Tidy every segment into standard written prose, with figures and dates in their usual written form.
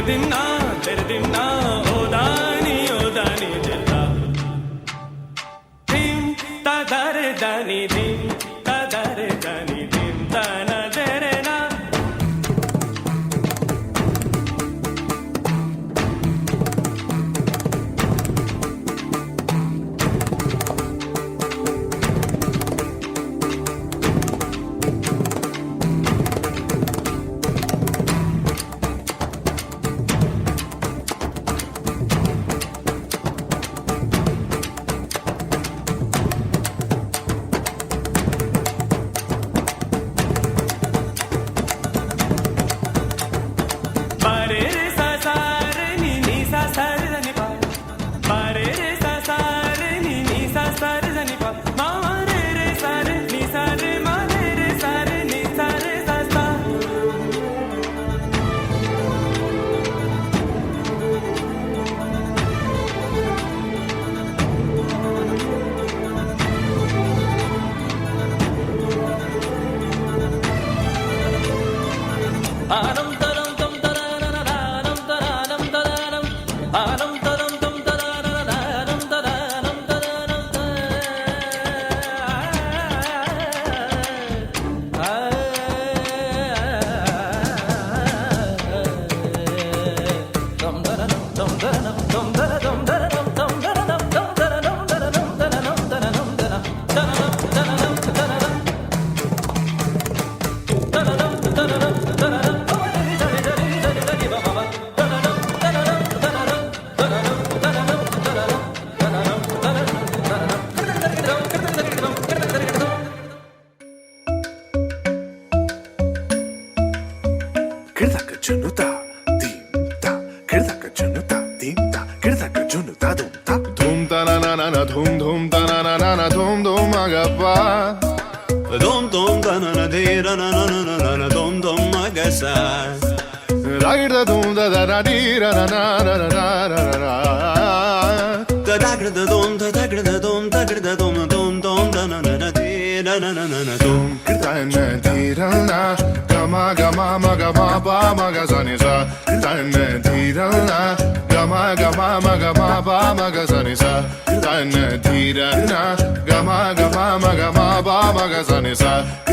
తెరదిన్నా ఓదాని ఓదాని జిల్లా ధిం తదరే దాని ధిం తదరే దాని ధిం తన దెరేనా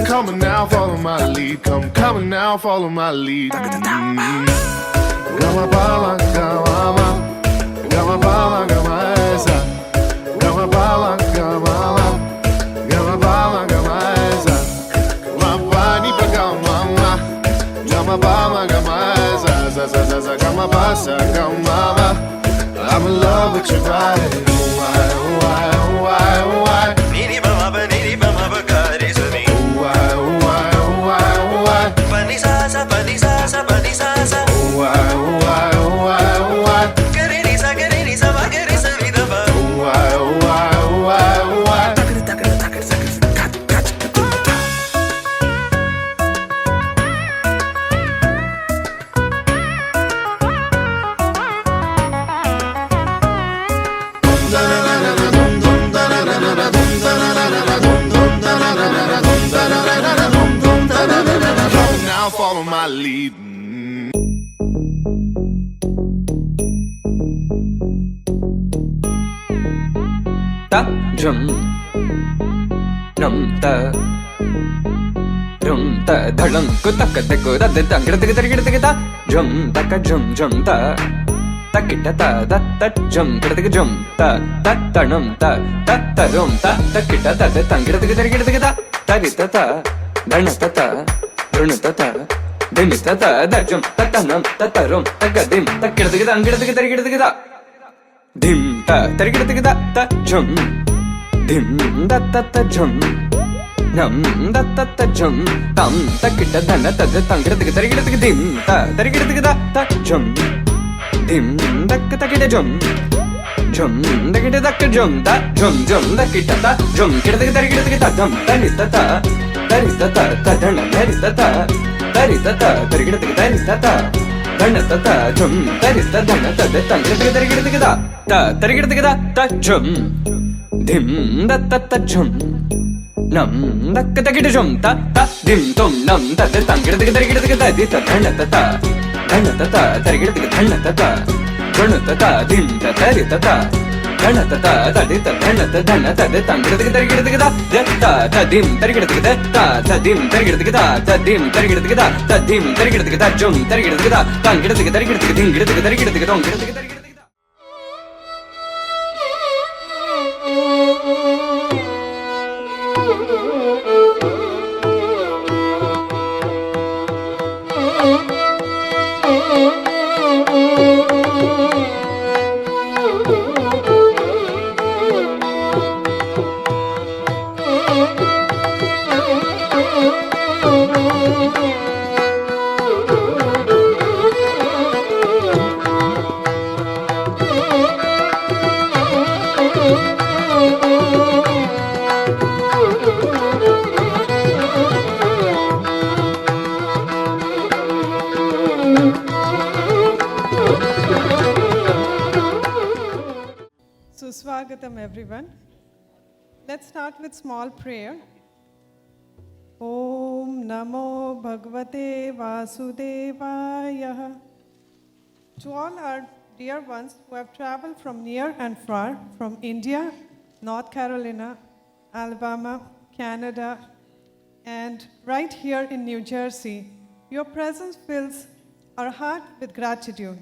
Come on now, follow my lead. Come on now, follow my lead. Gama bala, gama, gama bala, gama esa. Gama bala, gama, gama bala, gama esa. Gama ni pa gama, gama bala, gama esa. Sa gama basa, gama. I'm in love with your body. Why, why, why, why? Niri bama ba, niri bama ba, kare sami. Why, why, why, why? Pani sa sa, pani sa sa, pani sa sa. Why, why, why, why? Kare ni sa ba, kare sa mi da ba. Why, why, why, why? Takar, takar, takar, takar, kat, kat, kat. Now follow my lead. Ta jum nam ta rum ta dhalam ku tak tak ku da da da gida gida gida gida jum tak jum jum ta takita ta da ta jum gida jum ta ta tanam ta ta rum ta takita ta da gida gida gida gida tarita ta dana ta ta run ta ta dim ta ta da jum ta tanam ta rum ta gadim ta gida gida gida dim ta tarigida gida ta jum dim da ta ta jum nam da ta ta jum tam takita dana ta da tangida tarigida dim ta tarigida gida ta jum dim dak takita jum jum dakita dak jum ta jum jum dakita ta jum kida tarigida gida dam tarita ta ta dana tarita ta tarigida tarita ta dana ta jum tarita dana ta da tangida tarigida ta tarigida gida ta jum dim da ta jum nam dak takita jum ta dim tum nam ta da tangida tarigida gida di ta dana ta ಧಣತತ ತರಿಗಿಡತಿಗೆ ಧಣತತ ಧಣತತ ಧಿಂತ ತರಿತತ ಧಣತತ ತದಿತ ಧಣತ ಧಣ ತದೆ ತಂಗಿಡತಿಗೆ ತರಿಗಿಡತಿಗೆ Datta ತದಿಂ ತರಿಗಿಡತಿಗೆ Datta ತದಿಂ ತರಿಗಿಡತಿಗೆ ತದಿಂ ತರಿಗಿಡತಿಗೆ ತದಿಂ ತರಿಗಿಡತಿಗೆ ಜುಂ ತರಿಗಿಡತಿಗೆ ತಂಗಿಡತಿಗೆ ತರಿಗಿಡತಿಗೆ ಧಿಂಗಿಡತಿಗೆ ತರಿಗಿಡತಿಗೆ ತೊಂಗಿಡತಿಗೆ ತರಿಗಿಡತಿಗೆ Suswagatam everyone. Let's start with small prayer. Om Namo Bhagavate Vasudevaya. To all our dear ones who have traveled from near and far, from India, North Carolina, Alabama, Canada, and right here in New Jersey, your presence fills our heart with gratitude.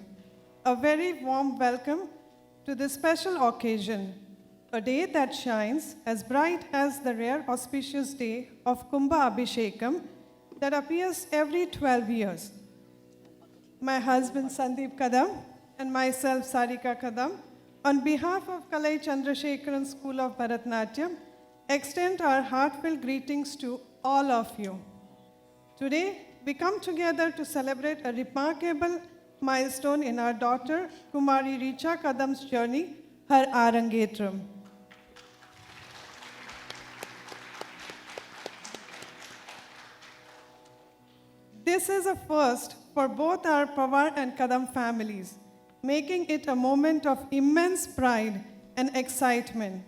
A very warm welcome to this special occasion, a day that shines as bright as the rare auspicious day of Kumbha Abhishekam that appears every 12 years. My husband Sandeep Kadam and myself Sarika Kadam, on behalf of Calai Chandrasekaran School of Bharatnatyam, extend our heartfelt greetings to all of you. Today, we come together to celebrate a remarkable milestone in our daughter Kumari Richa Kadam's journey, her Arangetram. This is a first for both our Pawar and Kadam families, making it a moment of immense pride and excitement.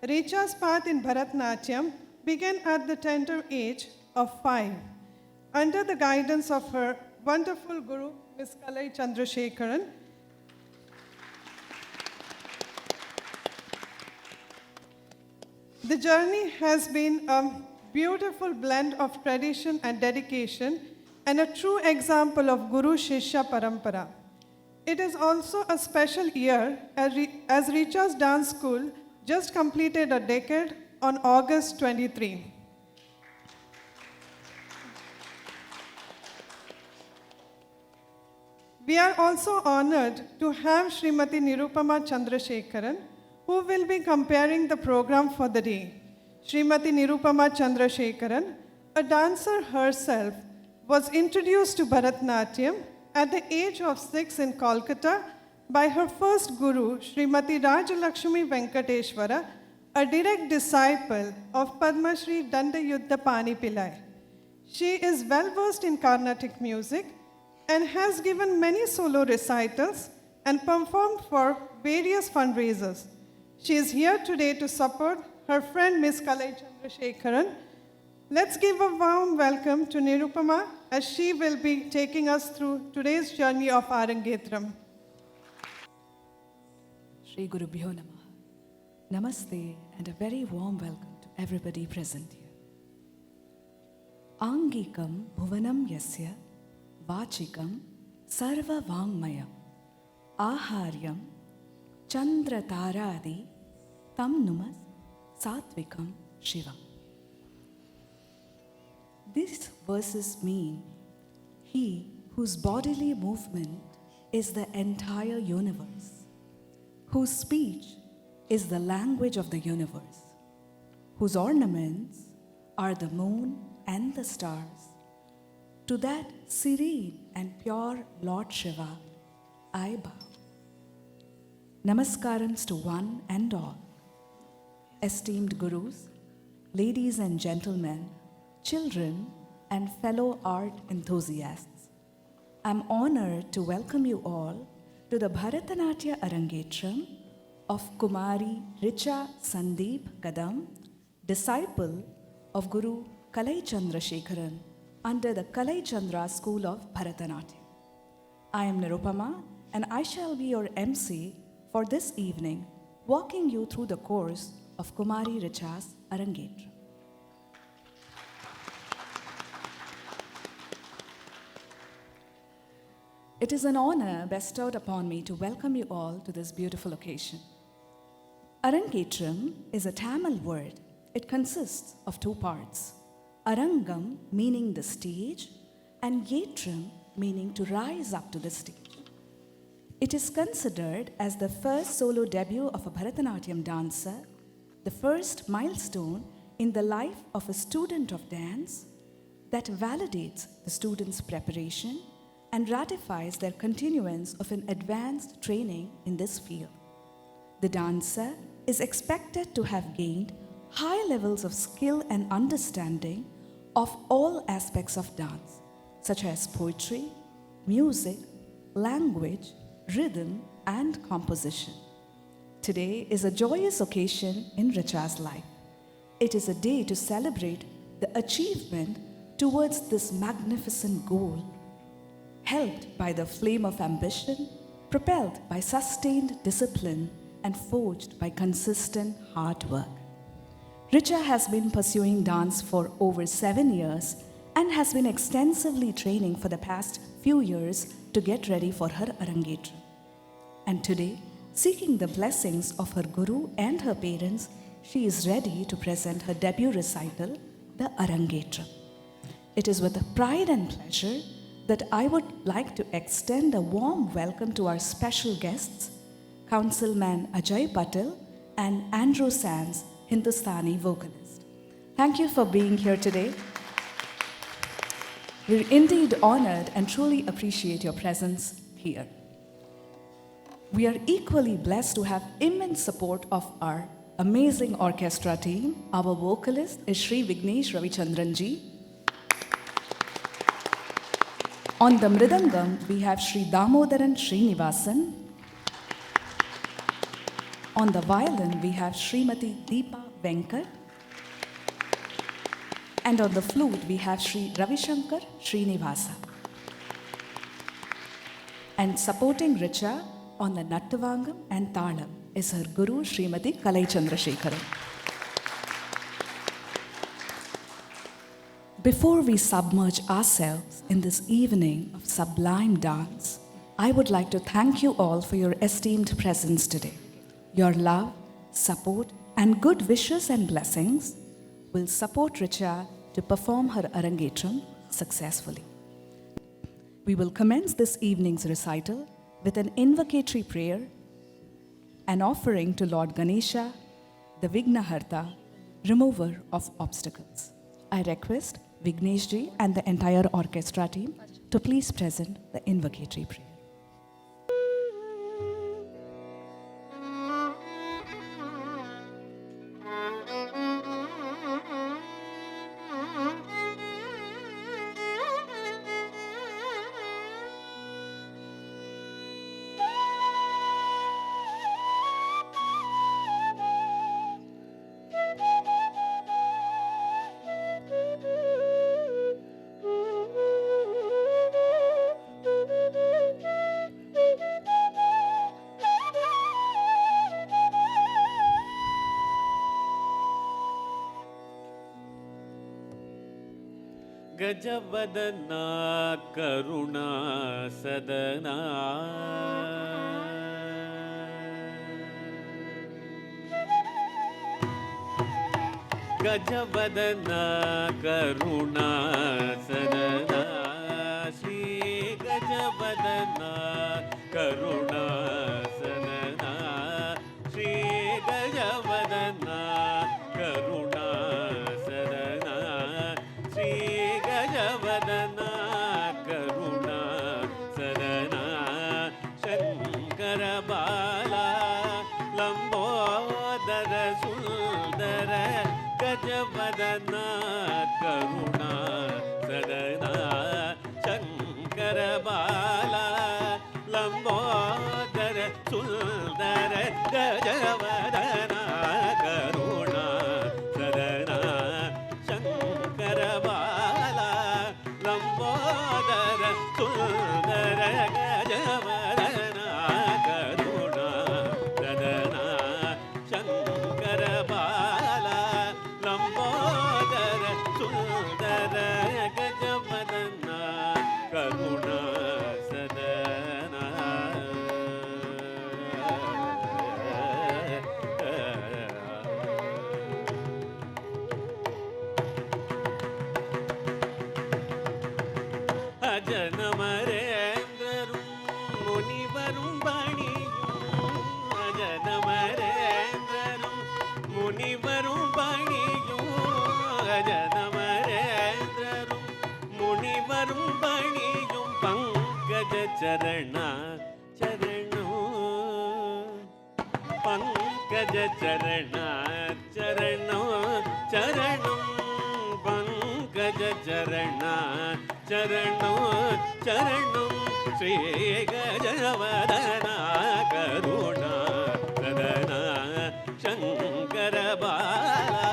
Richa's path in Bharatnatyam began at the tender age of 5, under the guidance of her wonderful guru, Miss Calai Chandra Chandrasekaran. The journey has been a beautiful blend of tradition and dedication and a true example of Guru Shishya Parampara. It is also a special year as Richa's dance school just completed a decade on August 23. We are also honored to have Srimati Nirupama Chandrasekaran, who will be comparing the program for the day. Srimati Nirupama Chandrasekaran, a dancer herself, was introduced to Bharatnatyam at the age of 6 in Kolkata by her first guru, Srimati Rajalakshmi Venkateshwara, a direct disciple of Padma Shri Dandayuddha Pani Pillai. She is well versed in Carnatic music and has given many solo recitals and performed for various fundraisers. She is here today to support her friend Miss Calai Chandrasekaran. Let's give a warm welcome to Nirupama as she will be taking us through today's journey of Arangetram. Shri Guru Bhyo Namaha. Namaste and a very warm welcome to everybody present here. Angikam bhuvanam yasya Vachikam sarva vangmayam aharyam chandra taradi tam numas satvikam shivam. These verses mean he whose bodily movement is the entire universe, whose speech is the language of the universe, whose ornaments are the moon and the stars. To that serene and pure Lord Shiva, I bow. Namaskarams to one and all. Esteemed gurus, ladies and gentlemen, children and fellow art enthusiasts, I'm honored to welcome you all to the Bharatanatyam Arangetram of Kumari Richa Sandeep Kadam, disciple of Guru Calai Chandra Chandrasekaran under the Calai Chandra School of Bharatanatyam. I am Nirupama, and I shall be your MC for this evening, walking you through the course of Kumari Richa's Arangetram. It is an honor bestowed upon me to welcome you all to this beautiful occasion. Arangetram is a Tamil word. It consists of two parts. Arangam meaning the stage and Yetram meaning to rise up to the stage. It is considered as the first solo debut of a Bharatanatyam dancer, the first milestone in the life of a student of dance that validates the student's preparation and ratifies their continuance of an advanced training in this field. The dancer is expected to have gained high levels of skill and understanding of all aspects of dance, such as poetry, music, language, rhythm, and composition. Today is a joyous occasion in Richa's life. It is a day to celebrate the achievement towards this magnificent goal, helped by the flame of ambition, propelled by sustained discipline, and forged by consistent hard work. Richa has been pursuing dance for over 7 years and has been extensively training for the past few years to get ready for her Arangetram. And today, seeking the blessings of her guru and her parents, she is ready to present her debut recital, the Arangetram. It is with pride and pleasure that I would like to extend a warm welcome to our special guests, Councilman Ajay Patel and Andrew Sands, Hindustani vocalist. Thank you for being here today. We're indeed honored and truly appreciate your presence here. We are equally blessed to have immense support of our amazing orchestra team. Our vocalist is Shri Vignesh Ravichandran ji. On the mridangam, we have Shri Damodaran Srinivasan. On the violin, we have Srimati Deepa Venkat. And on the flute, we have Shri Ravishankar Srinivasa. And supporting Richa on the Nattavangam and Talam is her guru, Srimati Calai Chandrasekaran. Before we submerge ourselves in this evening of sublime dance, I would like to thank you all for your esteemed presence today. Your love, support, and good wishes and blessings will support Richa to perform her Arangetram successfully. We will commence this evening's recital with an invocatory prayer, an offering to Lord Ganesha, the Vignaharta, remover of obstacles. I request Vignesh ji and the entire orchestra team to please present the invocatory prayer. गजवदना करुणा सदना गजवदना करुणा सदना श्री गजवदना करुणा सदना श्री गजवदना करुणा सदना श्री गजवदना करुणा सदना शंकर बाला लंबोदर सुंदर गजवदना करुणा सदना शंकर बाला लंबोदर सुंदर गजवदना करुणा सदना शंकर बाला लंबोदर सुंदर அஜனமரேந்திரரும் முனிவரும் பணியும் அஜனமரேந்திரரும் முனிவரும் பணியும் அஜனமரேந்திரரும் முனிவரும் பணியும் பங்கஜ சரணா பங்கஜ சரணா சரணம் சரணம் பங்கஜ சரணா சரணம் சரணம் ஸ்ரீ கஜவதனா கருணா சதனா சங்கர பாலா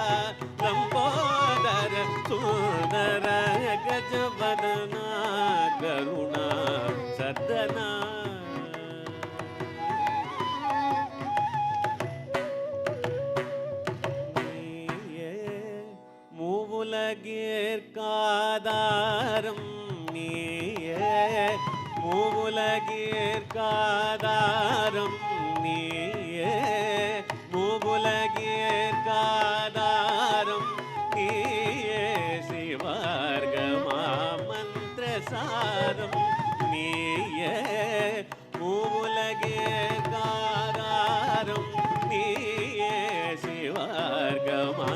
லம்போதர சுந்தர கஜவதனா கருணா சதனா மூவுலகிற்காதாரம் நீயே மூவுலகிற்காதாரம் நீயே மூவுலகிற்காதாரம் நீயே சிவார்கமா மந்திரசாரம் நீயே மூவுலகிற்காதாரம் நீயே சிவார்கமா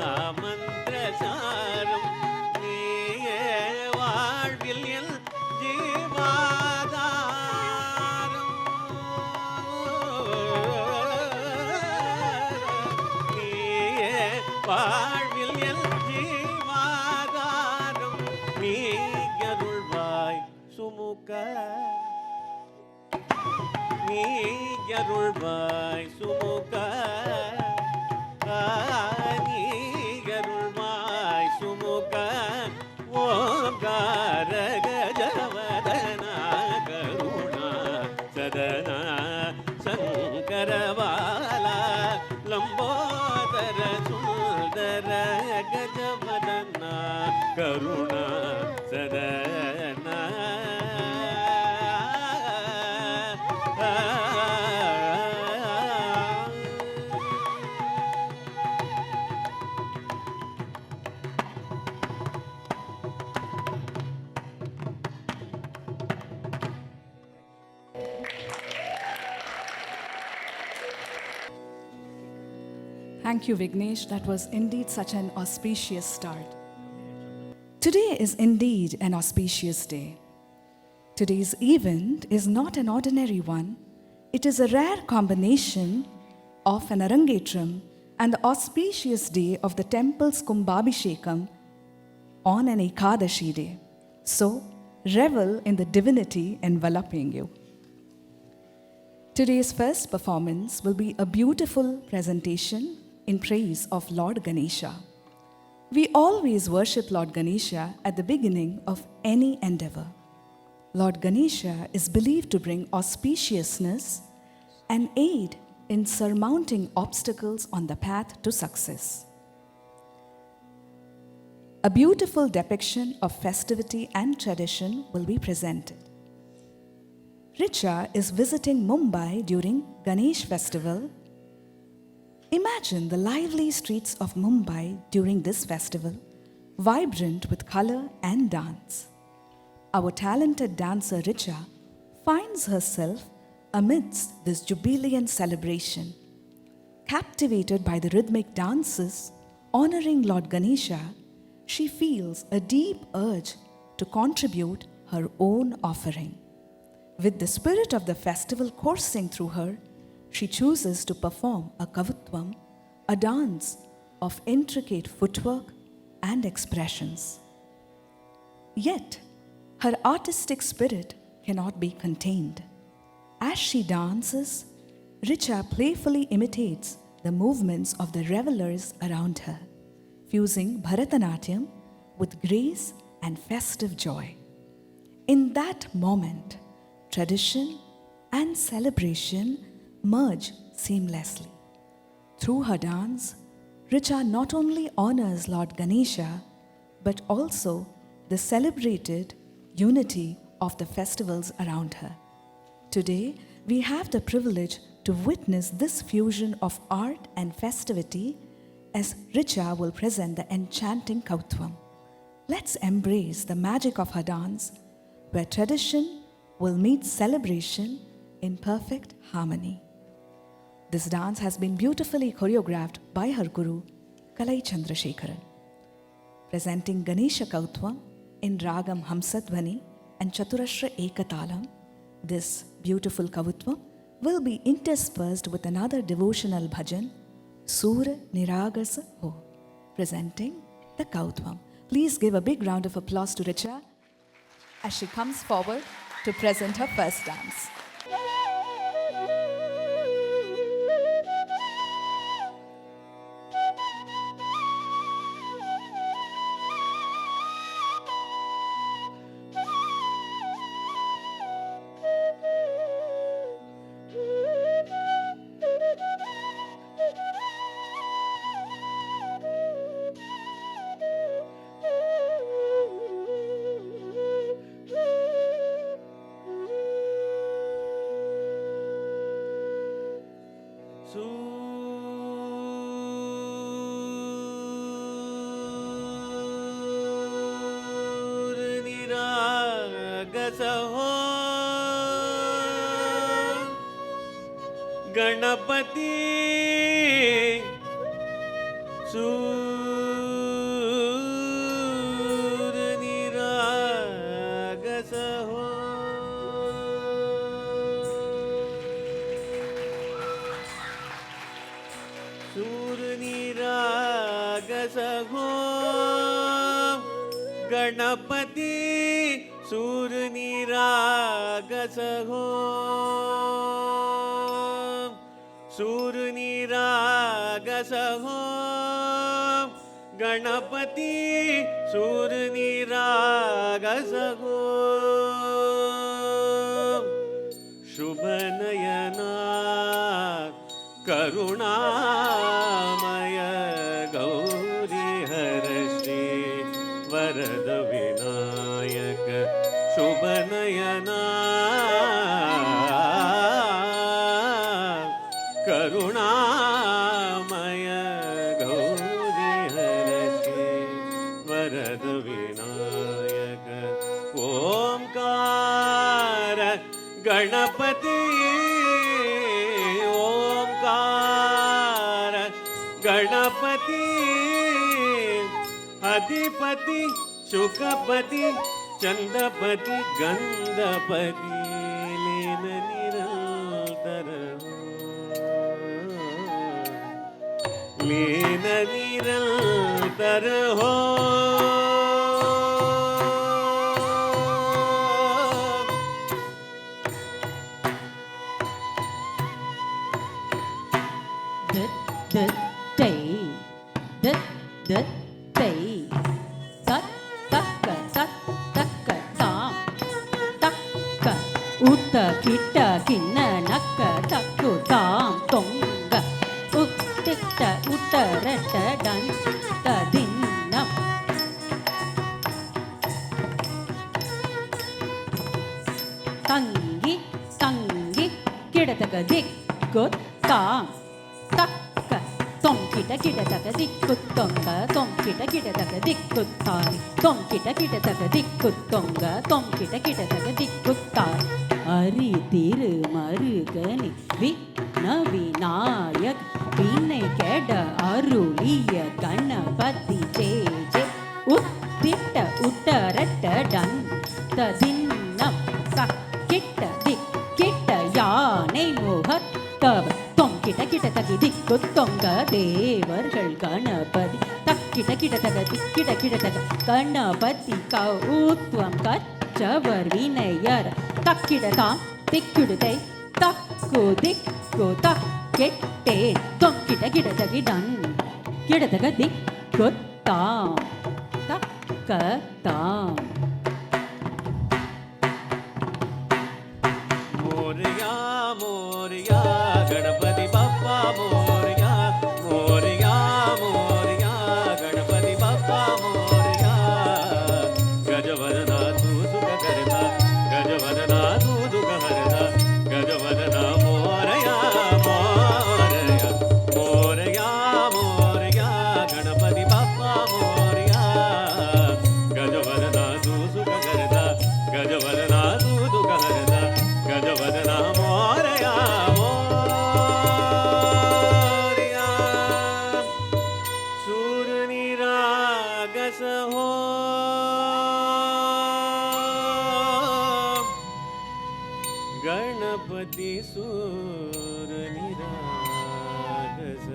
சாரம் நீயே வாழ்வில் என் ஜீவாதாரம் நீயே வாழ்வில் என் ஜீவாதாரம் நீ அருள்வாய் சுமுக நீ அருள்வாய் சுமுக ஓம்கார கஜவதனா கருணா சதனா சங்கரவாலா லம்போதர சுந்தர கஜவதனா Karuna Sadhana Thank you, Vignesh. That was indeed such an auspicious start. Today is indeed an auspicious day. Today's event is not an ordinary one. It is a rare combination of an Arangetram and the auspicious day of the temple's Kumbhabhishekam on an Ekadashi day. So, revel in the divinity enveloping you. Today's first performance will be a beautiful presentation in praise of Lord Ganesha. We always worship Lord Ganesha at the beginning of any endeavor. Lord Ganesha is believed to bring auspiciousness and aid in surmounting obstacles on the path to success. A beautiful depiction of festivity and tradition will be presented. Richa is visiting Mumbai during Ganesh festival. Imagine the lively streets of Mumbai during this festival, vibrant with color and dance. Our talented dancer Richa finds herself amidst this jubilant celebration. Captivated by the rhythmic dances honoring Lord Ganesha, she feels a deep urge to contribute her own offering. With the spirit of the festival coursing through her, she chooses to perform a kavutvam, a dance of intricate footwork and expressions. Yet, her artistic spirit cannot be contained. As she dances, Richa playfully imitates the movements of the revelers around her, fusing Bharatanatyam with grace and festive joy. In that moment, tradition and celebration merge seamlessly. Through her dance, Richa not only honors Lord Ganesha, but also the celebrated unity of the festivals around her. Today, we have the privilege to witness this fusion of art and festivity as Richa will present the enchanting Kautvam. Let's embrace the magic of her dance, where tradition will meet celebration in perfect harmony. This dance has been beautifully choreographed by her guru, Calai Chandrasekaran. Presenting Ganesha Kautvam in Ragam Hamsadhvani and Chaturashra Ekatalam, this beautiful Kavutvam will be interspersed with another devotional bhajan, Sura Niragasa Ho, presenting the Kautvam. Please give a big round of applause to Richa as she comes forward to present her first dance. Ganpati सूर निरागस हो सूर निरागस हो गणपति सूर निरागस हो सूर निरागस हो गणपति सूर निरागस हो शुभ नयना करुणामय गौरी हर श्री वरद विनायक शुभ नयना करुणामय गौरी हर श्री वरद विनायक ओंकार गणपति ओंकार गणपति अधिपति शुकपति चंद्रपति गंधपति लीन निरंतर लीन निरंतर हो உத்த கிட்ட கிண்ண நக்க தக்கு தாம் தொங்க உத்திட்ட உத்தரட்ட டன் ததின்னம் தங்கி தங்கி கிடத்தக திக்கு தாம் தக்க தொம் கிட்ட கிடத்தக திக்கு தொங்க தொம் கிட்ட கிடத்தக திக்கு தாய் தொம் கிட்ட கிடத்தக திக்கு தொங்க தொம் கிட்ட கிடத்தக திக்கு தாய் அரி திரு மருகனி விக்ன விநாயக் வினை கெட அருளிய கணபதி ஜே உத்திட்ட உத்தரட்ட டன் ததின்னம் கிட்ட திக்கிட்ட யானை முகத்தவ தொம் கிட்ட கிட்ட தகி திக்கு தொங்க தேவர்கள் கணபதி தக்கிட்ட கிட்ட தக திக்கிட கிட தக கணபதி கௌத்வம் கச்சவர் வினையர் தக்கிடதாம் திக்கிடுதை தக்கு திக்கு தக்கெட்டே தொம் கிட்ட கிட தகிடன் கிடதக திக்கு தாம் தக்க தாம் मोरया मोरया गणपति बप्पा मोरया मोरया मोरया गणपति बप्पा मोरया गजवदना तू सुख करता गजवदना तू दुख हरता गजवदना मोरया मोरया मोरया मोरया गणपति बप्पा मोरया गजवदना तू सुख करता गजवदना गणपति सूर निरागस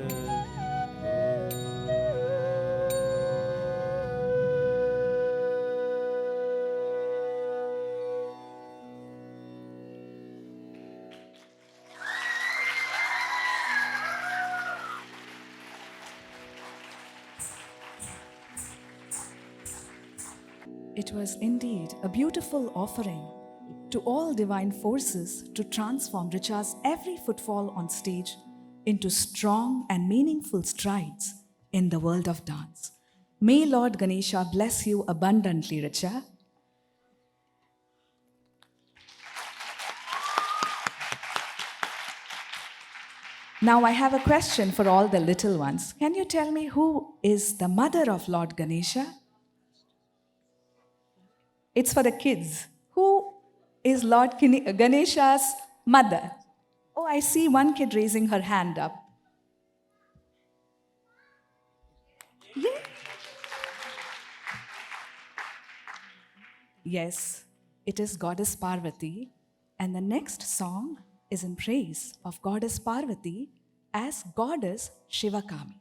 It was indeed a beautiful offering to all divine forces to transform Richa's every footfall on stage into strong and meaningful strides in the world of dance. May Lord Ganesha bless you abundantly, Richa. Now I have a question for all the little ones. Can you tell me who is the mother of Lord Ganesha? It's for the kids. Who is Lord Ganesha's mother? Oh, I see one kid raising her hand up. Yeah. Yes, it is Goddess Parvati. And the next song is in praise of Goddess Parvati as Goddess Shivakami.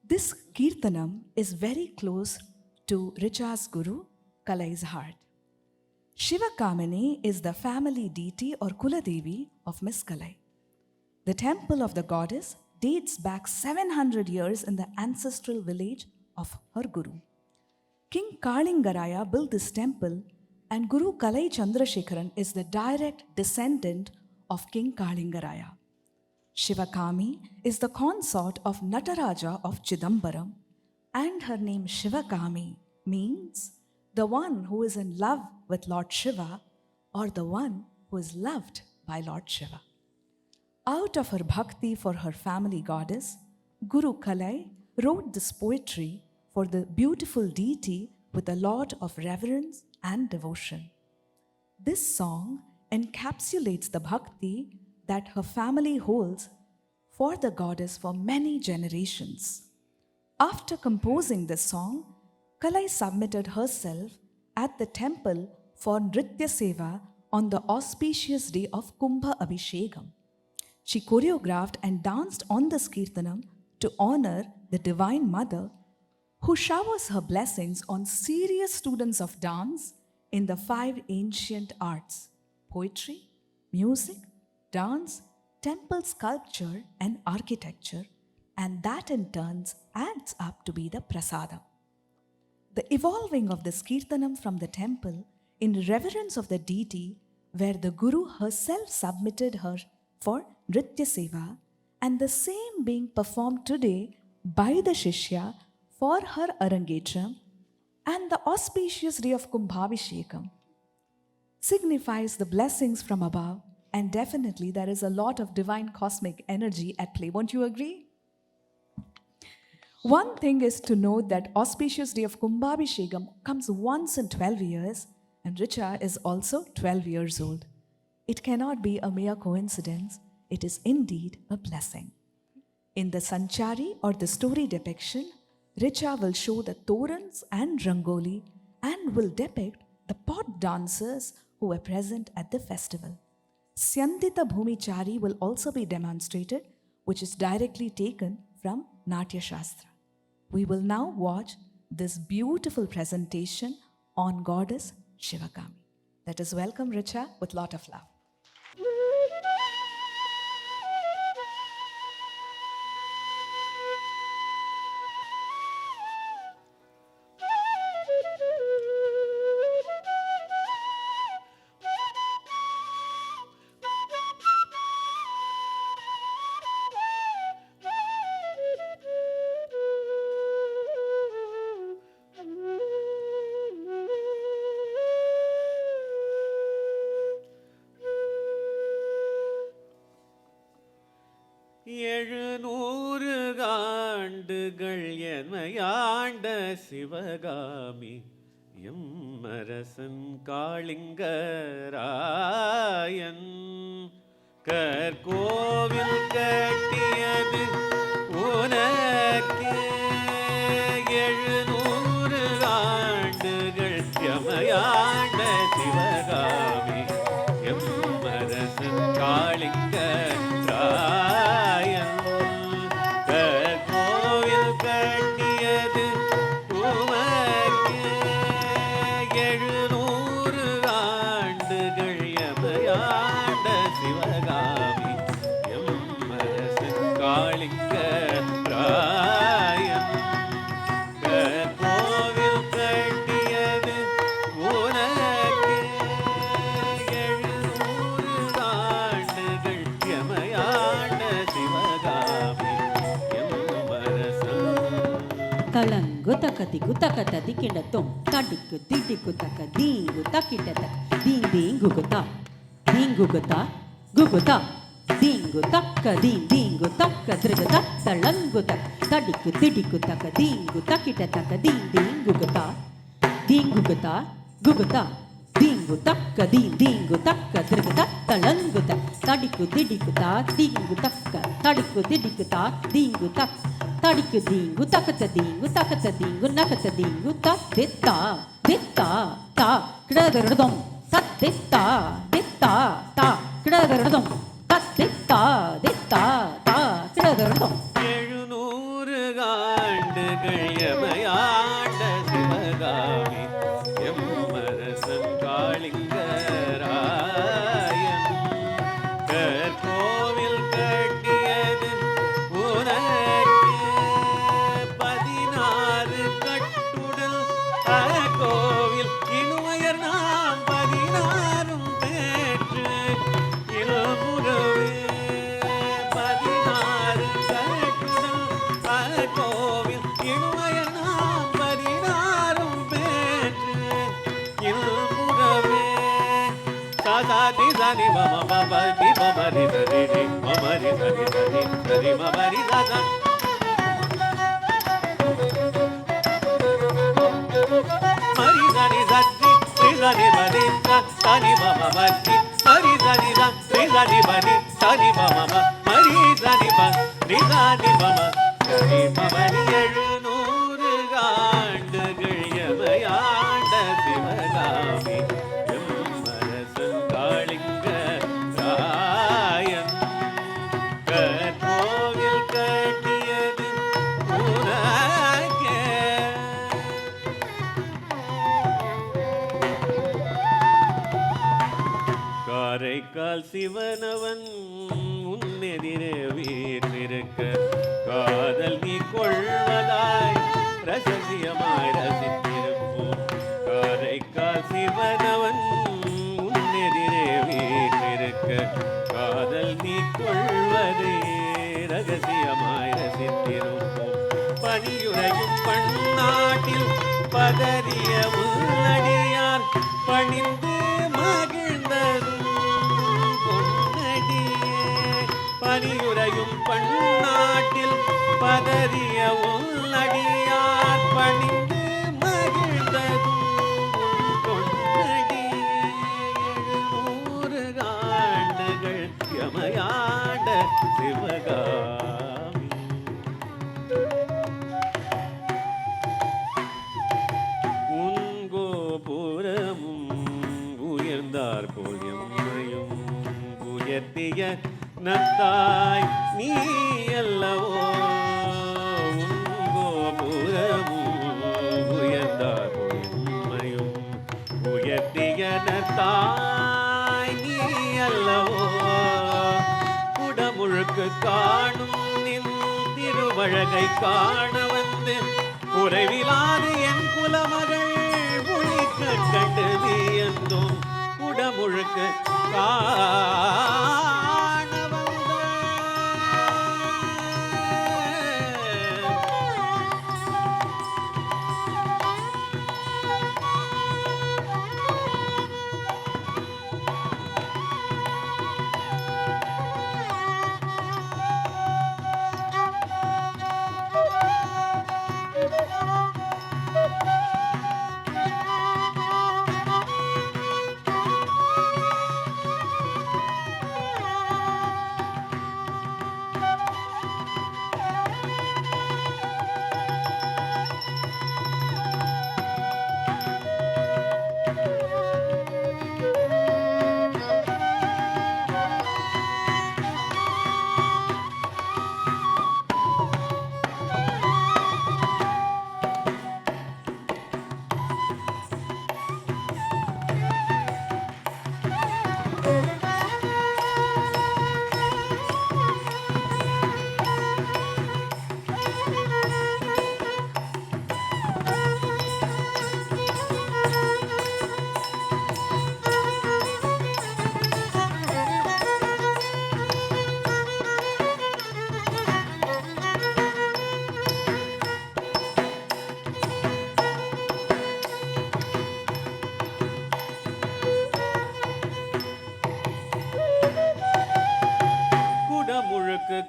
This Kirtanam is very close to Richa's Guru, Kalai's heart. Shivakamini is the family deity or Kuladevi of Miss Calai. The temple of the goddess dates back 700 years in the ancestral village of her guru. King Kalingaraya built this temple, and Guru Calai Chandrasekaran is the direct descendant of King Kalingaraya. Shivakami is the consort of Nataraja of Chidambaram, and her name Shivakami means the one who is in love with Lord Shiva or the one who is loved by Lord Shiva. Out of her bhakti for her family goddess, Guru Kalai wrote this poetry for the beautiful deity with a lot of reverence and devotion. This song encapsulates the bhakti that her family holds for the goddess for many generations. After composing this song, Kalai submitted herself at the temple for Nritya Seva on the auspicious day of Kumbha Abhishekam. She choreographed and danced on this Kirtanam to honor the Divine Mother, who showers her blessings on serious students of dance in the 5 ancient arts: poetry, music, dance, temple sculpture, and architecture, and that in turn adds up to be the prasadam. The evolving of this Kirtanam from the temple in reverence of the deity, where the Guru herself submitted her for Nritya Seva, and the same being performed today by the Shishya for her Arangetram, and the auspicious day of Kumbhabhishekam, signifies the blessings from above, and definitely there is a lot of divine cosmic energy at play. Won't you agree? One thing is to note that auspicious day of Kumbhabhishekam comes once in 12 years, and Richa is also 12 years old. It cannot be a mere coincidence. It is indeed a blessing. In the Sanchari or the story depiction, Richa will show the torans and rangoli and will depict the pot dancers who were present at the festival. Syandita Bhumichari will also be demonstrated, which is directly taken from Natya Shastra. We will now watch this beautiful presentation on Goddess Shivakami. Let us welcome Richa with lot of love. எழுநூறு ஆண்டுகள் என்மையாண்ட சிவகாமி எம்மரசன் காளிங்கராயன் கற்கோவில் கட்டியது உனக்கே. எழுநூறு ஆண்டுகள் எமையாண்ட சிவகாமி எம்மரசன் తలంగు తక దిగు తక తది కిండతం తడిక్కు దిడిక్కు తక దీంగు తకిట తక దీం దీంగుగుత దీంగుగుత గుగుత దీంగు తక్క దీంగు తక్క త్రిగత తళంగు తక తడిక్కు దిడిక్కు తక దీంగు తకిట తక దీం దీంగుగుత దీంగుగుత గుగుత దీంగు తక్క దీంగు తక్క త్రిగత తళంగు తక తడిక్కు దిడిక్కుత దీంగు తక్క తడిక్కు దిడిక్కుత దీంగు తక్క తడిక్కు దీంగు తకత దీంగు నకత దీంగు తత్తిత్తా దిత్తా తా కిడదరదం తత్తిత్తా దిత్తా తా కిడదరదం தத்தித்தா தித்தா தா கிடதர்தம் 700 ஆண்டுகள் எமையாண்ட சிவகாமி எம்மரசன் காளிங்கராயன் கற்கோவில் கட்டியது உனக்கு 16 கட்டுடல் அகோவில் இனுயர் நாம் 16 பேற்று இளமுறவே 16 கட்டுடல் அகோவில் இனுயர் நாம் 16 பேற்று இளமுறவே சாதி சனி மம பபதி பமரி சரி மமரி சரி சரி சரி மமரி சதா மரி சனி சத்தி ரிசனி மரி சனி மம மத்தி மரி சனி ரிசனி மரி சனி மம மரி சனி ரிசனி மம சரி மமரி 700 ஆண்டுகள் எமையாண்ட சிவகாமி எம்மரசன் காளிங்கராயன் கற்கோவில் கட்டியது உனக்கே காரைக்கால் சிவனவன் முன்னெதிரே வீற்றிருக்க காதல் நீ கொள்வதாய் ரகசியமாய் ரசித்திருப்போம் காரைக்கால் சிவனவன் முன்னெதிரே வீற்றிருக்க காதல் நீ கொள்வதே ரகசியமாய் ரசித்திருப்போம் பணியுரையும் பன்னாட்டில் பதறிய உள்ளடியார் பணிந்து மகிழ்ந்ததும் பொன்னடியே பணியுரையும் பன்னாட்டில் பதறிய உள்ளடியார் பணிந்து மகிழ்ந்ததும் பொன்னடியே 700 ஆண்டுகள் எமையாண்ட சிவகாமி உங்கோபுரமும் உயர்ந்தார் போல் எம்மையும் உயர்த்திய நத்தாய் நீ அல்லவோ உங்கோபுரமும் உயர்ந்தார் போல் எம்மையும் உயர்த்திய நத்தாய் நீ அல்லவோ குடமுழுக்கு காணும் நின் திருவழகை காண வந்து குறைவிலாது என் குலமகள் ஒழிக்க கண்டு வியந்தோம் குடமுழுக்கு காண வந்த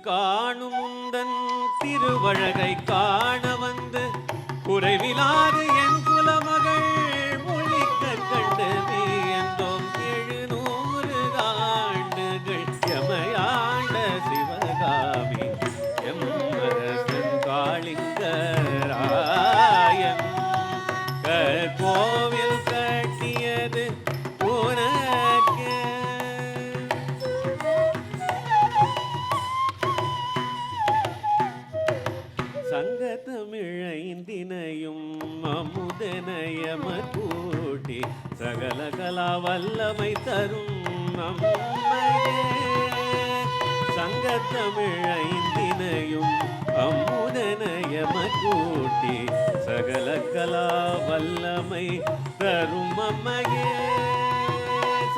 காணும் உந்தன் திருவழகை காண வந்து குறைவிலாது என் குலமகள் ஒழிக்க கண்டு நீ என்றோம் 700 ஆண்டுகள் எமையாண்ட சிவகாமி எம்மரசன் காளிங்கராயன் கோவில் கட்டியது உனக்கே. சங்க தமிழைந்தினையும் அமுதனயம கூட்டி சகல கலா வல்லமை தரும் அம்மையே. சங்க தமிழைந்தினையும் அமுதனயம கூட்டி சகல கலா வல்லமை தரும் அம்மையே.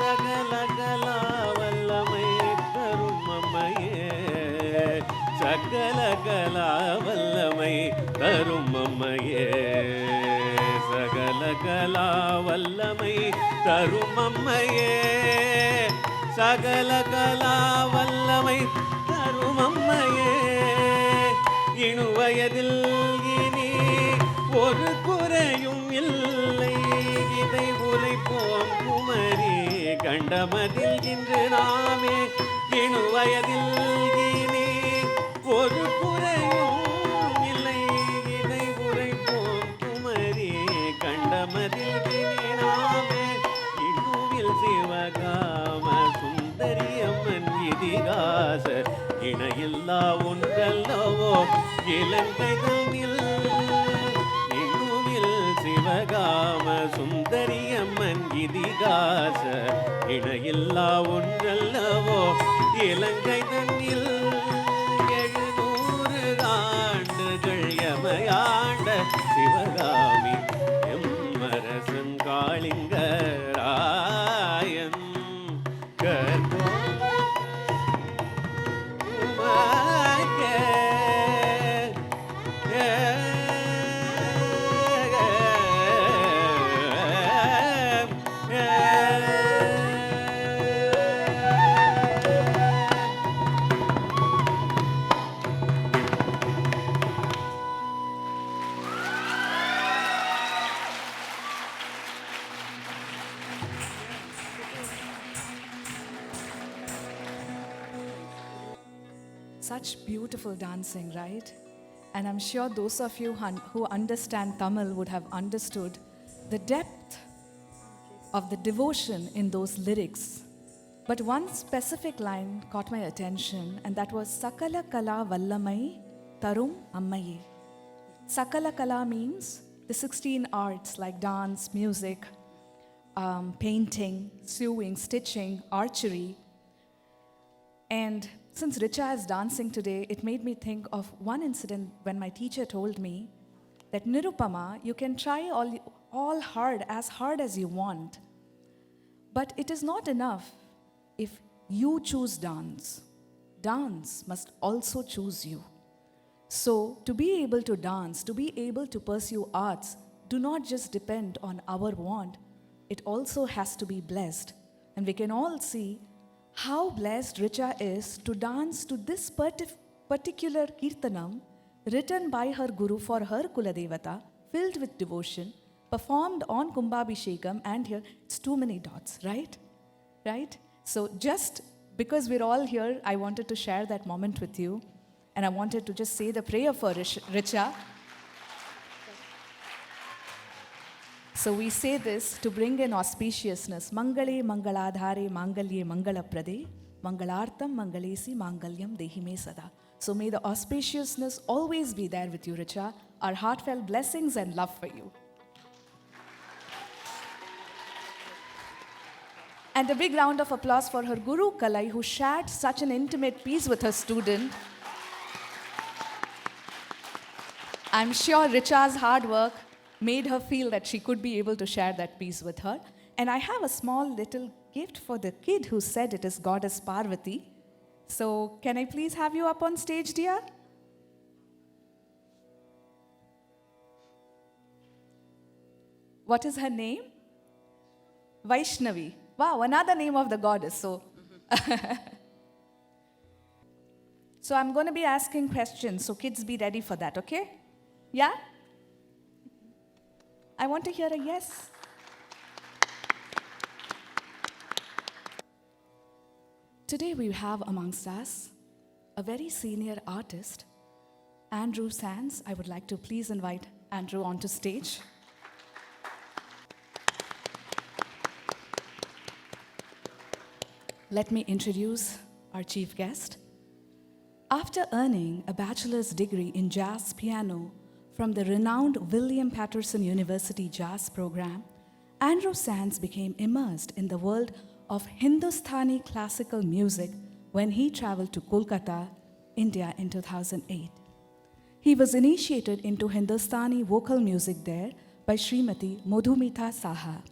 சகல கலா வல்லமை தரும் அம்மையே. சகல கலா வல்லமை தரும் அம்மையே. சகல கலா வல்லமை தரும் அம்மையே. சகல கலா வல்லமை தரும் அம்மையே. இணுவயதில் இனி ஒரு குறையும் இல்லை. இதை உரைப்போம் குமரி கண்டமதில் இன்று நாமே. இணுவயதில் இனி ஒரு குறையும் இல்லை. இதை உரைப்போம் குமரி கண்டமதில் இனி நாமே. இணுவில் சிவகாம சுந்தரியம்மன் இதிகாச இணையில்லா ஒன்றல்லவோ இலங்கை தன்னில். இணுவில் சிவகாம சுந்தரியம்மன் இதிகாச இணையில்லா ஒன்றல்லவோ இலங்கை தன்னில். 700 ஆண்டுகள் எமையாண்ட Sivakami எம்மரசன் Kalingarayan Such beautiful dancing, right? And I'm sure those of you who understand Tamil would have understood the depth of the devotion in those lyrics. But one specific line caught my attention, and that was Sakala Kala Vallamai Tarum Ammaye. Sakala Kala means the 16 arts like dance, music, painting, sewing, stitching, archery. And since Richa is dancing today, it made me think of one incident when my teacher told me that Nirupama, you can try all hard as you want, but it is not enough if you choose dance. Dance must also choose you. So to be able to dance, to be able to pursue arts, do not just depend on our want, it also has to be blessed. And we can all see how blessed Richa is to dance to this particular Kirtanam written by her Guru for her Kuladevata, filled with devotion, performed on Kumbhabhishekam, and here it's too many dots, right? Right? So just because we're all here, I wanted to share that moment with you, and I wanted to just say the prayer for Richa. So we say this to bring in auspiciousness. Mangale mangaladhare mangalye mangalaprade mangalartham mangalesi mangalyam dehime sada. So may the auspiciousness always be there with you, Richa. Our heartfelt blessings and love for you. And a big round of applause for her Guru Kalai, who shared such an intimate piece with her student. I'm sure Richa's hard work made her feel that she could be able to share that piece with her. And I have a small little gift for the kid who said it is Goddess Parvati. So can I please have you up on stage, dear? What is her name? Vaishnavi. Wow, another name of the goddess. So I'm going to be asking questions, so kids be ready for that, okay? Yeah? I want to hear a yes. Today we have amongst us a very senior artist, Andrew Sands. I would like to please invite Andrew onto stage. Let me introduce our chief guest. After earning a bachelor's degree in jazz piano from the renowned William Patterson University Jazz Program, Andrew Sands became immersed in the world of Hindustani classical music when he traveled to Kolkata, India in 2008. He was initiated into Hindustani vocal music there by Srimati Madhumita Saha.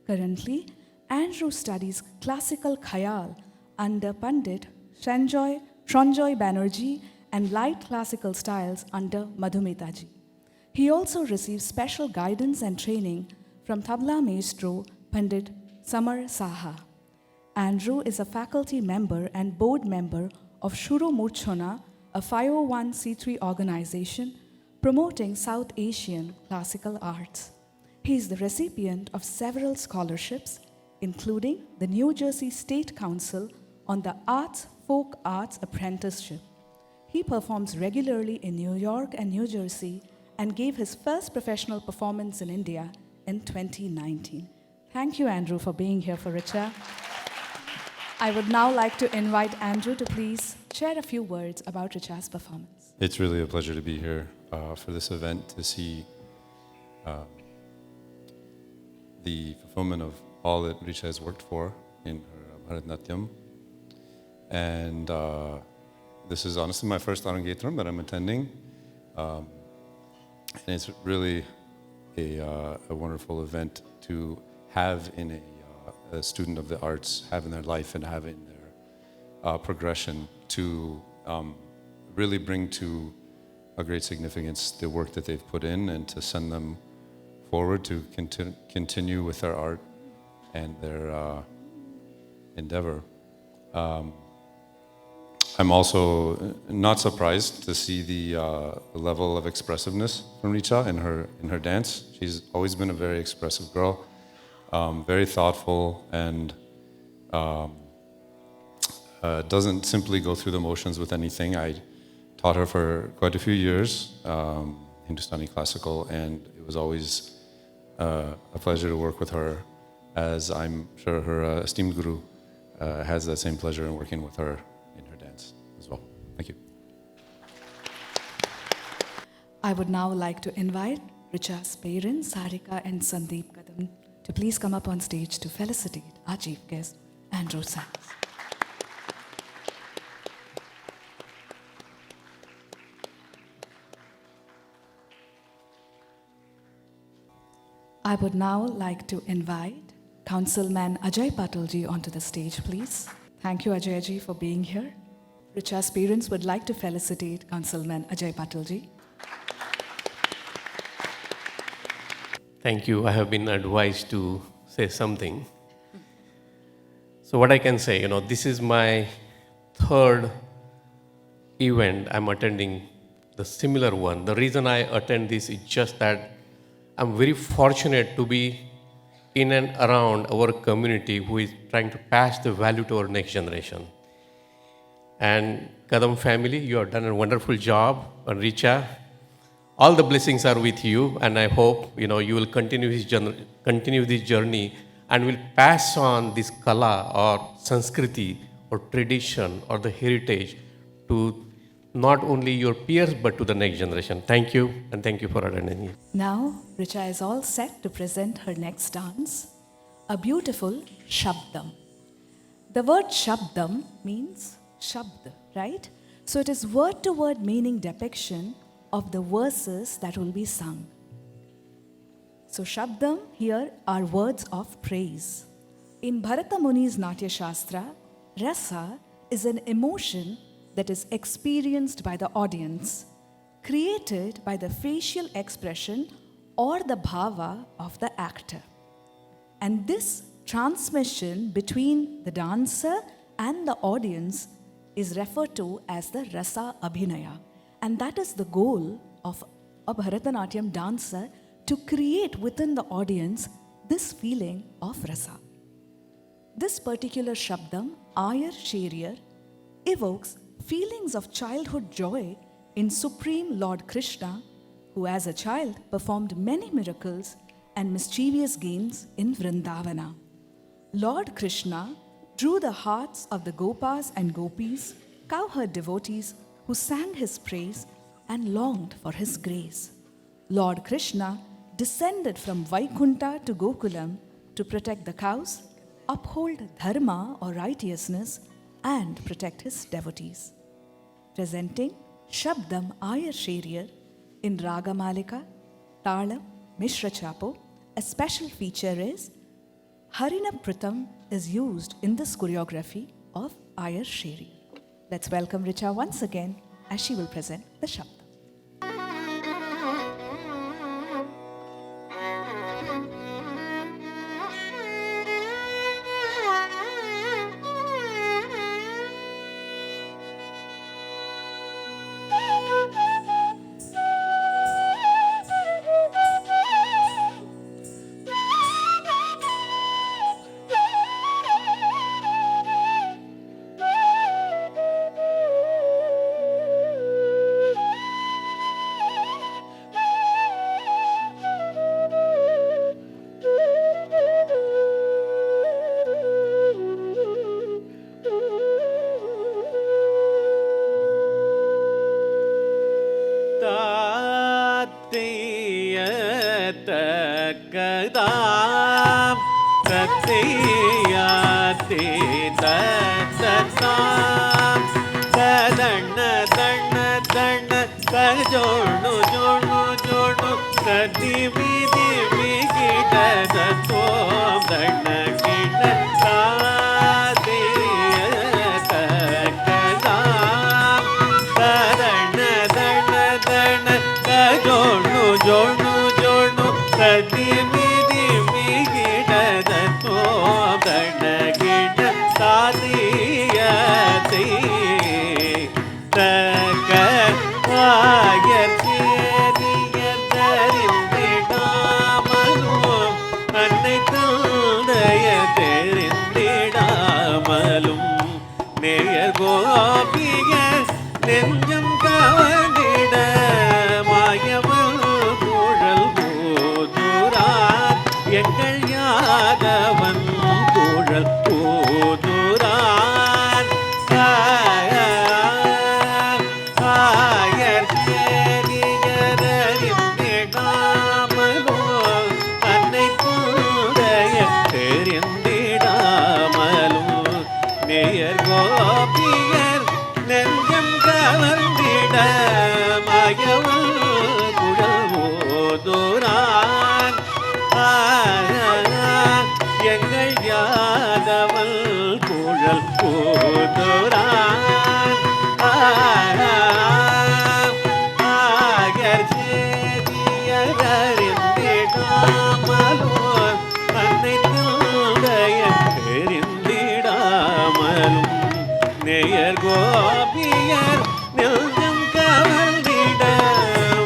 Currently, Andrew studies classical khayal under Pandit Sanjoy Banerjee and light classical styles under Madhumita ji. He also receives special guidance and training from tabla maestro Pandit Samar Saha. Andrew is a faculty member and board member of Shuru Murchona, a 501c3 organization promoting South Asian classical arts. He is the recipient of several scholarships, including the New Jersey State Council on the Folk Arts Apprenticeship. He performs regularly in New York and New Jersey and gave his first professional performance in India in 2019. Thank you, Andrew, for being here for Richa. I would now like to invite Andrew to please share a few words about Richa's performance. It's really a pleasure to be here for this event to see the fulfillment of all that Richa has worked for in her Bharatnatyam. And this is honestly my first Arangetram that I'm attending. And it's really a wonderful event to have in a student of the arts, have in their life and have in their progression to really bring to a great significance the work that they've put in and to send them forward to continue with their art and their endeavor. I'm also not surprised to see the level of expressiveness from Richa in her dance. She's always been a very expressive girl, very thoughtful, and doesn't simply go through the motions with anything. I taught her for quite a few years, Hindustani classical, and it was always a pleasure to work with her, as I'm sure her esteemed guru has that same pleasure in working with her in her dance as well. Thank you. I would now like to invite Richa's parents, Sarika and Sandeep Kadam, to please come up on stage to felicitate our chief guest, Andrew Sands. I would now like to invite Councilman Ajay Patilji onto the stage, please. Thank you, Ajayji, for being here. Richa's parents would like to felicitate Councilman Ajay Patilji. Thank you. I have been advised to say something. So what I can say, this is my third event I'm attending, the similar one. The reason I attend this is just that I'm very fortunate to be in and around our community who is trying to pass the value to our next generation. And Kadam family, you have done a wonderful job. And Richa, all the blessings are with you, and I hope you will continue this journey and will pass on this kala or Sanskriti or tradition or the heritage to not only your peers but to the next generation. Thank you, and thank you for attending. Now, Richa is all set to present her next dance, a beautiful Shabdam. The word Shabdam means Shabd, right? So it is word-to-word meaning depiction of the verses that will be sung. So Shabdam here are words of praise. In Bharata Muni's Natya Shastra, Rasa is an emotion that is experienced by the audience, created by the facial expression or the bhava of the actor. And this transmission between the dancer and the audience is referred to as the Rasa Abhinaya, and that is the goal of a Bharatanatyam dancer, to create within the audience this feeling of rasa. This particular Shabdam, Ayar Sheriyar, evokes feelings of childhood joy in Supreme Lord Krishna, who as a child performed many miracles and mischievous games in Vrindavana. Lord Krishna drew the hearts of the Gopas and Gopis, cowherd devotees who sang his praise and longed for his grace. Lord Krishna descended from Vaikunta to Gokulam to protect the cows, uphold dharma or righteousness, and protect his devotees. Presenting Shabdam Ayar Sheriyar in Raga Malika, Talam, Mishra Chapo, a special feature is Harina Pratam is used in this choreography of Ayar Sheriyar. Let's welcome Richa once again as she will present the Shabdam. Kadam Satyayate Tatam Kadana Dana Dana Kajonu Jonu Jonu Kadimi Dimi Kita Tatom Dana Kita Satyayate Kadam Kadana Dana Dana Kajonu Jonu Jonu Kadimi நெஞ்சம் கவனிட மாயவள் குழல் போதுரான் எங்கள் யாதவன் குழல் போதுரான் ஆயர் தெரிந்திடாமலோ அன்னை தூதைய தெரிந்திடாமலும் நேயர் கோபியர் நெஞ்சம் கவர்ந்திட மாயவள் குழல் போதுரான் எங்கள் யாதவள் குழல் போதுரான் ஆயர் சேதியறிந்திடாமலோ அன்னை தூதைய தெரிந்திடாமலும் நேயர் கோபியர் நெஞ்சம் கவர்ந்திட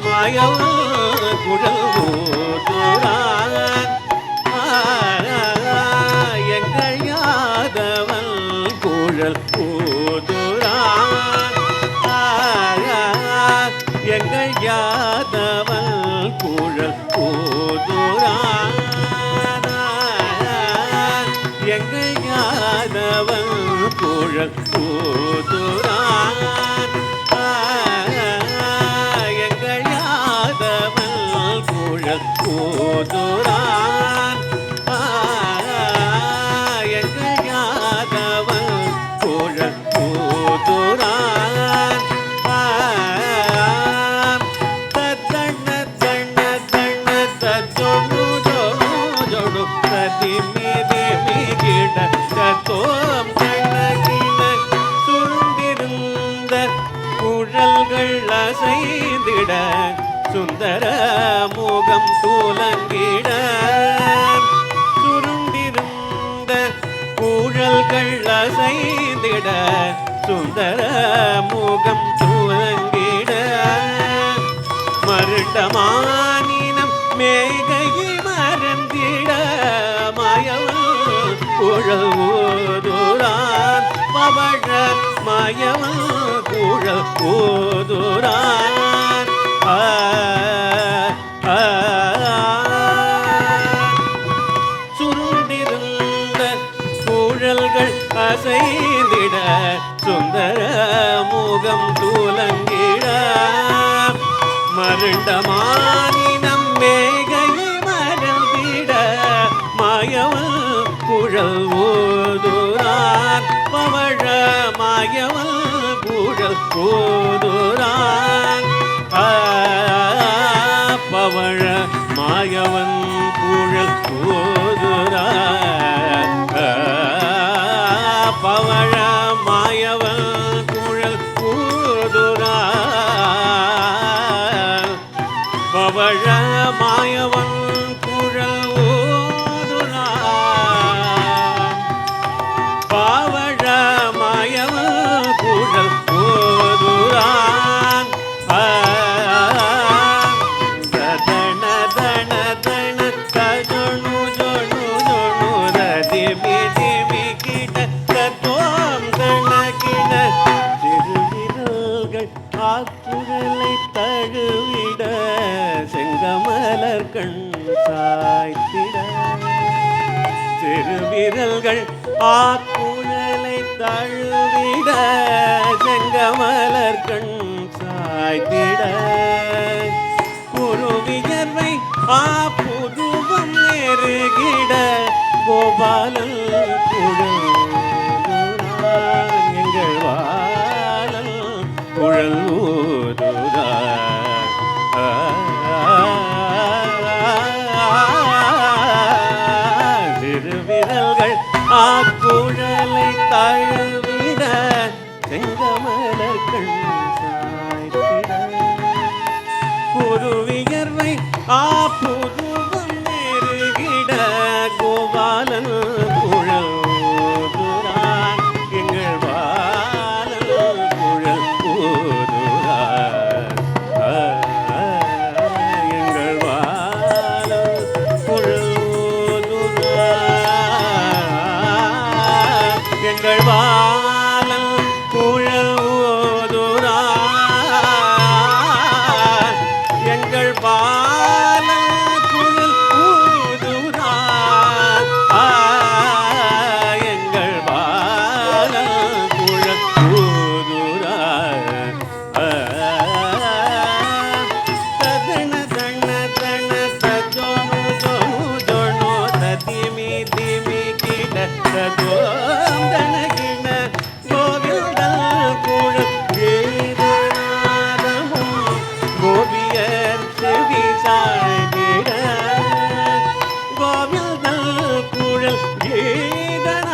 மாயவள் குழல் போதுரான் எங்கள் யாதவள் குழல் போதுரான் எங்கள் யாதவள் குழல் போதுரான் எங்கள் யாதவள் குழல் போதுரான் எங்கள் யாதவள் குழல் போதுரான் எங்கள் யாதவள் குழல் போதுரான் தத்தண்ண தண்ண தண்ண தத்தொழு ஜொழு ஜொழு ததிமி திமி கிட தத்தோம் கண்ணகின சுருண்டிருந்த குழல்கள் அசைந்திட சுந்தர முகம் தூலங்கிட சுருண்டிருந்த குழல்கள் அசைந்திட சுந்தர முகம் துவங்கிட மருட்டமானினம் மேகையை மறந்திட மயவன் குழவோதுரான் பவழ மயவன் குழவோதுரான் சுருண்டிருந்த குழல்கள் அசைந்திட சுந்தர முகம் துலங்கிட மருண்டமானினம் மேகையை மறந்திட மாயவன் குழல் ஓதுரான் பவழ மாயவன் குழல் ஓதுரான் பவழ மாயவன் குழல் ஓதுரான் பவழ மாயவன் குழல் ஓதுரான் பவழ மாயவன் குழல் ஓதுரான் பவழ மாயவன் குழல் ஓதுரான் தன தன தன தஜனு ஜனு ஜனு திமி திமி கிட தோம் தன கிட திருவிரல்கள் ஆக்குழலை தழுவிட செங்கமலர் கண் சாய்த்திட திருவிரல்கள் ஆக்குழலை தழுவிட செங்கமலர் கண் சாய்த்திட குருவியர்வை ஆப்புருவம் நெருகிட கோபாலன் குழல் எங்கள் வாழல் குழல் ஊதுரான் திருவிரல்கள் ஆக்குழலை தழுவிட செங்கமலர் கண் சாய்த்திட குருவியர்வை ஆப்புருவம் நெருகிட கோபாலன் குழல் ஊதுரான் எங்கள் வாழல் குழல் ஊதுரான் எங்கள் வாழல் குழல் ஊதுரான் எங்கள் வாழல் குழல் ஊதுரான் எங்கள் வாழல் குழல் ஊதுரான் எங்கள் வாழல் குழல் ஊதுரான் ததன தன தன தஜோனு ஜோனு ஜோனு ததிமி திமி கிட தஜோம் தன கிட கோவிந்தல் குழல் கீதநாதமும் கோபியர் செவி சாய்ந்திட கோவிந்தல் குழல் கீதநாதமும்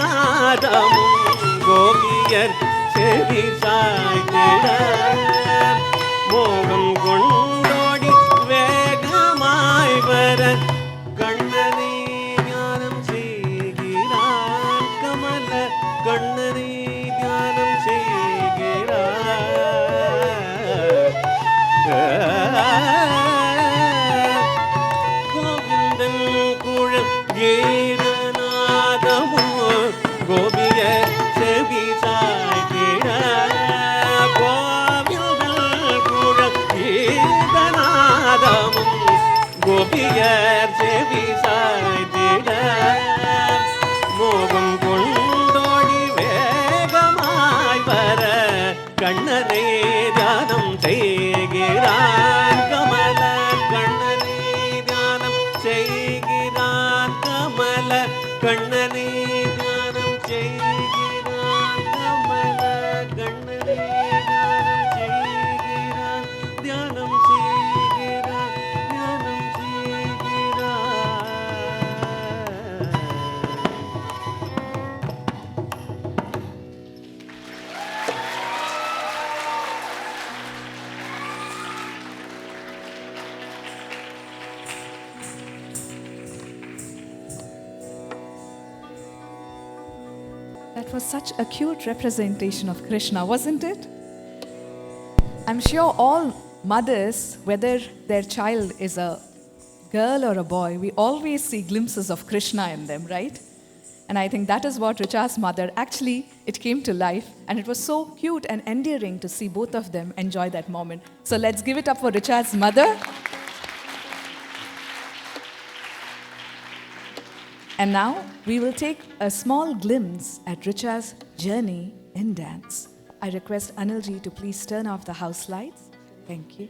கோபியர் செவி சாய்ந்திட மோகம் கொண்டோடி வேகமாய் வர கண்ணனை ஞானம் செய்கிறான் கமல கண்ணனை ஞானம் செய்கிறான் கோவிந்தன் குழல் கீதநாதமும் கோபிய செவி சாய்த்திட கோவிந்தன் குழல் கீதநாதமும் கோபியர் செவி சாய்த்திட மோகம் கொண்டோடி வேகமாய் வர கண்ணனை தியானம் செய்கிறான் கமல கண்ணனை தியானம் செய்கிறான் கமல கண்ணனை தியானம் செய்கிறான் கமல கண்ணனை தியானம் செய்கிறான் தியானம் செய்கிறான் தியானம் செய்கிறான் That was such a cute representation of Krishna, wasn't it? I'm sure all mothers, whether their child is a girl or a boy, we always see glimpses of Krishna in them, right? And I think that is what Richa's mother, actually, it came to life. And it was so cute and endearing to see both of them enjoy that moment. So let's give it up for Richa's mother. And now we will take a small glimpse at Richa's journey in dance. I request Anilji to please turn off the house lights. Thank you.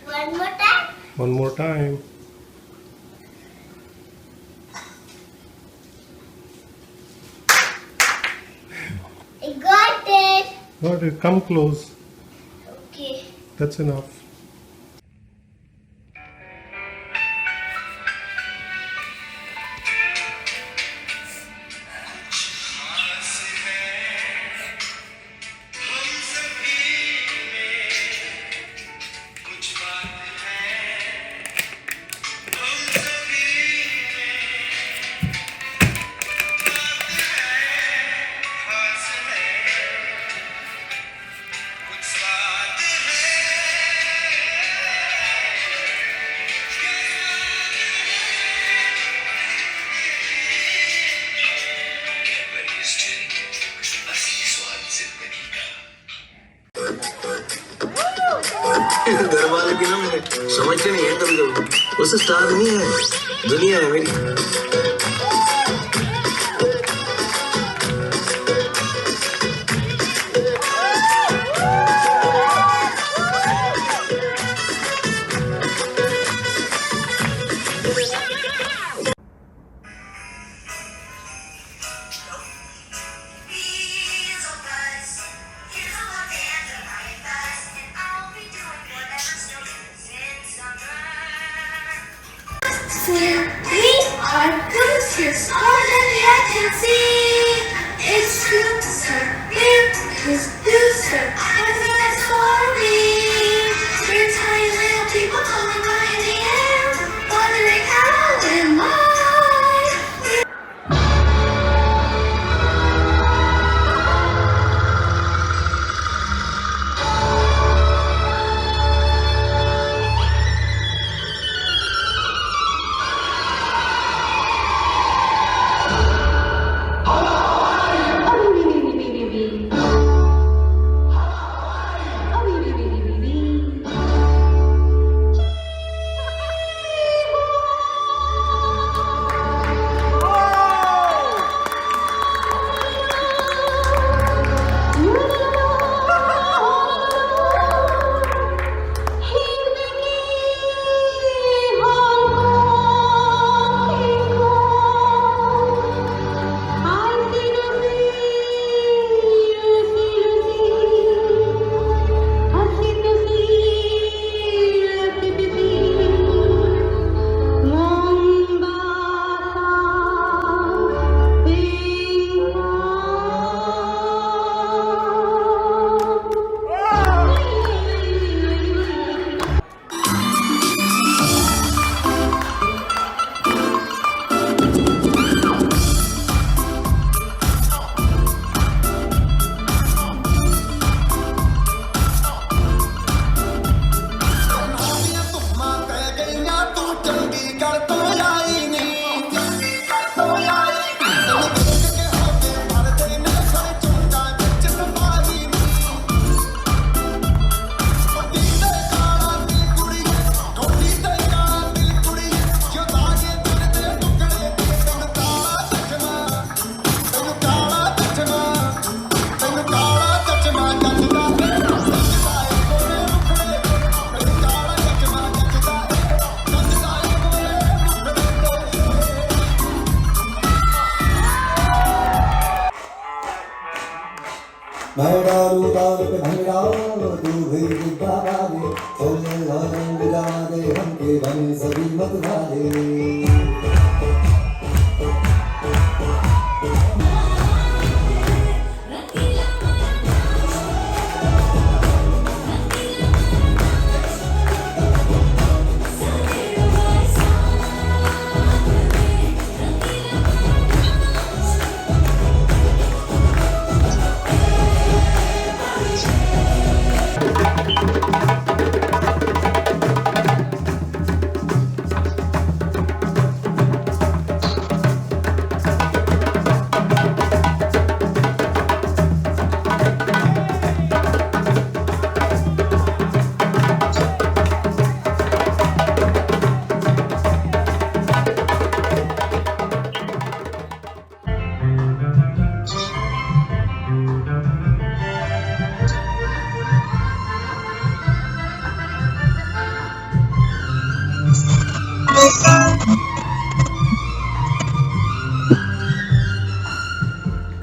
One more time. One more time. I got it. Got it. Come close. Okay. That's enough. घर वाले की ना मैंने समझते नहीं है कभी कभी वो स्टार नहीं है दुनिया है मेरी We are gooses, more than the eye can see. It's true, sir. It is true, sir. Everything is for me. We're tiny little people floating high in the air, wondering how am I? उतार पे भंगड़ा तू भी गुब्बा बाजे चल रंग जमा दे हमके बने सभी मत भागे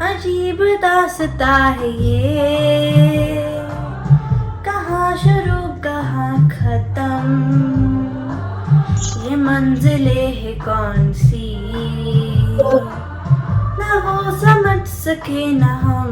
अजीब दास्ता है ये कहाँ शुरू कहाँ खत्म ये मंजिलें है कौन सी ना वो समझ सके ना हम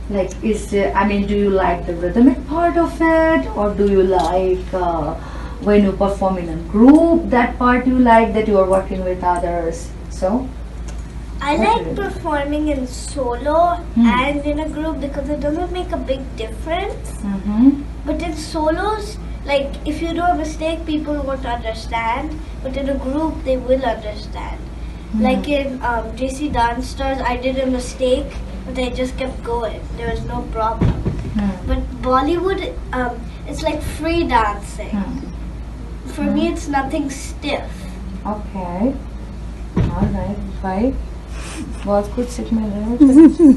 Like, do you like the rhythmic part of it, or do you like when you perform in a group, that part you like, that you are working with others? So, I what like do you do? performing in solo and in a group because it doesn't make a big difference. Mm-hmm. But in solos, like if you do a mistake, people won't understand. But in a group, they will understand. Like in JC Dance Stars, I did a mistake, but I just kept going. There was no problem. But Bollywood, it's like free dancing. For me, it's nothing stiff. Okay. All right. Bye. बहुत कुछ सीखने लगे।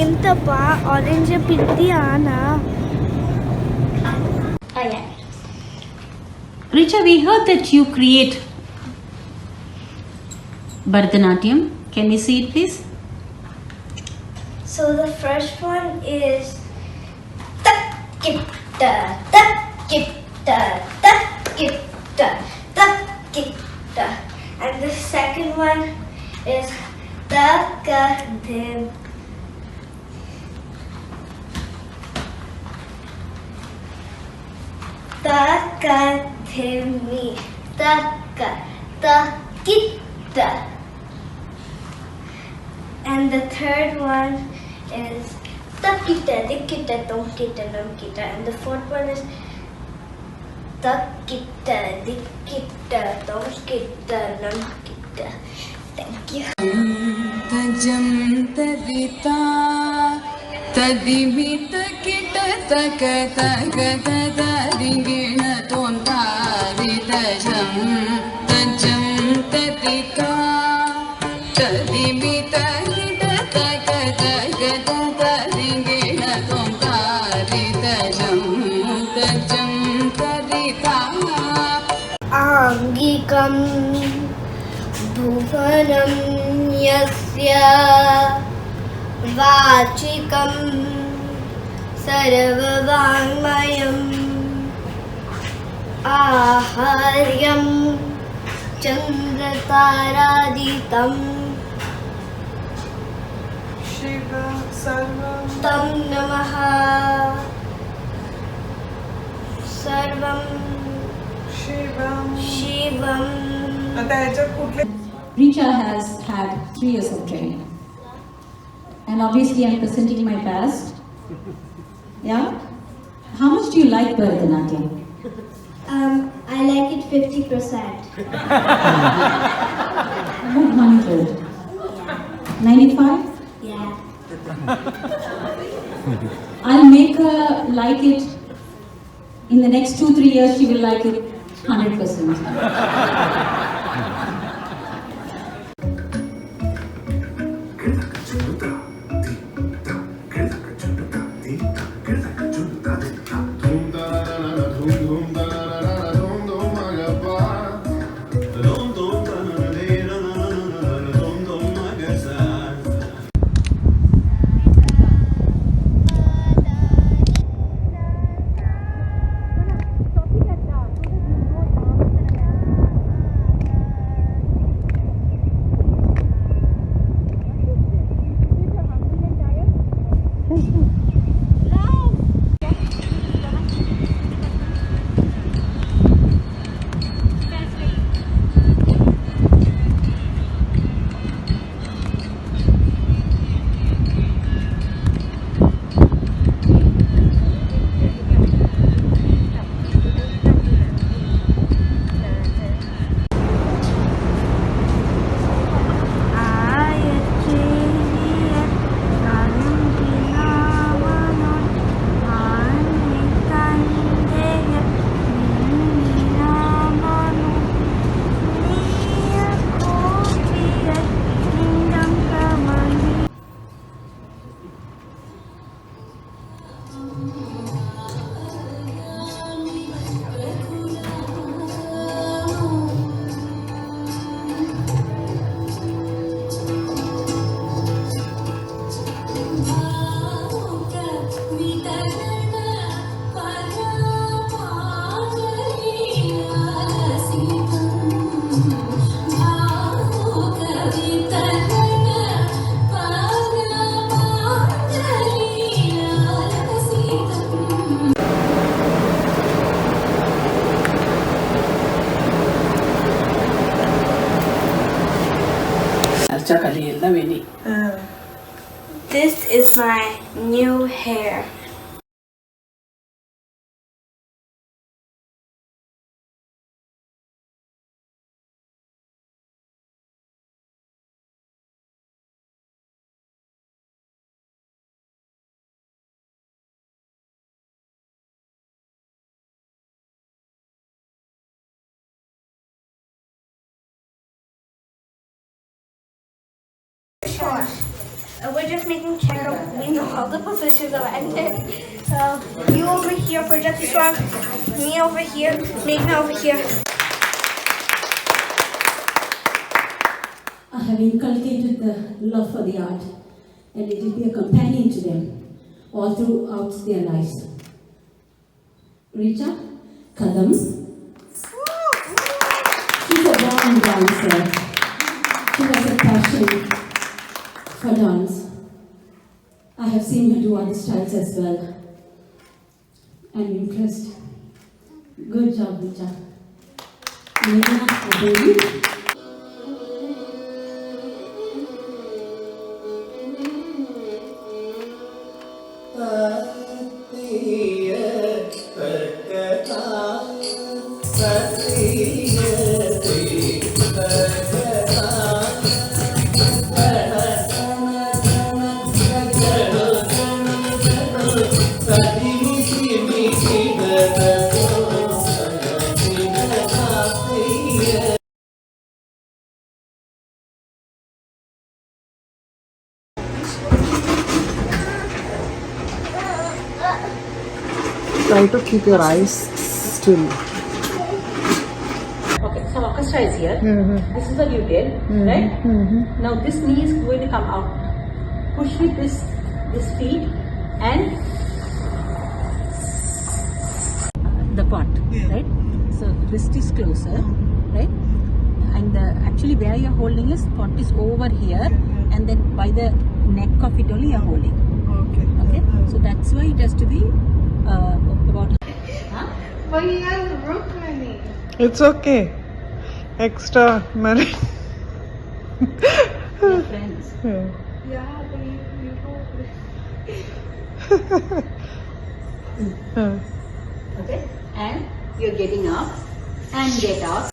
ಎಂತಪ್ಪ orange ಪಿತ್ತಿಯಾನಾ Richa, we heard that you create Bharatanatyam. Can we see it, please? So the first one is tak-kitta, tak-kitta, tak-kitta, tak-kitta. And the second one is takadim. Takadimi, takitta. And the third one is takita, dikita, tomkita, namkita. And the fourth one is takita, dikita, tomkita, namkita. Thank you. Tajam tadita tadimita kita taka taka tadingina tontari tajam tadita tadimita kita taka taka tadingina tontari tajam tadita Angikam Bhuvanam Yasya Vachikam Sarvavangmayam Aharyam Chandrataraditam Shiva Sarvam Tam Namaha Sarvam Shivam. Shivam. आता ह्याच्यात कुठले Richa has had 3 years of training. And obviously I'm presenting my past. Yeah? How much do you like Bharatanatyam? I like it 50%. What 100? 95? Yeah. I'll make her like it. In the next 2-3 years, she will like it 100%. This is my new hair. we're just making sure we know all the positions of it. You over here for just strong, me over here, Meghna over here. I have inculcated the love for the art, and it will be a companion to them all throughout their lives. Richa Kadam. She's a born dancer. She has a passion for dance. I have seen her do other styles as well. I'm impressed. Good job, Richa. Meghna, a baby. Try to keep your eyes still. Okay, so orchestra is here. This is the detail, right? Now this knee is going to come out. Push with this feet and the pot, right? So wrist is closer, right? And actually where you're holding is pot is over here, and then by the neck of it only you're holding. Okay. So that's why it has to be about. But he has broke my knee. It's okay. Extra money. Your friends. Yeah, but you Okay, and you're getting up and get up.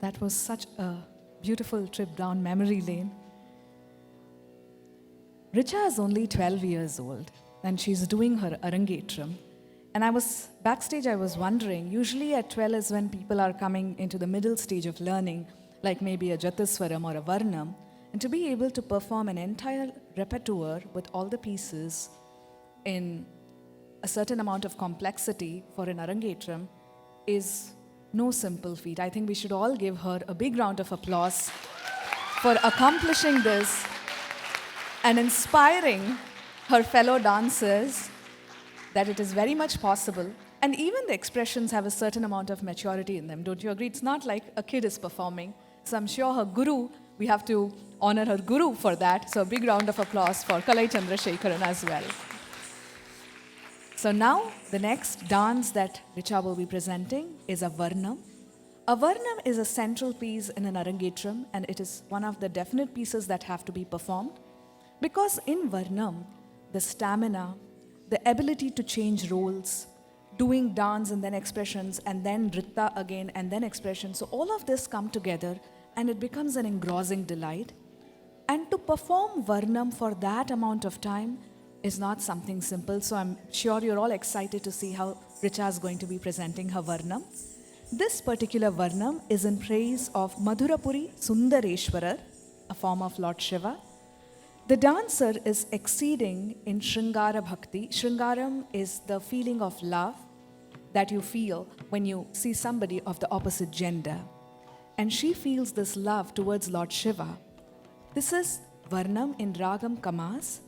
That was such a beautiful trip down memory lane. Richa is only 12 years old and she's doing her Arangetram. And backstage, I was wondering, usually at 12 is when people are coming into the middle stage of learning, like maybe a Jatiswaram or a Varnam. And to be able to perform an entire repertoire with all the pieces in a certain amount of complexity for an Arangetram is no simple feat. I think we should all give her a big round of applause for accomplishing this and inspiring her fellow dancers that it is very much possible. And even the expressions have a certain amount of maturity in them. Don't you agree? It's not like a kid is performing. So I'm sure her guru, we have to honor her guru for that. So a big round of applause for Calai Chandrasekaran as well. So now, the next dance that Richa will be presenting is a Varnam. A Varnam is a central piece in an Arangetram, and it is one of the definite pieces that have to be performed. Because in Varnam, the stamina, the ability to change roles, doing dance and then expressions, and then Nritta again, and then expressions. So all of this come together, and it becomes an engrossing delight. And to perform Varnam for that amount of time is not something simple, so I'm sure you're all excited to see how Richa is going to be presenting her Varnam. This particular Varnam is in praise of Madhurapuri Sundareshwarar, a form of Lord Shiva. The dancer is exceeding in Shringara Bhakti. Shringaram is the feeling of love. that you feel when you see somebody of the opposite gender. And she feels this love towards Lord Shiva. This is Varnam in Ragam Kamas,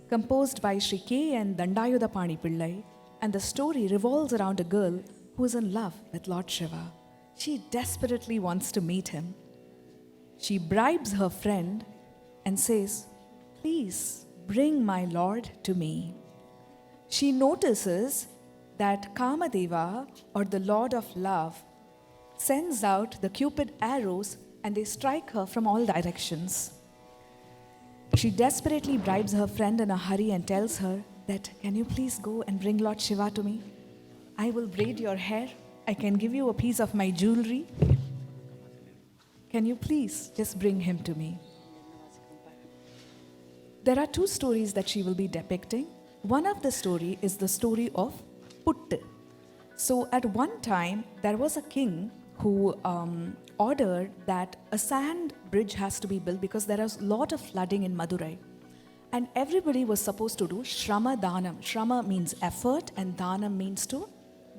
composed by Sri K. and Dandayudapani Pillai, and the story revolves around a girl who is in love with Lord Shiva. She desperately wants to meet him. She bribes her friend and says, "Please bring my Lord to me." She notices that Kamadeva, or the Lord of Love, sends out the Cupid arrows and they strike her from all directions. She desperately bribes her friend in a hurry and tells her that, "Can you please go and bring Lord Shiva to me? I will braid your hair. I can give you a piece of my jewelry. Can you please just bring him to me?" There are two stories that she will be depicting. One of the story is the story of Puttu. So at one time, there was a king who ordered that a sand bridge has to be built because there was a lot of flooding in Madurai. And everybody was supposed to do Shrama Danam. Shrama means effort and Danam means to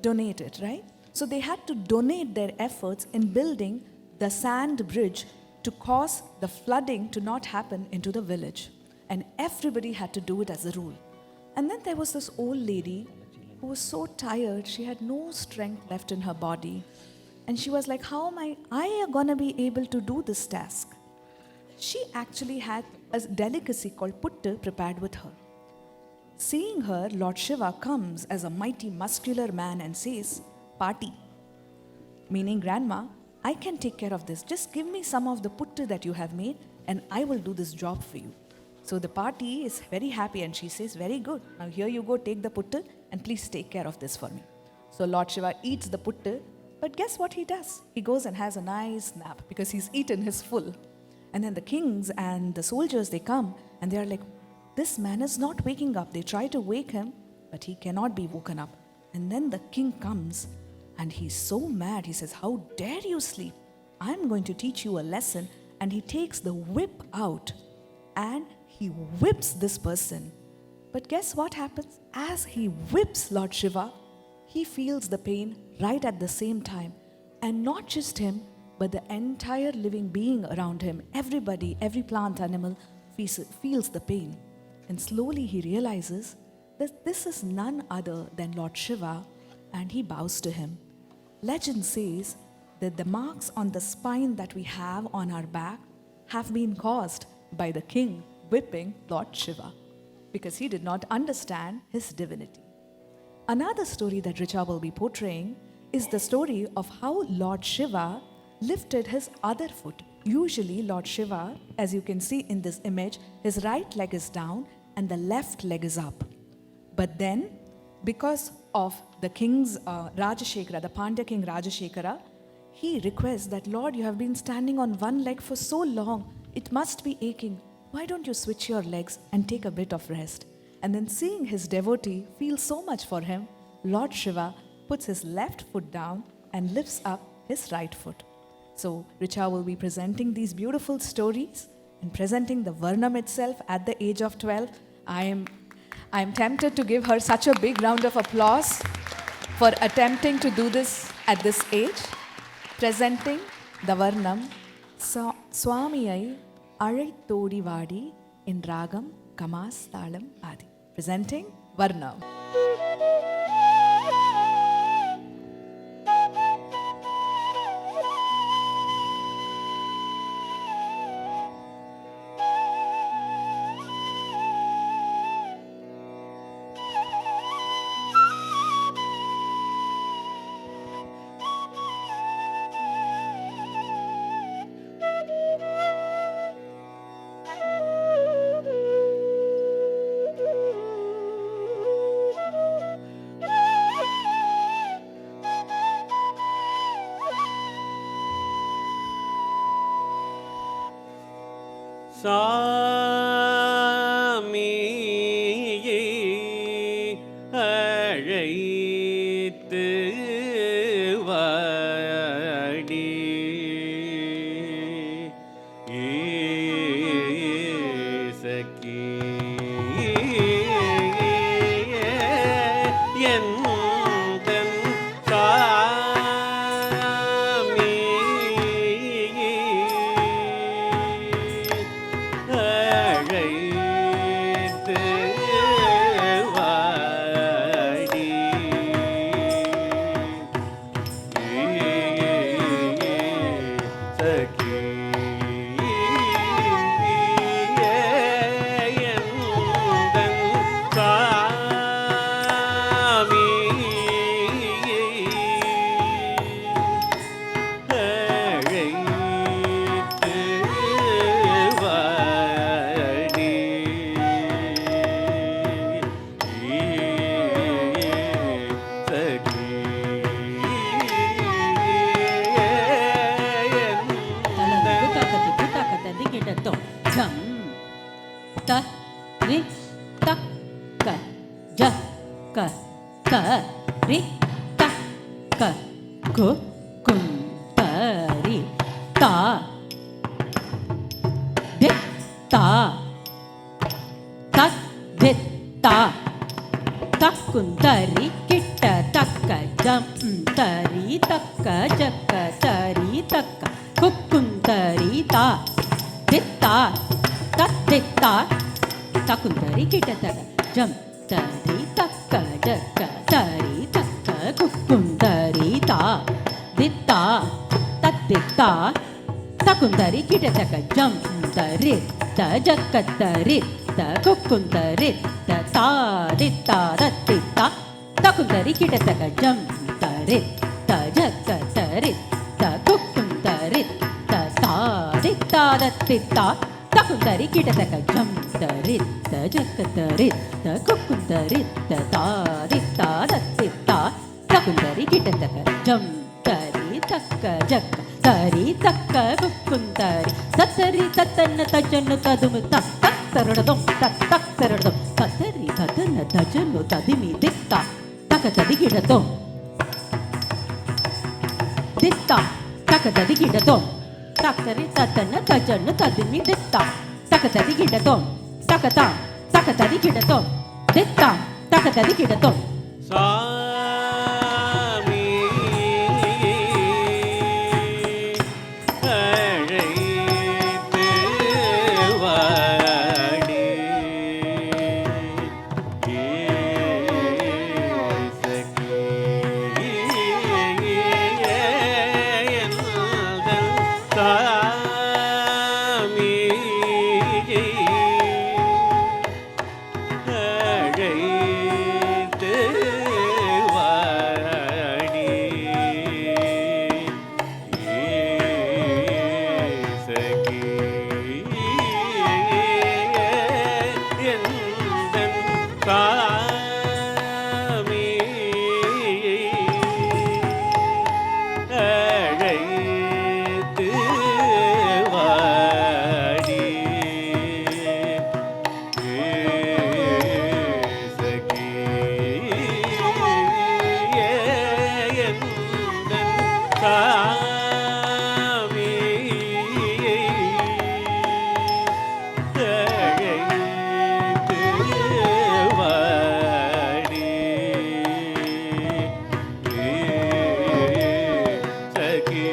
donate it, right? So they had to donate their efforts in building the sand bridge to cause the flooding to not happen into the village. And everybody had to do it as a rule. And then there was this old lady who was so tired, she had no strength left in her body. And she was like, "How am I going to be able to do this task?" She actually had a delicacy called puttu prepared with her. Seeing her, Lord Shiva comes as a mighty muscular man and says, "Party," meaning, "Grandma, I can take care of this. Just give me some of the puttu that you have made and I will do this job for you." So the party is very happy and she says, "Very good. Now here you go, take the puttu and please take care of this for me." So Lord Shiva eats the puttu, but guess what he does? He goes and has a nice nap because he's eaten his full. And then the kings and the soldiers, they come and they are like, "This man is not waking up." They try to wake him, but he cannot be woken up. And then the king comes and he's so mad. He says, "How dare you sleep? I'm going to teach you a lesson." And he takes the whip out and he whips this person. But guess what happens? As he whips Lord Shiva, he feels the pain right at the same time. And not just him, but the entire living being around him, everybody, every plant, animal feels the pain. And slowly he realizes that this is none other than Lord Shiva, and he bows to him. Legend says that the marks on the spine that we have on our back have been caused by the king whipping Lord Shiva because he did not understand his divinity. Another story that Richa will be portraying is the story of how Lord Shiva lifted his other foot. Usually Lord Shiva, as you can see in this image, his right leg is down and the left leg is up. But then, because of the king's Rajashekara, the Pandya king Rajashekara, he requests that, "Lord, you have been standing on one leg for so long, it must be aching. Why don't you switch your legs and take a bit of rest?" And then seeing his devotee feel so much for him, Lord Shiva puts his left foot down and lifts up his right foot. So Richa will be presenting these beautiful stories and presenting the Varnam itself at the age of 12. I am tempted to give her such a big round of applause for attempting to do this at this age. Presenting the Varnam, Swamiyai Alaithodi Vadi in Ragam Kamas Talam Adi. Presenting Varnam. சாமியை அழைத்து வாடி சகி எந்தன் கு கும் தரி தா தி தா தத் தி தா தக்குந்தரி கிட்ட தக்க ஜம் தரி தக்க ஜக்க தரி தக்க குக்குந்தரி தா தித்தா தத்தித்தா தக்குந்தரி கிட்ட தக்க ஜம் தரி தக்க ஜக்க தரி தக்க குக்குந்தரி தா தித்தா தத்தித்தா தக்குந்தரி கிட்ட தக்க ஜம் தரி த ஜக்க தரி த குக்குந்தரி த தா தித்தா தத்தித்தா தக்குந்தரி கிட்ட தக்க ஜம் தரி த ஜக்க தரி த குக்குந்தரி த தா தித்தா தத்தித்தா தக்குந்தரி கிட்ட தக்க ஜம் தரி த ஜக்க தரி த குக்குந்தரி த தா தித்தா தத்தித்தா தக்குந்தரி கிட்ட தக்க ஜம் தரி தக்க ஜக்க தரி தக்க குக்குந்தரி தத்தரி தத்தன்ன தஜன்னு ததுமு தத்தரடதும் தத்தரடதும் தத்தரி தத்தன்ன தஜன்னு ததிமி தித்தா தக்க ததிகிடதும் தித்தா தக்க ததிகிடதும் தக்கரி தத்தன்ன தஜன்னு ததிமி தித்தா தக்க ததிகிடதும் தக்கதா தக்க ததிகிடதும் தித்தா தக்க ததிகிடதும் சாமி அழைத்து வாடி சகி எந்தன் சாமி அழைத்து வாடி சகி எந்தன் சாமி அழைத்து வாடி சகி எந்தன் சாமி அழைத்து வாடி சகி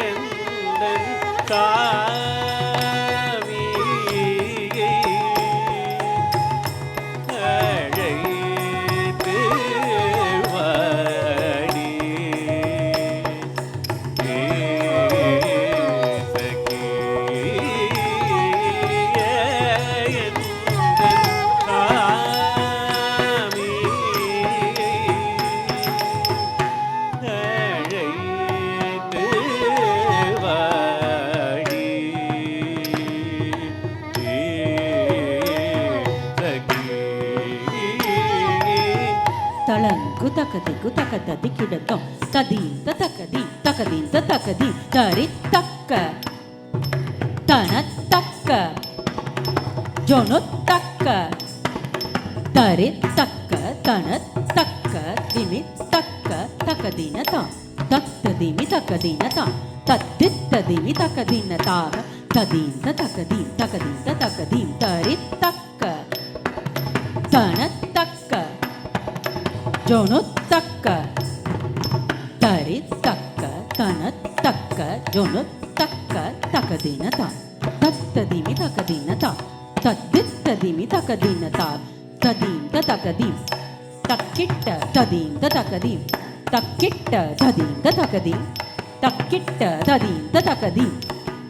எந்தன் சாமி அழைத்து வாடி சகி எந்தன் சாமி அழைத்து வாடி தளங்கு தக்கதிக்கு தக்க ததிக்கிடத்தம் ததீந்த தக்கதி தக்கதீந்த தக்கதி தரி தக்க தன தக்க ஜொனு தக்க தரி தக்க தன தக்க திமி தக்க தக்கதீன தா தத்ததிமி தக்கதீன தா தத்தித்ததிமி தக்கதீன தாக ததீந்த தக்கதீம் தக்கதீந்த தக்கதீம் தரி தக்க தன தக்க ஜொனு தக்க தரி தக்க தன தக்க ஜொனு தக்க தக்கதீன தா தத்ததிமி தக்கதீன தா தத்தித்ததிமி தக்கதீன தா ததீந்த தக்கதீம் தக்கிட்ட ததீந்த தக்கதீம் தக்கிட்ட ததீந்த தக்கதீம் தக்கிட்ட ததீந்த தக்கதீம்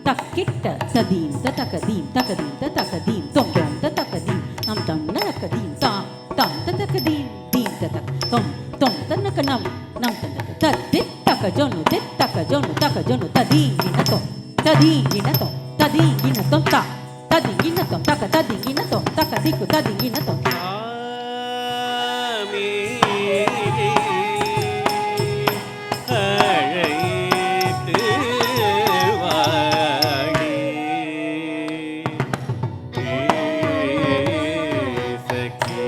தக்கிட்ட ததீந்த தக்கதீம் தக்கதீந்த தக்கதீம் தொம் தொம் தக்கதீம் நம் தன்ன தக்கதீம் தாம் தாம் தக்கதீம் தீம் தக் தொம் தொம் தன்னக நம் நம் தன்னக தத்தித்தக ஜொனு தித்தக ஜொனு தக ஜொனு ததீங்கின தொம் ததீங்கின தொம் ததீங்கின தொம் தா ததீங்கின தொம் தக்க ததீங்கின தொம் தக்க திக்கு ததீங்கின தொம் சாமி அழைத்து வாடி சகி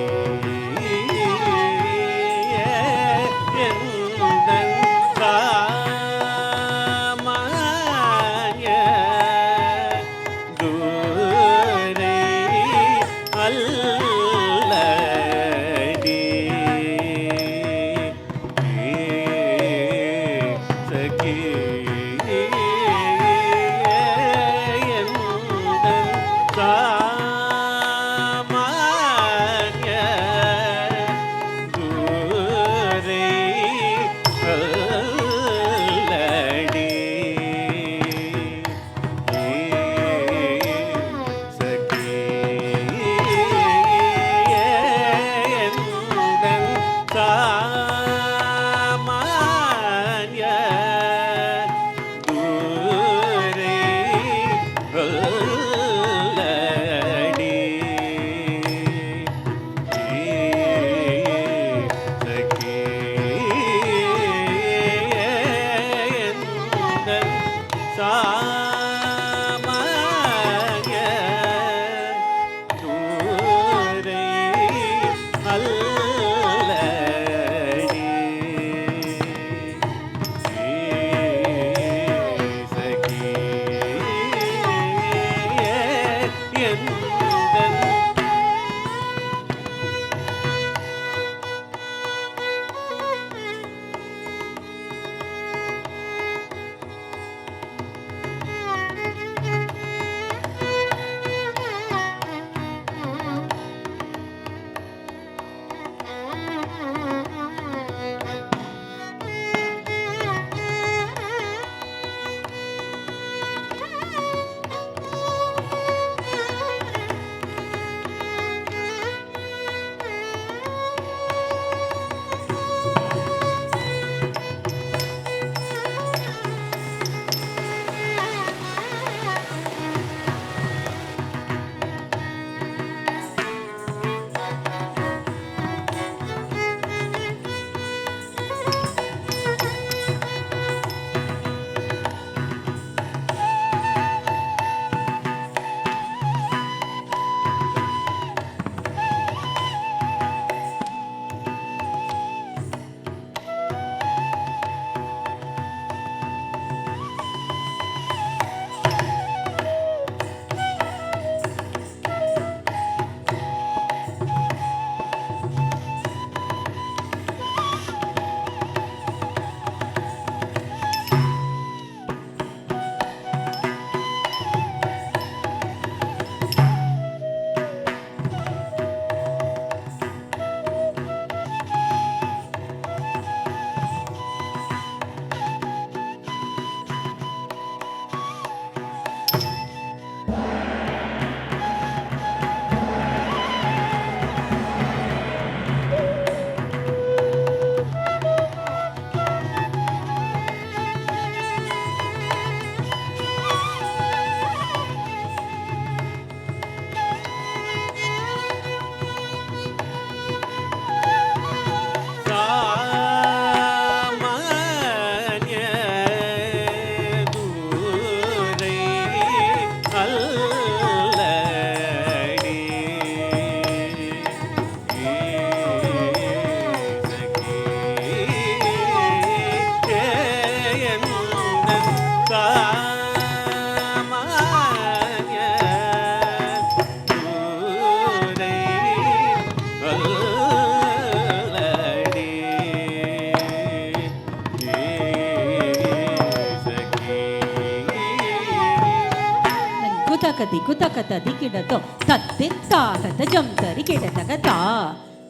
diku taka tadikidato taditta kata jam tarikida takata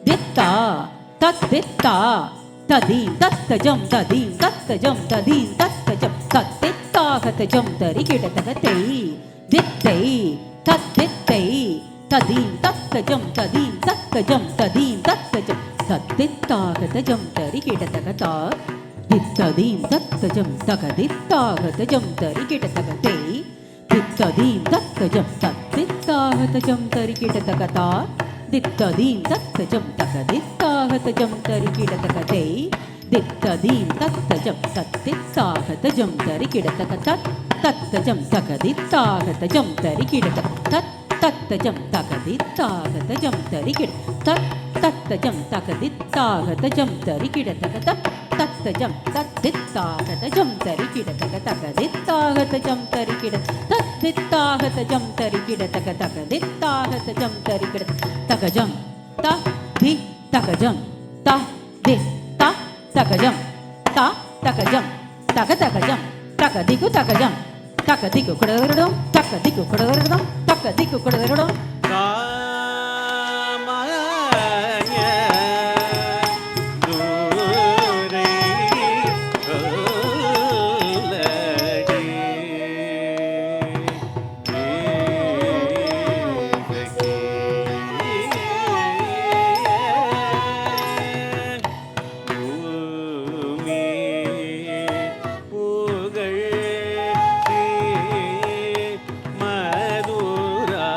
ditta taditta tadim tatta jam tadim tatta jam tadim tatta jam taditta kata jam tarikida takatei dittei tadittei tadim tatta jam tadim tatta jam tadim tatta jam taditta kata jam tarikida takata dittadim tatta jam takaditta kata jam tarikida takatei dittadim tatta jam taditta kata jam tarikida takata dittadim tatta jam takaditta kata jam tarikida takatei dittadim tatta jam taditta kata jam tarikida takata tatta jam takaditta kata jam tarikida takata tatta jam takaditta kata jam tarikida tatta jam takaditta kata jam tarikida takata tatta jam taditta kata jam tarikida takata takaditta kata jam tarikida taditta kata jam tarikida takata takaditta kata jam tarikida takajam ta di takajam ta di ta takajam ta takajam takajam takadiku takajam takadiku kodadadam takadiku kodadadam takadiku kodadadam காமன்ய தூரை கொல்லடி பூமி புகழ் மதுரா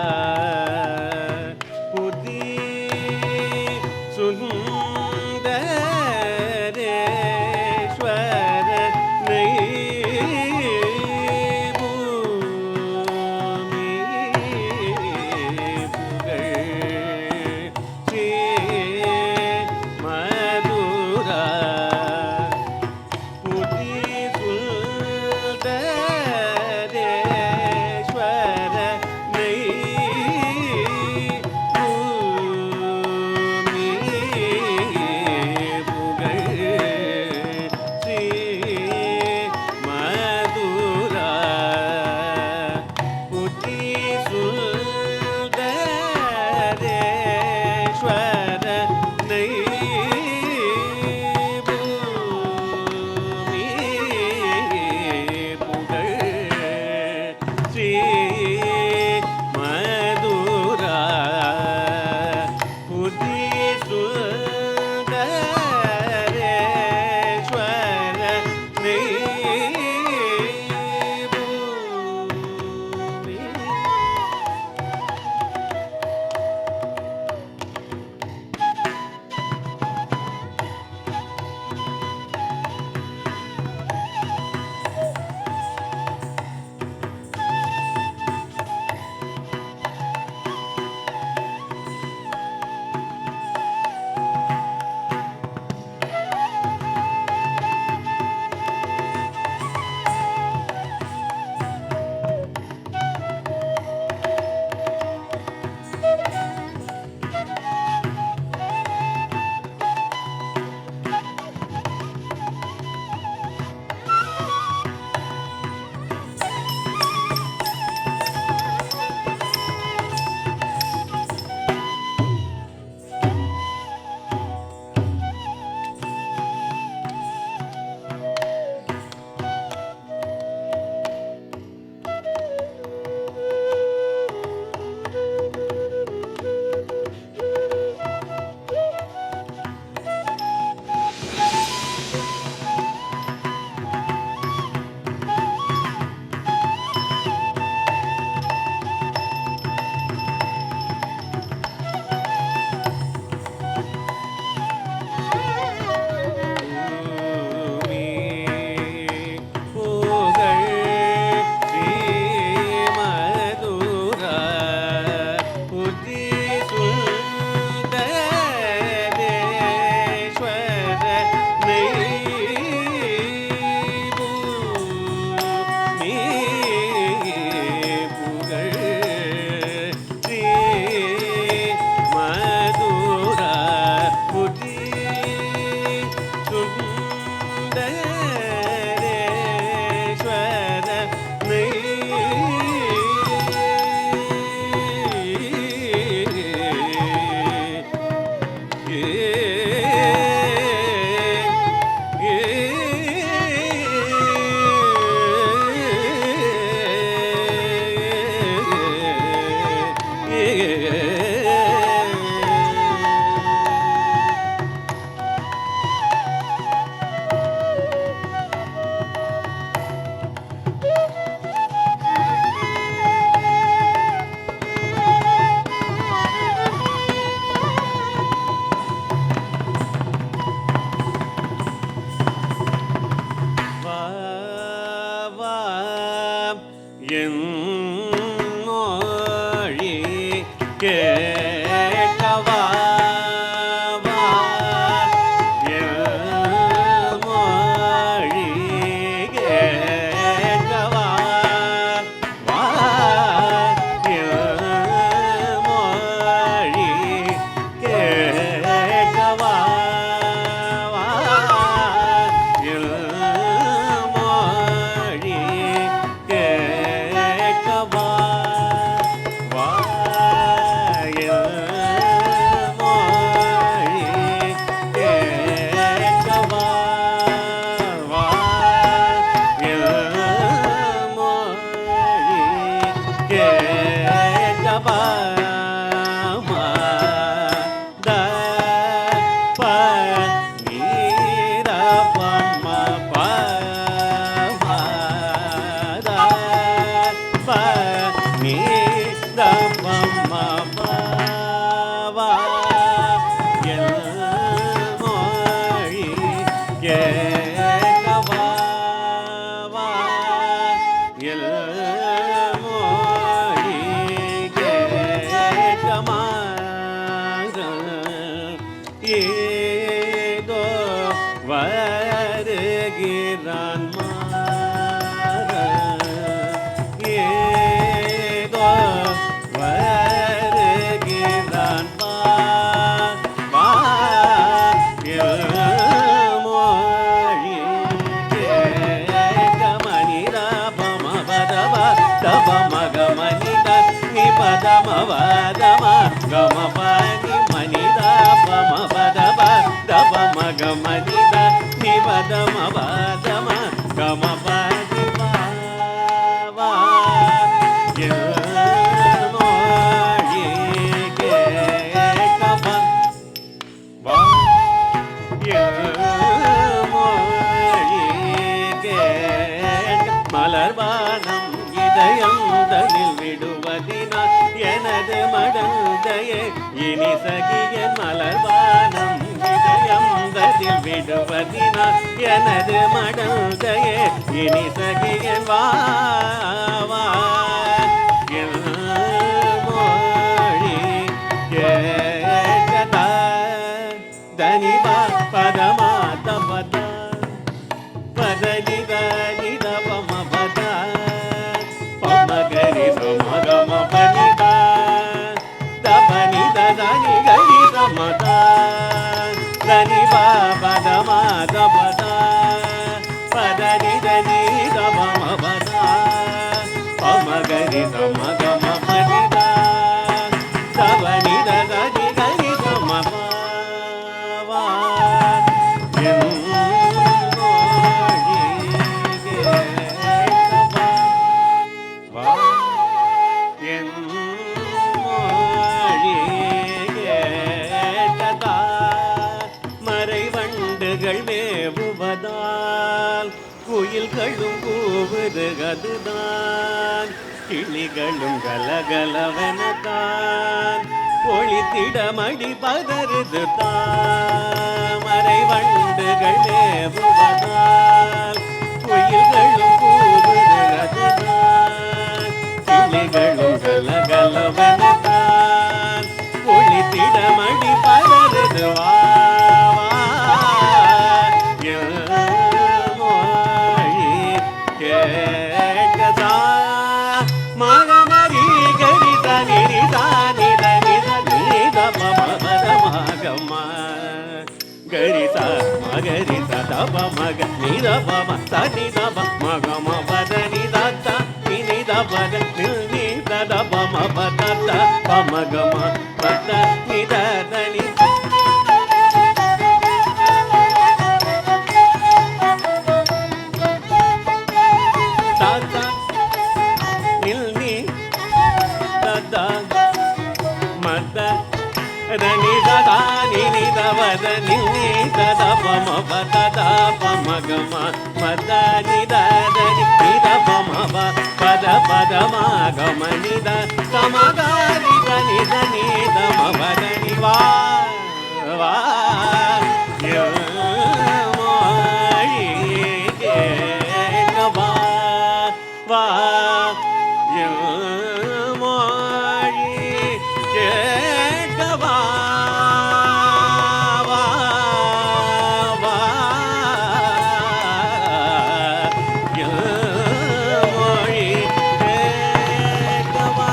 கேட்கவா L மொழி கேட்கமா ஏதோ வருகிறான் ஏதோ வருகிறான் மொழி கேட்க மனிதா பமபதவ தப மக மனித நிபதமவதம கம பனி மனிதா பமபதவ தப மக மனித நிபதமவதம கம பனி மொழி கேட்க மலர்வானம் இதயம் தனில் விடுவதினால் எனது மடந்தையே இனி சகிய மலர்வானம் இதயம் தனில் விடுவதினால் எனது மடந்தையே இனி சகிய வா என் மொழி கேட்கதா தனி பதமா தபத பதனி தனி தபம பத பமகரி சமகம பனித தபனி தனி கரி சமத தனி பதமா தபத பதனி தனி தபம பத பமகரி சமகம பனித தபனி தனி கரி சமப மறைவண்டுகள் மேவுவதால் குயில்களும் கூவுது அதுதான் கிளிகளும் கலகலவெனத்தான் ஒளித்திடமடி பதறுது தான் மறைவண்டுகள் மேவுவதால் குயில்களும் கூவுது அதுதான் கிளிகளும் கலகலவெனத்தான் ஒளித்திடமடி பதறுது வா மொழி கேட்கதா மகமரி கரித நிரிதா நித நித நித பமபதமகமா கரித மகரித தப மக நித பம தனி தப மகம பத நித த நித பத நித தப மபத த பமகம பத நித தனி దని దాని నిదవద నిని దద పమ పద పమగమ మదని దదని నిద పమ పద పద మగమ నిద సమగారి దని దని దమ వదని వా మోయి కేకవా వా మోయి கேட்கவா மொழி கேட்கவா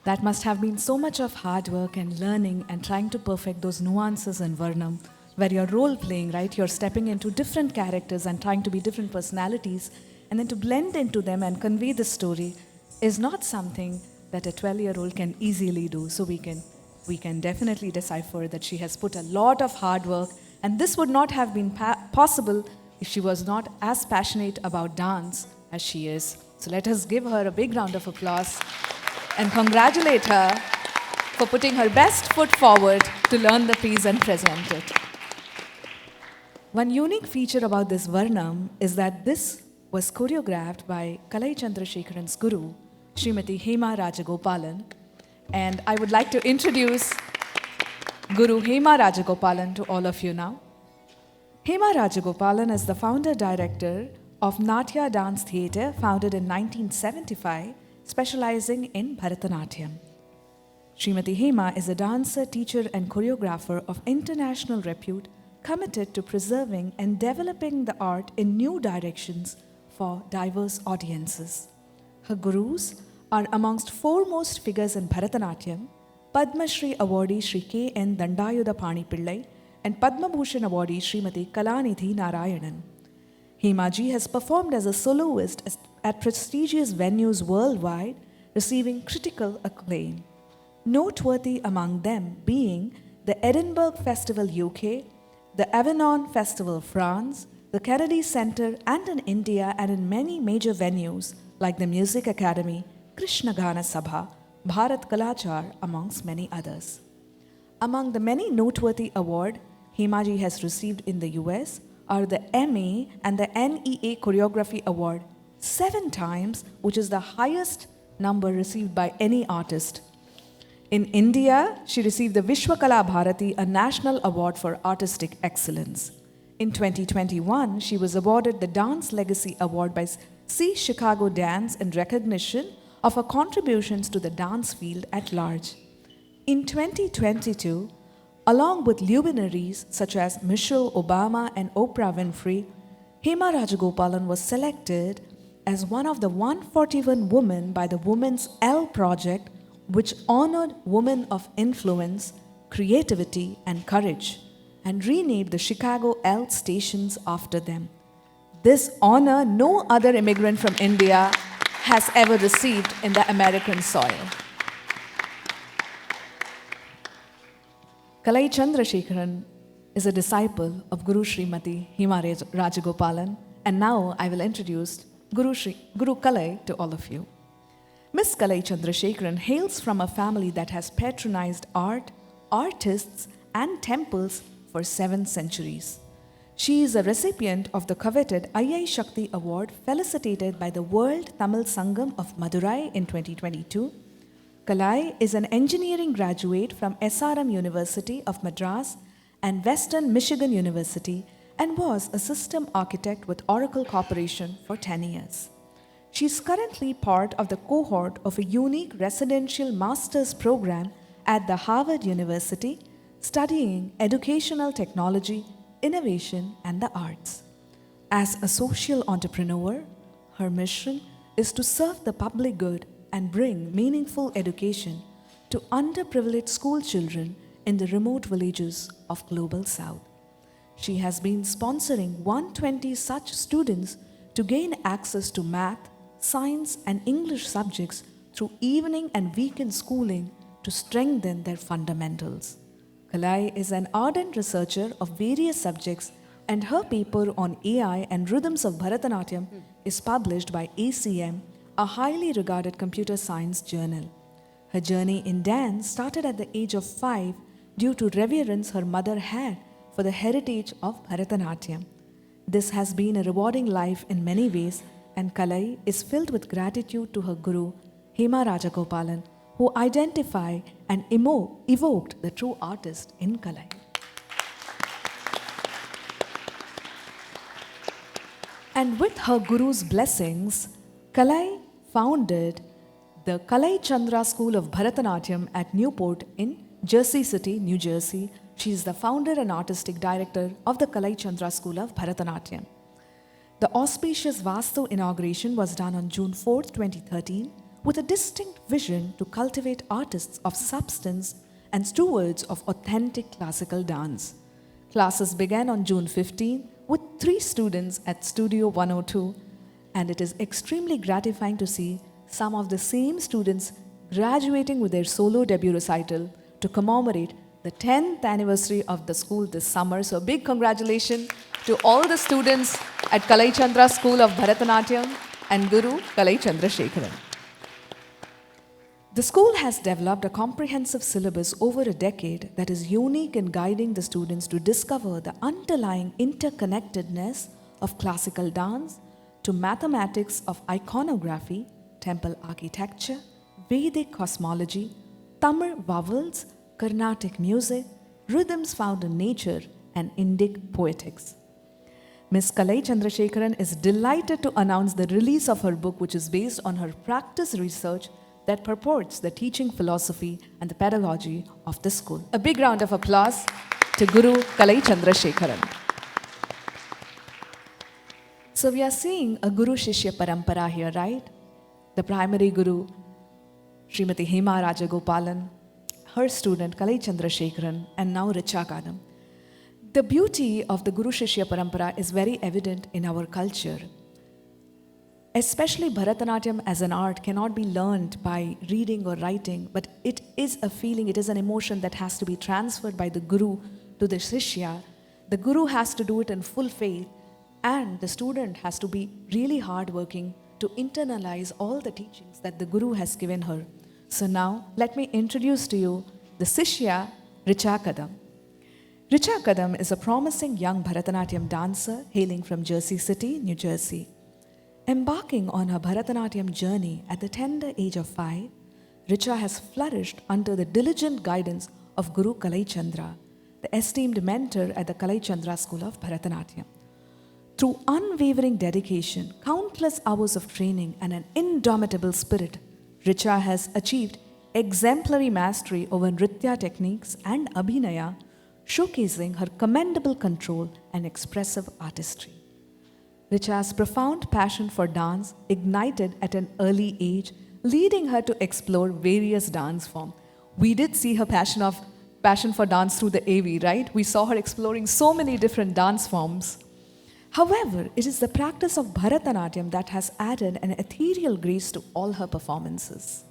That must have been so much of hard work and learning and trying to perfect those nuances in Varnam, where you're role playing, right? You're stepping into different characters and trying to be different personalities, and then to blend into them and convey the story is not something that a 12-year-old can easily do. So we can definitely decipher that she has put a lot of hard work, and this would not have been possible if she was not as passionate about dance as she is. So let us give her a big round of applause and congratulate her for putting her best foot forward to learn the piece and present it. One unique feature about this Varnam is that this was choreographed by Calai Chandrasekaran's guru, Srimati Hema Rajagopalan. And I would like to introduce Guru Hema Rajagopalan to all of you now. Hema Rajagopalan is the founder-director of Natya Dance Theatre, founded in 1975, specializing in Bharatanatyam. Srimati Hema is a dancer, teacher, and choreographer of international repute, committed to preserving and developing the art in new directions for diverse audiences. Her gurus are amongst foremost figures in Bharatanatyam, Padma Shri awardee Shri K.N. Dandayuda Pillai and Padma Bhushan awardee Srimati Kalanidhi Narayanan. Hema ji has performed as a soloist at prestigious venues worldwide, receiving critical acclaim. Noteworthy among them being the Edinburgh Festival UK, the Avignon Festival France, the Kennedy Centre and in India and in many major venues like the Music Academy, Krishna Gana Sabha, Bharat Kalachar, amongst many others. Among the many noteworthy awards Hema ji has received in the US are the Emmy and the NEA Choreography Award 7 times, which is the highest number received by any artist. In India, she received the Vishwakala Bharati, a national award for artistic excellence. In 2021, she was awarded the Dance Legacy Award by C. Chicago Dance in recognition of her contributions to the dance field at large. In 2022, along with luminaries such as Michelle Obama and Oprah Winfrey, Hema Rajagopalan was selected as one of the 141 women by the Women's L Project, which honored women of influence, creativity, and courage, and renamed the Chicago L stations after them. This honor no other immigrant from India has ever received in the American soil. Calai Chandrasekaran is a disciple of Guru Srimati Hema Rajagopalan, and now I will introduce Guru Calai to all of you. Miss Calai Chandrasekaran hails from a family that has patronized art, artists, and temples for 7 centuries. She is a recipient of the coveted Ayai Shakti Award, felicitated by the World Tamil Sangam of Madurai in 2022. Calai is an engineering graduate from SRM University of Madras and Western Michigan University and was a system architect with Oracle Corporation for 10 years. She is currently part of the cohort of a unique residential master's program at the Harvard University, studying educational technology, innovation, and the arts. As a social entrepreneur, her mission is to serve the public good and bring meaningful education to underprivileged school children in the remote villages of Global South. She has been sponsoring 120 such students to gain access to math, science, and English subjects through evening and weekend schooling to strengthen their fundamentals. Calai is an ardent researcher of various subjects, and her paper on AI and rhythms of Bharatanatyam is published by ACM, a highly regarded computer science journal. Her journey in dance started at the age of 5 due to reverence her mother had for the heritage of Bharatanatyam. This has been a rewarding life in many ways, and Calai is filled with gratitude to her guru, Hema Rajagopalan, who identified and evoked the true artist in Calai. And with her guru's blessings, Calai founded the Calai Chandra School of Bharatanatyam at Newport in Jersey City, New Jersey. She is the founder and artistic director of the Calai Chandra School of Bharatanatyam. The auspicious Vastu inauguration was done on June 4, 2013, with a distinct vision to cultivate artists of substance and stewards of authentic classical dance. Classes began on June 15 with 3 students at Studio 102, and it is extremely gratifying to see some of the same students graduating with their solo debut recital to commemorate the 10th anniversary of the school this summer. So big congratulations to all the students at Calai Chandra School of Bharatanatyam and Guru Calai Chandrasekaran. The school has developed a comprehensive syllabus over a decade that is unique in guiding the students to discover the underlying interconnectedness of classical dance, to mathematics of iconography, temple architecture, Vedic cosmology, Tamil vowels, Carnatic music, rhythms found in nature, and Indic poetics. Miss Calai Chandrasekaran is delighted to announce the release of her book, which is based on her practice research that purports the teaching philosophy and the pedagogy of the school. A big round of applause to Guru Calai Chandrasekaran. So we are seeing a Guru Shishya Parampara here, right? The primary Guru, Srimati Hema Rajagopalan, her student Calai Chandrasekaran, and now Richa Kadam. The beauty of the Guru Shishya Parampara is very evident in our culture. Especially Bharatanatyam as an art cannot be learned by reading or writing, but it is a feeling, it is an emotion that has to be transferred by the Guru to the Shishya. The Guru has to do it in full faith, and the student has to be really hardworking to internalize all the teachings that the Guru has given her. So now, let me introduce to you the Shishya, Richa Kadam. Richa Kadam is a promising young Bharatanatyam dancer hailing from Jersey City, New Jersey. Embarking on her Bharatanatyam journey at the tender age of 5, Richa has flourished under the diligent guidance of Guru Calai Chandra, the esteemed mentor at the Calai Chandra School of Bharatanatyam. Through unwavering dedication, countless hours of training, and an indomitable spirit, Richa has achieved exemplary mastery over Nritya techniques and Abhinaya, showcasing her commendable control and expressive artistry. Richa's profound passion for dance ignited at an early age, leading her to explore various dance forms. We did see her passion for dance through the AV, right? We saw her exploring so many different dance forms. However, it is the practice of Bharatanatyam that has added an ethereal grace to all her performances.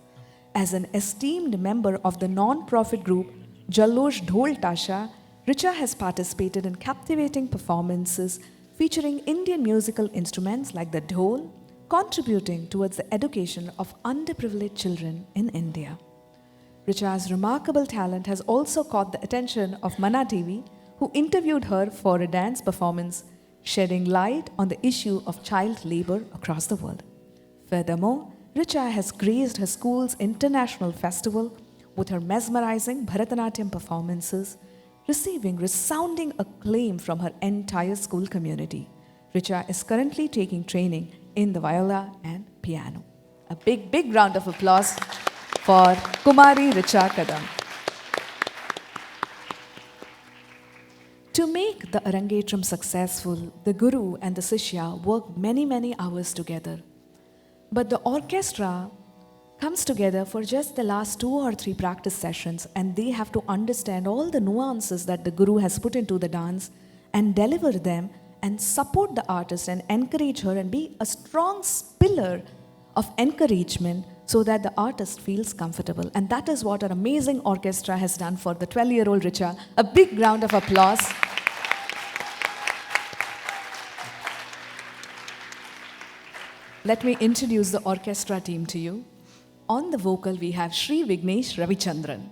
As an esteemed member of the non-profit group Jalosh Dhol Tasha, Richa has participated in captivating performances featuring Indian musical instruments like the dhol, contributing towards the education of underprivileged children in India. Richa's remarkable talent has also caught the attention of Mana TV, who interviewed her for a dance performance, shedding light on the issue of child labor across the world. Furthermore, Richa has graced her school's international festival with her mesmerizing Bharatanatyam performances, receiving resounding acclaim from her entire school community. Richa is currently taking training in the viola and piano. A big round of applause for Kumari Richa Kadam. To make the Arangetram successful, the Guru and the Shishya work many hours together. But the orchestra comes together for just the last 2 or 3 practice sessions, and they have to understand all the nuances that the Guru has put into the dance and deliver them and support the artist and encourage her and be a strong pillar of encouragement so that the artist feels comfortable. And that is what our amazing orchestra has done for the 12-year-old Richa. A big round of applause. Let me introduce the orchestra team to you. On the vocal, we have Sri Vignesh Ravichandran.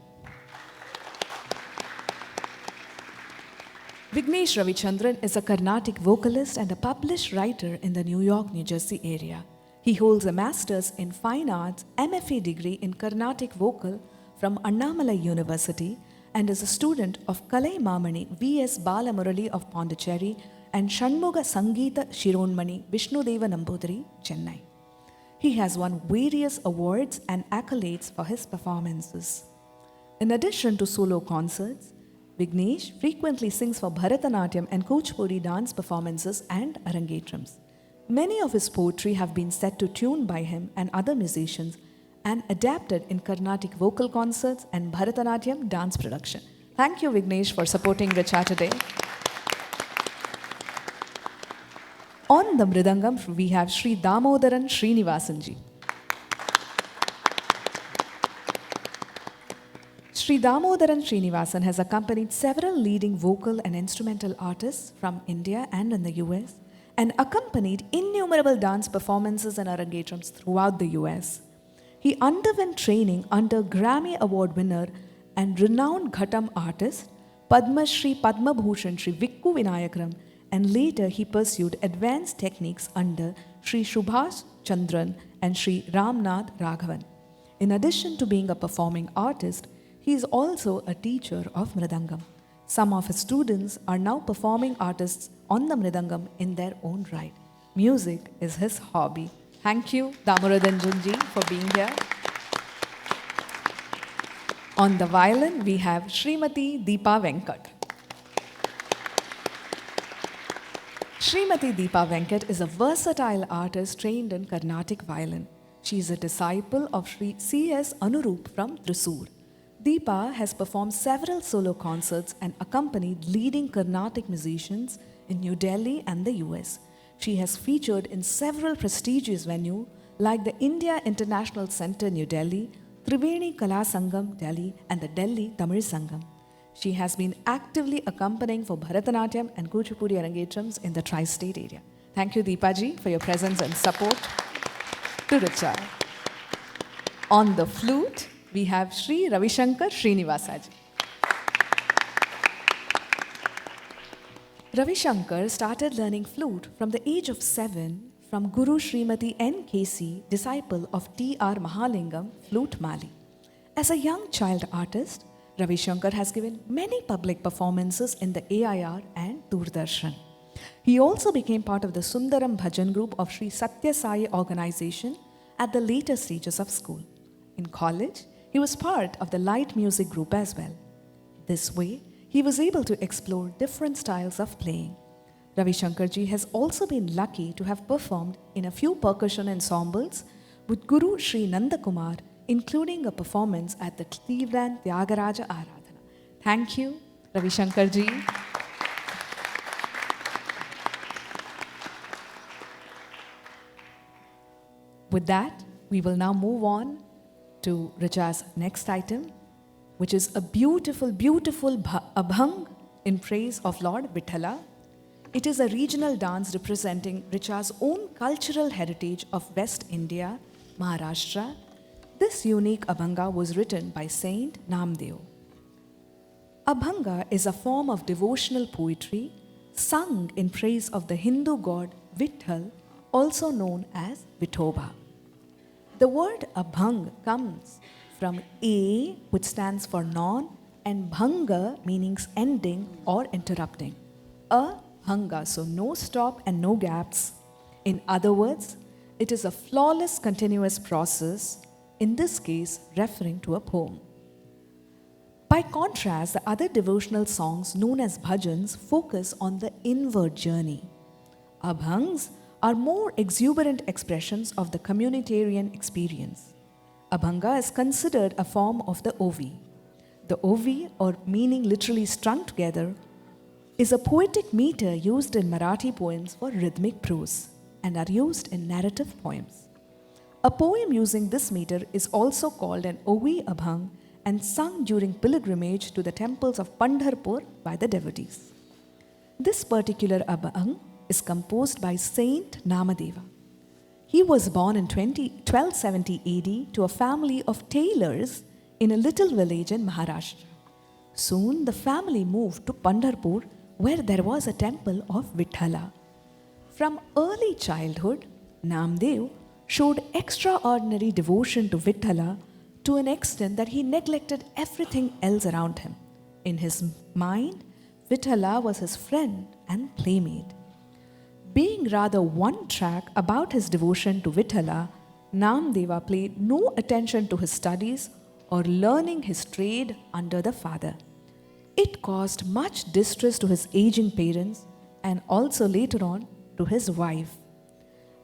Vignesh Ravichandran is a Carnatic vocalist and a published writer in the New York, New Jersey area. He holds a Master's in Fine Arts MFA degree in Carnatic Vocal from Annamalai University and is a student of Kalai Mamani V.S. Balamurali of Pondicherry and Shanmuga Sangeeta Shironmani Vishnudeva Nambudiri, Chennai. He has won various awards and accolades for his performances. In addition to solo concerts, Vignesh frequently sings for Bharatanatyam and Kuchipudi dance performances and Arangetrams. Many of his poetry have been set to tune by him and other musicians and adapted in Carnatic vocal concerts and Bharatanatyam dance production. Thank you, Vignesh, for supporting Richa today. On the Mridangam, we have Sri Damodaran Srinivasanji. Sri Damodaran Srinivasan has accompanied several leading vocal and instrumental artists from India and in the US and accompanied innumerable dance performances and Arangetrams throughout the US. He underwent training under Grammy Award winner and renowned Ghatam artist Padma Shri Padma Bhushan Shri Vikku Vinayakaram and later he pursued advanced techniques under Sri Subhash Chandran and Sri Ramnath Raghavan. In addition to being a performing artist, he is also a teacher of Mridangam. Some of his students are now performing artists on the Mridangam in their own right. Music is his hobby. Thank you, Damodaranjanji, for being here. On the violin, we have Srimati Deepa Venkat. Srimati Deepa Venkat is a versatile artist trained in Carnatic violin. She is a disciple of Sri C.S. Anurup from Thrissur. Deepa has performed several solo concerts and accompanied leading Carnatic musicians in New Delhi and the US. She has featured in several prestigious venues like the India International Centre, New Delhi, Triveni Kala Sangam, Delhi, and the Delhi Tamil Sangam. She has been actively accompanying for Bharatanatyam and Kuchipudi Arangetrams in the tri-state area. Thank you, Deepaji, for your presence and support to Richa. On the flute, we have Sri Ravishankar Srinivasaji. Ravishankar started learning flute from the age of 7 from Guru Srimati N. K.C., disciple of T.R. Mahalingam, flute Mali. As a young child artist, Ravishankar has given many public performances in the AIR and Doordarshan. He also became part of the Sundaram Bhajan group of Sri Satya Sai organization at the later stages of school. In college, he was part of the light music group as well. This way, he was able to explore different styles of playing. Ravishankarji has also been lucky to have performed in a few percussion ensembles with Guru Sri Nandakumar, including a performance at the Cleveland Tyagaraja Aradhana. Thank you, Ravishankarji. With that, we will now move on to Richa's next item, which is a beautiful, beautiful abhang in praise of Lord Vithala. It is a regional dance representing Richa's own cultural heritage of West India, Maharashtra. This unique abhanga was written by Saint Namdev. Abhanga is a form of devotional poetry sung in praise of the Hindu god Vitthal, also known as Vithoba. The word abhang comes from A, which stands for non, and bhanga meaning ending or interrupting. Abhanga, so no stop and no gaps. In other words, it is a flawless continuous process, in this case referring to a poem. By contrast, the other devotional songs known as bhajans focus on the inward journey. Abhangs are more exuberant expressions of the communitarian experience. Abhanga is considered a form of the ovi. The ovi, or meaning literally strung together, is a poetic meter used in Marathi poems for rhythmic prose and are used in narrative poems. A poem using this meter is also called an ovi abhang and sung during pilgrimage to the temples of Pandharpur by the devotees. This particular abhang is composed by Saint Namadeva. He was born in 1270 AD to a family of tailors in a little village in Maharashtra. Soon the family moved to Pandharpur, where there was a temple of Vithala. From early childhood, Namdev showed extraordinary devotion to Vithala to an extent that he neglected everything else around him. In his mind, Vithala was his friend and playmate. Being rather one-track about his devotion to Vithala, Namdeva paid no attention to his studies or learning his trade under the father. It caused much distress to his aging parents and also later on to his wife.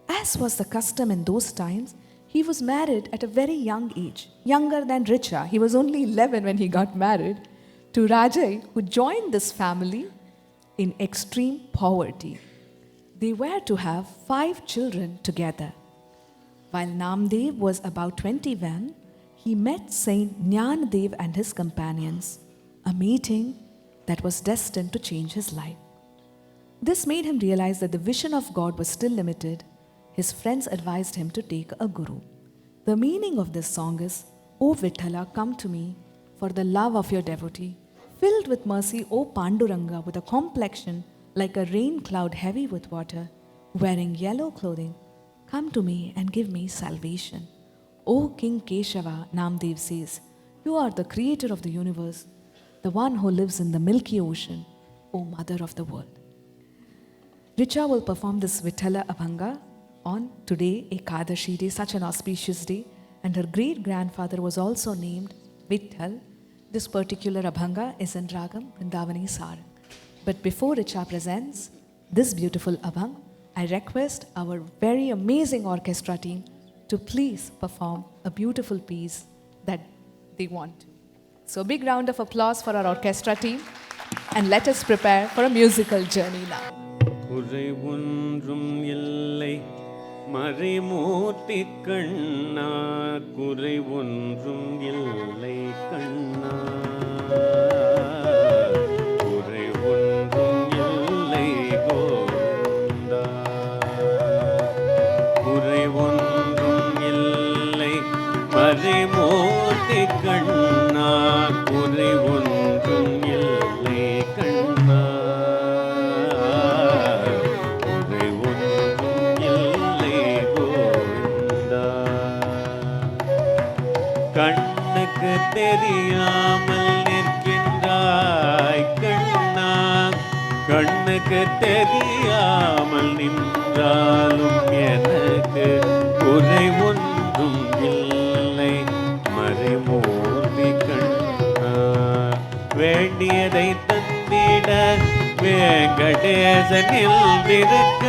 As was the custom in those times, he was married at a very young age, younger than Richa. He was only 11 when he got married to Rajai, who joined this family in extreme poverty. They were to have 5 children together. While Namdev was about 21, he met Saint Jnanadev and his companions, a meeting that was destined to change his life. This made him realize that the vision of God was still limited. His friends advised him to take a guru. The meaning of this song is, O Vithala, come to me for the love of your devotee, filled with mercy, O Panduranga, with a complexion like a rain cloud heavy with water, wearing yellow clothing, come to me and give me salvation. O King Keshava, Namdev says, you are the creator of the universe, the one who lives in the milky ocean, O Mother of the world. Richa will perform this Vithala Abhanga on today, Ekadashi day, such an auspicious day, and her great-grandfather was also named Vitthal. This particular Abhanga is in Ragam Vrindavani Sarang. But before Richa presents this beautiful Abhang, I request our very amazing orchestra team to please perform a beautiful piece that they want to. So a big round of applause for our orchestra team, and let us prepare for a musical journey now. குறை ஒன்றும் இல்லை மறைமூர்த்தி கண்ணா குறை ஒன்றும் இல்லை கண்ணா குறை ஒன்றும் இல்லை கோவிந்தா குறை ஒன்றும் இல்லை மறைமூர்த்தி கண்ணா குறை ஒன்றும் இல்லை கண்ணா கண்ணுக்கு தெரியாமல் நிற்கின்றாய் கண்ணா கண்ணுக்கு தெரியாமல் நின்றாலும் எனக்கு குறை ஒன்றும் இல்லை மறைமூர்த்தி கண்ணா வேண்டியதை தந்திட வெங்கடேசனில் இருக்க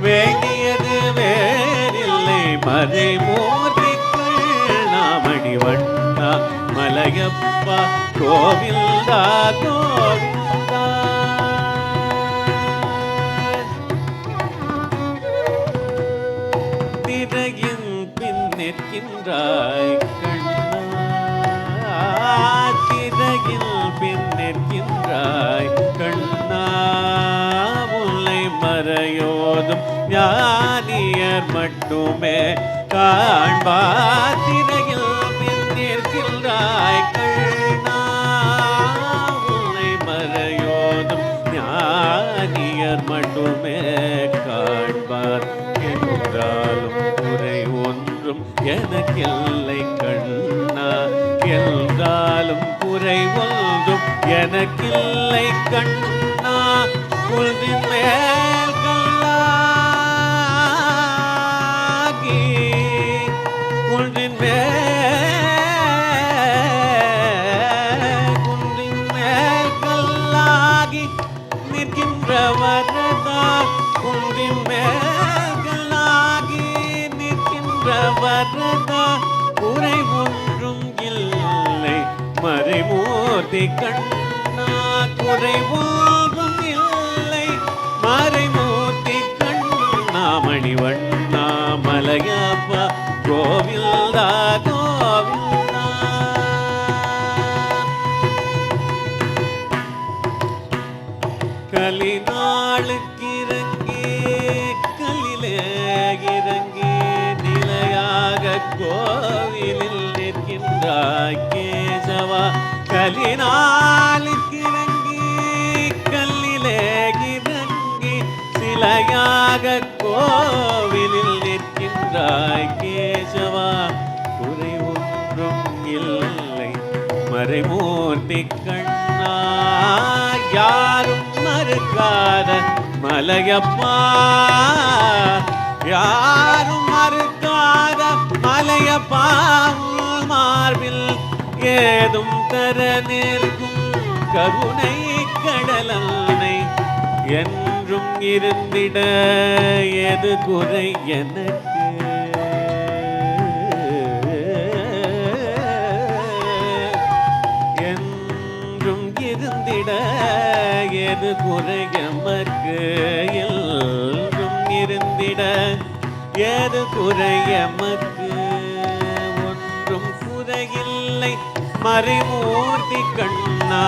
வேண்டியது வேறில்லை மறைமூர்த்தி மணிவண்ணா மலையப்பா கோவிந்தா கோவிந்தா திரையின் பின் நிற்கின்றாய் கண்ணா திரையில் பின் நிற்கின்றாய் கண்ணா முல்லை மறையோதும் ஞானியர் மட்டுமே காண்பார் திரையில் பின்னிற்கின்றாய் கண்ணா உன்னை மறையோதும் ஞானியர் மட்டுமே காண்பார் என்றாலும் குறை ஒன்றும் எனக்கில்லை கண்ணா என்றாலும் குறை ஒன்றும் எனக்கில்லை கண்ணா உள்தின் மேல் குன்றின் மேல் கல்லாகி நிற்கின்ற வரதா குன்றின் மேல் கல்லாகி நிற்கின்ற வரதா குறை ஒன்றும் இல்லை மறைமூர்த்தி கண்ணா குறை ஒன்றும் இல்லை மறைமூர்த்தி கண்ணா மணிவண்ணா மலையப்பா கோவிந்தா கோவிந்தா கலிநாளுக்கு இறங்கி கலிலே இறங்கி நிலையாக கோவிலில் நிற்கின்றாய் கேசவா கலிநாளுக்கு இறங்கி கல்லிலே இறங்கி சிலையாக கோவிலில் நிற்கின்றாய் கேசவா குறை ஒன்றும் இல்லை மறைமூர்த்தி கண்ணா யாரும் மறுக்காத மலையப்பா யாரும் மறுக்காத மலையப்பா மார்பில் ஏதும் தர நிற்கும் கருணை கடலனை என்றும் இருந்திட எது குறை எனக்கு என்றும் இருந்திட எது குறை எமக்கு என்றும் இருந்திட ஏது குறை எமக்கு ஒன்றும் குறையில்லை மறைமூர்த்தி கண்ணா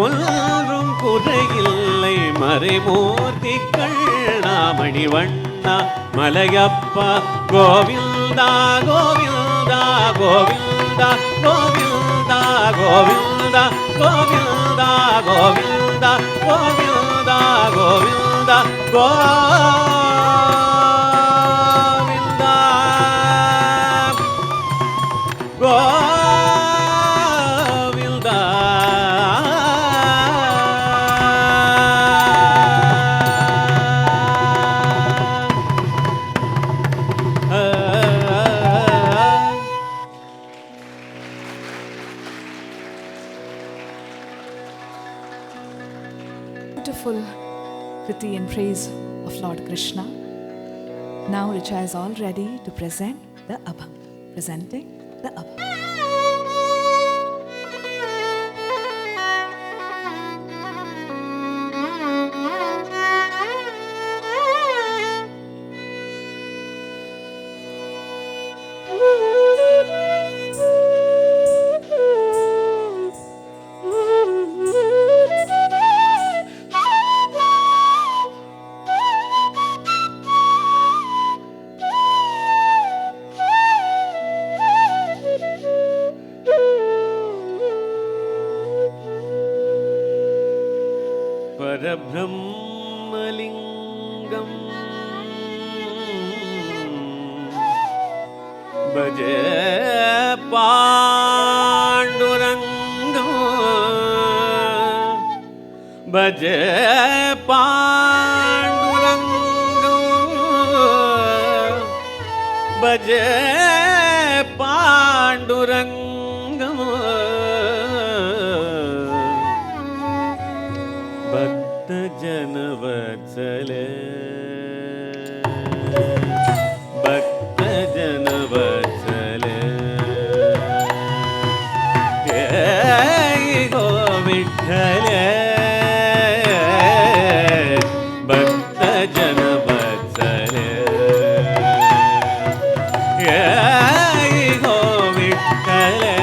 ஒன்றும் குறையில்லை மறைமூர்த்தி கண்ணா மணிவண்ணா Malayappa Govinda Govinda Govinda Govinda Govinda Govinda Govinda Govinda Govinda Govinda Govinda Beautiful Kriti in praise of Lord Krishna. Now Richa is all ready to present the Abhang. Presenting the Abhang. परब्रह्मलिङ्गं भजे पाण्डुरङ्गं भजे पाण्डुरङ्गं भजे पाण्डुरङ्गं भक्तजनवत्सले भक्तजनवत्सले हे गो विठ्ठले भक्तजनवत्सले हे गो विठ्ठले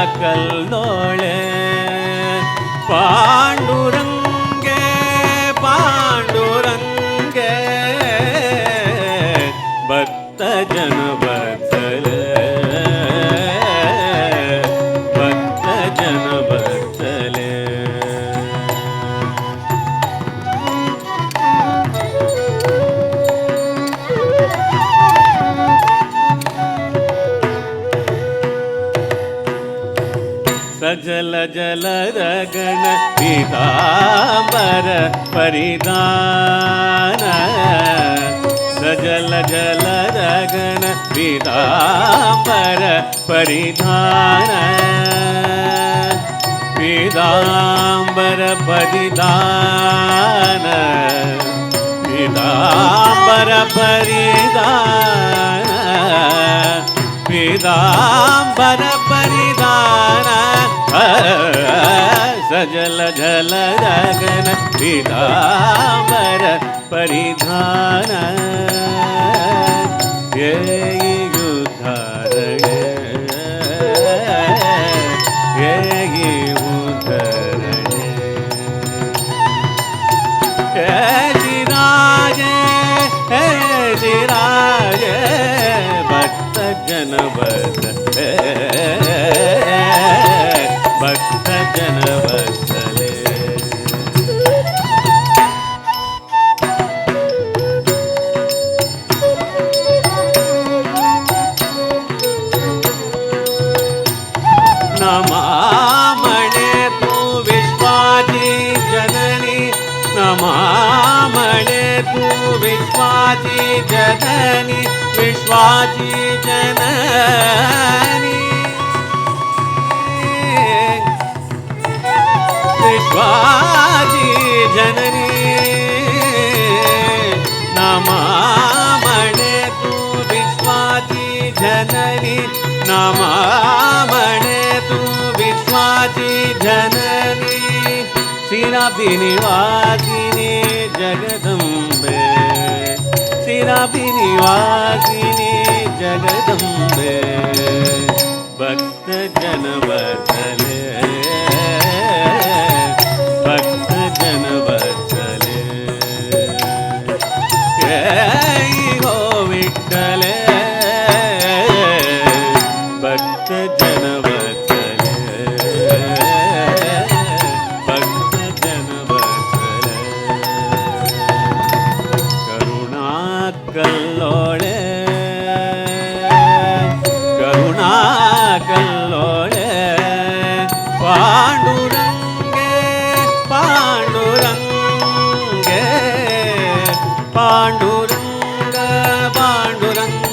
ಕರುಣಾಕಲ್ಲೋಳೆ ಪಾಂಡುರಂಗೆ ಪಾಂಡುರಂಗೆ ಭಕ್ತ ಜನ ಬರ್ತಲೆ ಭಕ್ತ ಜನ ಬರ್ತಲೆ ಸಜಲ ಜಲದ ಗಣ ಪೀತಾಂಬರ ಪರಿಧಾನ ಸಜಲ ಜಲದ ಗಣ ಪೀತಾಂಬರ ಪರಿಧಾನ ಪೀತಾಂಬರ ಪರಿಧಾನ ಪೀತಾಂಬರ ಪರಿಧಾನ ಪೀತಾಂಬರ ಪರಿಧಾನ ಸಜಲ ಜಲದ ಗಣ ಪೀತಾಂಬರ ಪರಿಧಾನ ಉದ್ಧಾರಣೆ ಉದ್ಧರಣೆ ಶ್ರೀರಾಜ ಭಕ್ತ ಜನ ಬರ್ತಲೆ ಭಕ್ತ ಜನ ಬರ್ತಲೆ ನಮಾಮಣೆ ತು ವಿಶ್ವಾಜಿ ಜನನಿ ನಮಾಮಣೆ ತು ವಿಶ್ವಾಜಿ ಜನನಿ ವಿಶ್ವಾಜಿ ಜನನಿ ವಿಶ್ವಾಜಿ ಜನನಿ ನಮಾಮಣೆ ತು ವಿಶ್ವಾಜಿ ಜನನಿ ನಮಾಮಣೆ ತು ವಿಶ್ವಾಜಿ ಜನನಿ ಶಿರಾಭಿನಿವಾಸಿನಿ ಜಗದಂಬೆ ಶಿರಾಭಿನಿವಾಸಿನಿ ಜಗದಂಬೆ ಭಕ್ತ ಜನವತ್ಸಲೆ ಭಕ್ತ ಜನವತ್ಸಲೆ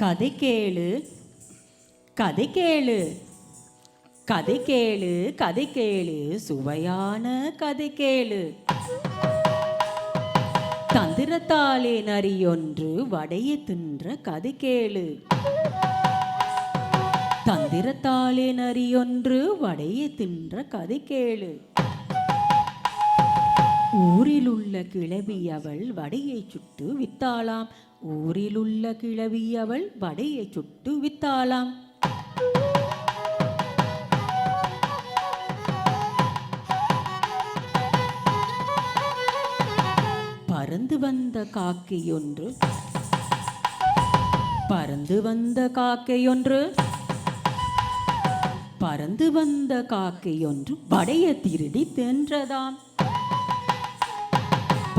கதை கேளு கதை கேளு கதை கேளு கதை கேளு சுவையான கதை கேளு. தந்திரத்தாலே நரியொன்று வடையை தின்ற கதை கேளு. தந்திரத்தாலே நரியொன்று வடையை தின்ற கதை கேளு. ஊரில் உள்ள கிழவி அவள் வடையை சுட்டு வித்தாளாம். ஊரில் உள்ள கிழவி அவள் வடையை சுட்டு வித்தாளாம். பறந்து வந்த காக்கையொன்று பறந்து வந்த காக்கையொன்று பறந்து வந்த காக்கையொன்று வடைய திருடி தின்றதாம்.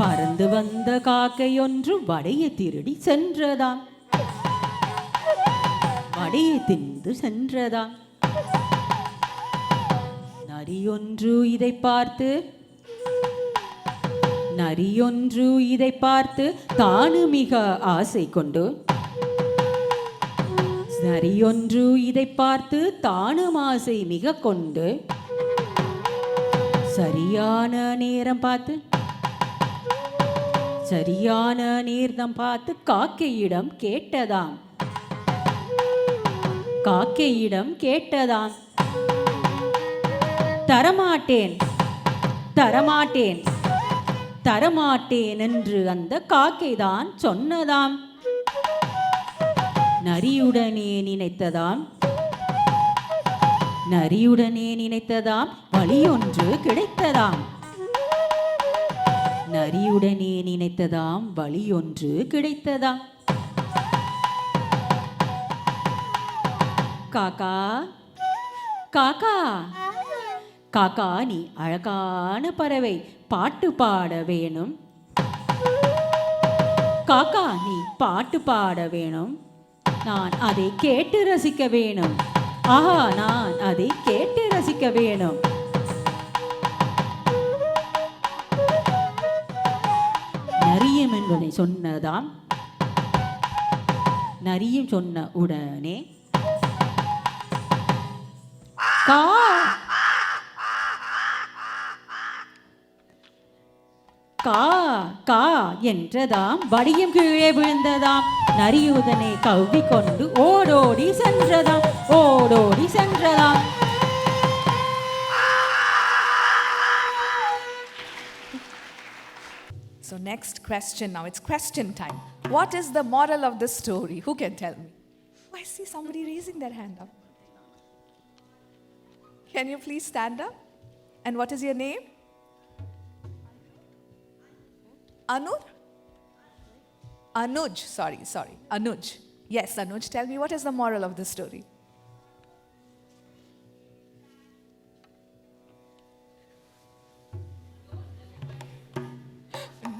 பறந்து வந்த காக்கையொன்று வடைய திருடி சென்றதாம். வடையை தின்று சென்றதாம். நரியொன்று இதை பார்த்து நரியொன்று இதை பார்த்து தானு மிக ஆசை கொண்டு நரியொன்று இதை பார்த்து தானும் ஆசை மிக கொண்டு சரியான நேரம் பார்த்து காக்கையிடம் கேட்டதாம். காக்கையிடம் கேட்டதாம். தரமாட்டேன் தரமாட்டேன் தரமாட்டேன் என்று அந்த காக்கைதான் சொன்னதாம். நரியுடனே நினைத்ததாம் நரியுடனே நினைத்ததாம் வழியொன்று கிடைத்ததாம். நரியுடனே நினைத்ததாம் வழியொன்று கிடைத்ததாம். காக்கா காக்கா காக்கா நீ அழகான பறவை, பாட்டு பாட வேணும். காக்கா நீ பாட்டு பாட வேணும், நான் அதை கேட்டு ரசிக்க வேணும். ஆஹா, நான் அதை கேட்டு ரசிக்க வேணும். நரியும் என்பதை சொன்னதாம். நரியும் சொன்ன உடனே கா கா கா என்றதாம். வடியும் கீழே விழுந்ததாம். நரியுதனை கவ்வி கொண்டு ஓடோடி சென்றதாம். ஓடோடி சென்றதாம். So next question now, it's question time. What is the moral of the story? Who can tell me? Oh, I see somebody raising their hand up. Can you please stand up? And what is your name? Anur? Anuj, sorry, Anuj. Yes, Anuj, tell me what is the moral of the story?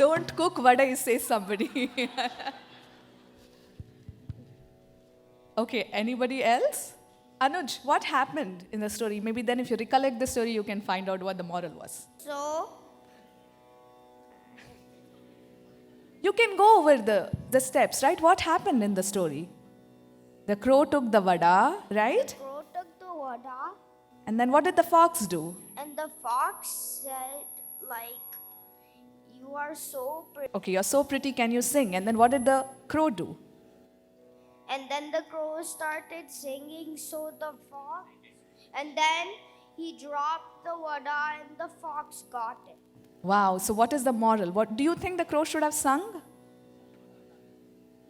Don't cook vadai, says somebody. Okay, anybody else? Anuj, what happened in the story? Maybe then if you recollect the story, you can find out what the moral was. So, You can go over the steps, right? What happened in the story? The crow took the vada, right? crow took the vada, And then what did the fox do? and the fox said, like, you are so pretty. Okay, you're so pretty, can you sing? And then what did the crow do? And then the crow started singing, so the fox, and then he dropped the vada and the fox got it. Wow, so what is the moral? What do you think the crow should have sung?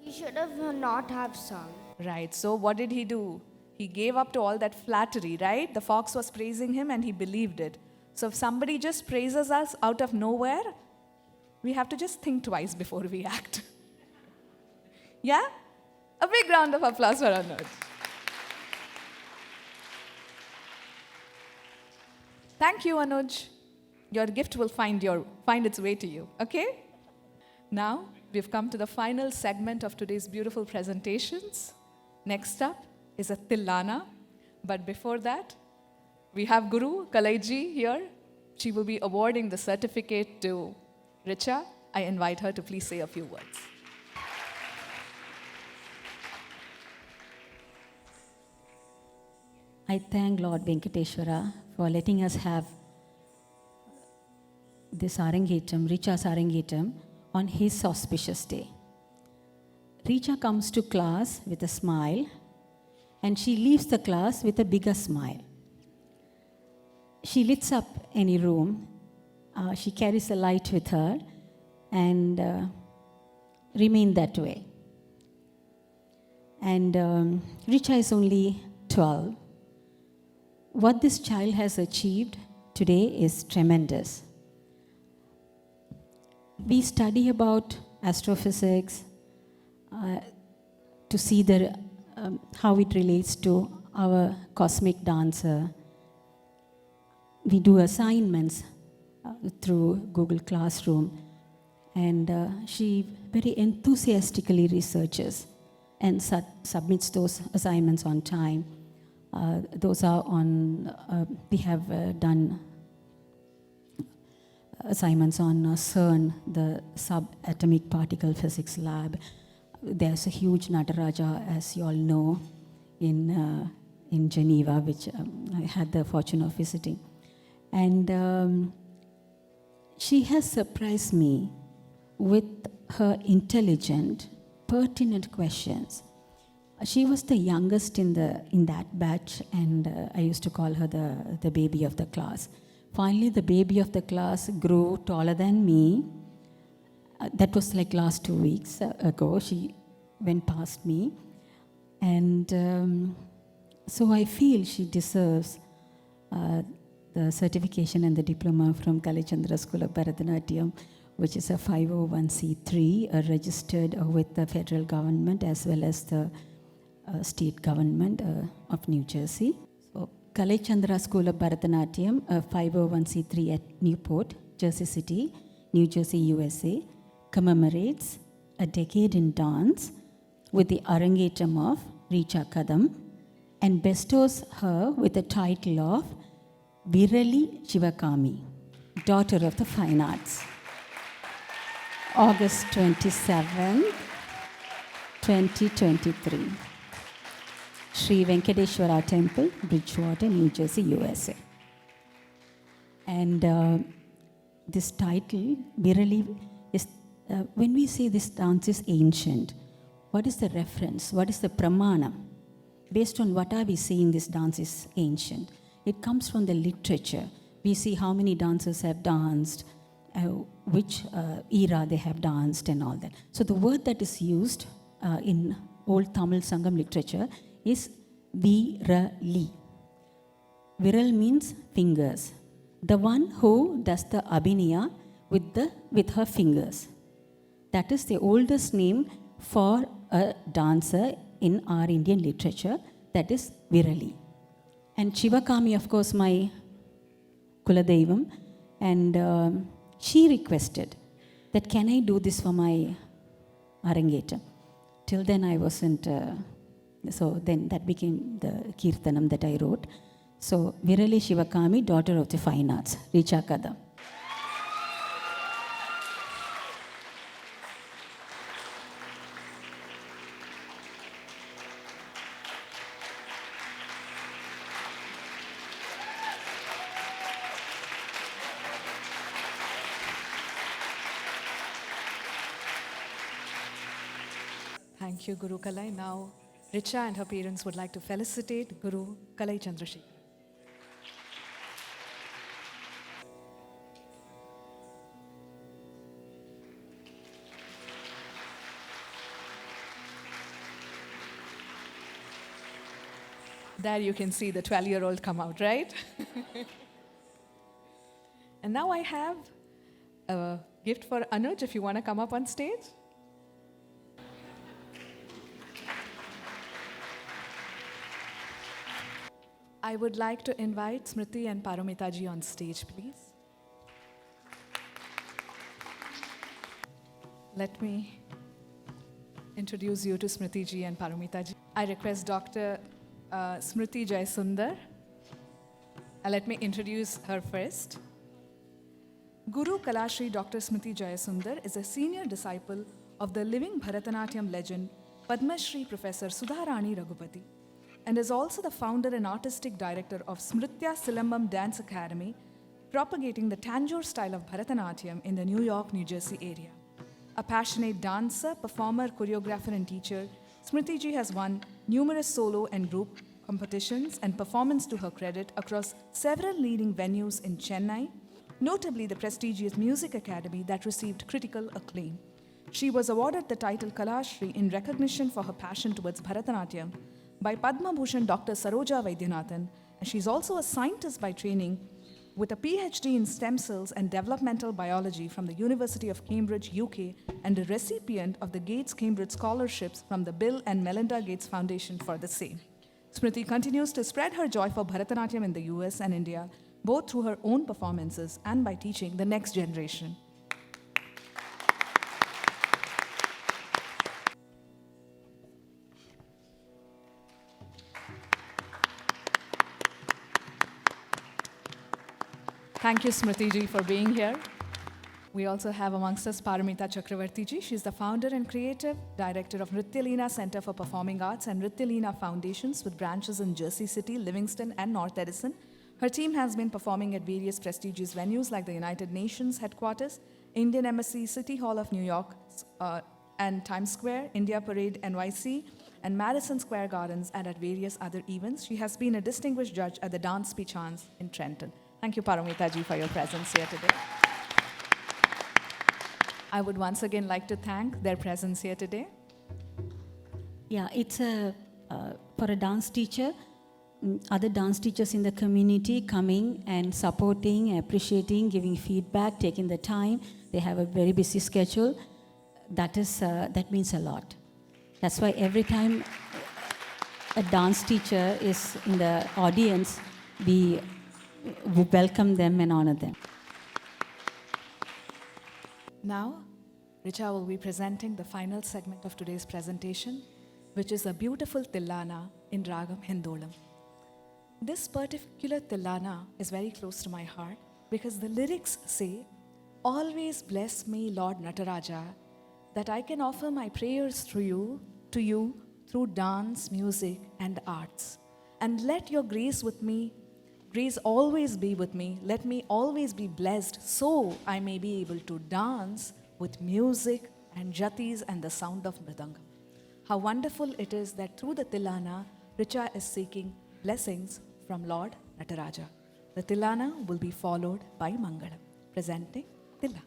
He should have not have sung. Right, so what did he do? He gave up to all that flattery, right? The fox was praising him and he believed it. So if somebody just praises us out of nowhere, we have to just think twice before we act. Yeah? A big round of applause for Anuj. Thank you, Anuj. Your gift will find its way to you, okay? Now, we've come to the final segment of today's beautiful presentations. Next up is a Tillana. But before that, we have Guru Kalai ji here. She will be awarding the certificate to Richa. I invite her to please say a few words. I thank Lord Venkateshwara for letting us have this Arangetram, Richa's Arangetram, on his auspicious day. Richa comes to class with a smile and she leaves the class with a bigger smile. She lights up any room, she carries a light with her and remain that way. And Richa is only 12. What this child has achieved today is tremendous. We study about astrophysics to see how it relates to our cosmic dancer. We do assignments through Google Classroom, and she very enthusiastically researches and submits those assignments on time. Those are on, we have done assignments on CERN, the subatomic particle physics lab. There's a huge Nataraja, as you all know, in Geneva, which I had the fortune of visiting. And she has surprised me with her intelligent, pertinent questions. She was the youngest in that batch, and I used to call her the baby of the class. Finally, the baby of the class grew taller than me. That was like last 2 weeks ago. She went past me. And so I feel she deserves the certification and the diploma from Calai Chandra School of Bharatanatyam, which is a 501c3, registered with the federal government as well as the state government of New Jersey. So Calai Chandra School of Bharatanatyam, a 501c3 at Newport, Jersey City, New Jersey, USA, commemorates a decade in dance with the Arangetram of Richa Kadam and bestows her with the title of Virali Shivakami, Daughter of the Fine Arts. August 27, 2023. Sri Venkateshwara Temple, Bridgewater, New Jersey, USA. And this title, Virali, is, when we say this dance is ancient, what is the reference? What is the pramana? Based on what are we saying this dance is ancient? It comes from the literature. We see how many dancers have danced, which era they have danced and all that. So the word that is used in old Tamil Sangam literature is Virali. Viral means fingers. The one who does the abhinaya with her fingers. That is the oldest name for a dancer in our Indian literature. That is Virali. And Shivakami, of course, my Kuladaivam. And she requested that, can I do this for my Arangetram? Till then I wasn't, so then that became the Kirtanam that I wrote. So, Virali Shivakami, Daughter of the Fine Arts, Richa Kadam. Thank you, Guru Kalai. Now, Richa and her parents would like to felicitate Guru Kalai Chandrasekaran. There you can see the 12-year-old come out, right? And now I have a gift for Anuj, if you want to come up on stage. I would like to invite Smriti and Paramita ji on stage, please. Let me introduce you to Smriti ji and Paramita ji. I request Dr. Smriti Jayasundar. Let me introduce her first. Guru Kalashri Dr. Smriti Jayasundar is a senior disciple of the living Bharatanatyam legend Padma Shri Professor Sudharani Raghupati. and is also the founder and artistic director of Smritya Silambam Dance Academy, propagating the Tanjore style of Bharatanatyam in the New York, New Jersey area. A passionate dancer, performer, choreographer, and teacher, Smriti ji has won numerous solo and group competitions and performance to her credit across several leading venues in Chennai, notably the prestigious Music Academy that received critical acclaim. She was awarded the title Kalashri in recognition for her passion towards Bharatanatyam by Padma Bhushan Dr. Saroja Vaidyanathan, and she's also a scientist by training with a PhD in stem cells and developmental biology from the University of Cambridge, UK, and a recipient of the Gates Cambridge Scholarships from the Bill and Melinda Gates Foundation for the same. Smriti continues to spread her joy for Bharatanatyam in the US and India, both through her own performances and by teaching the next generation. Thank you, Smriti ji, for being here. We also have amongst us Paramita Chakravarti ji. She's the founder and creative director of Nrityaleena Center for Performing Arts and Nrityaleena Foundations with branches in Jersey City, Livingston, and North Edison. Her team has been performing at various prestigious venues like the United Nations headquarters, Indian Embassy, City Hall of New York, and Times Square, India Parade, NYC, and Madison Square Gardens, and at various other events. She has been a distinguished judge at the Dance Pichans in Trenton. Thank you, Paramita ji, for your presence here today. I would once again like to thank their presence here today. Yeah, it's for a dance teacher, other dance teachers in the community coming and supporting, appreciating, giving feedback, taking the time. They have a very busy schedule. That means a lot. That's why every time a dance teacher is in the audience, we welcome them and honor them. Now, Richa will be presenting the final segment of today's presentation, which is a beautiful Tillana in Ragam Hindolam. This particular Tillana is very close to my heart because the lyrics say, "Always bless me, Lord Nataraja, that I can offer my prayers to you through dance, music, and arts. And let your grace always be with me. Let me always be blessed so I may be able to dance with music and jatis and the sound of mridangam." How wonderful it is that through the Tillana, Richa is seeking blessings from Lord Nataraja. The Tillana will be followed by Mangalam, presenting Tilla.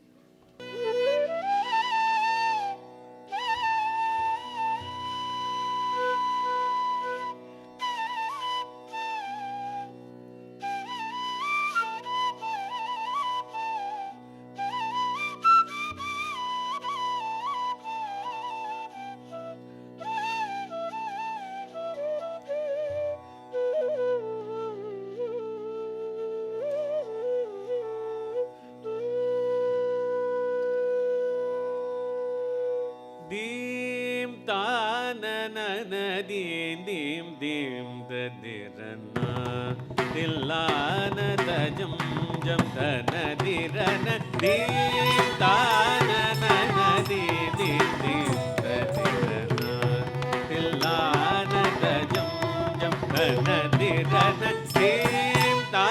Dim ta na na na dim dim dim da dirana dillana da jam jam da na dirana dim ta na na na dim dim dim da dirana dillana da jam jam da na dirana dim ta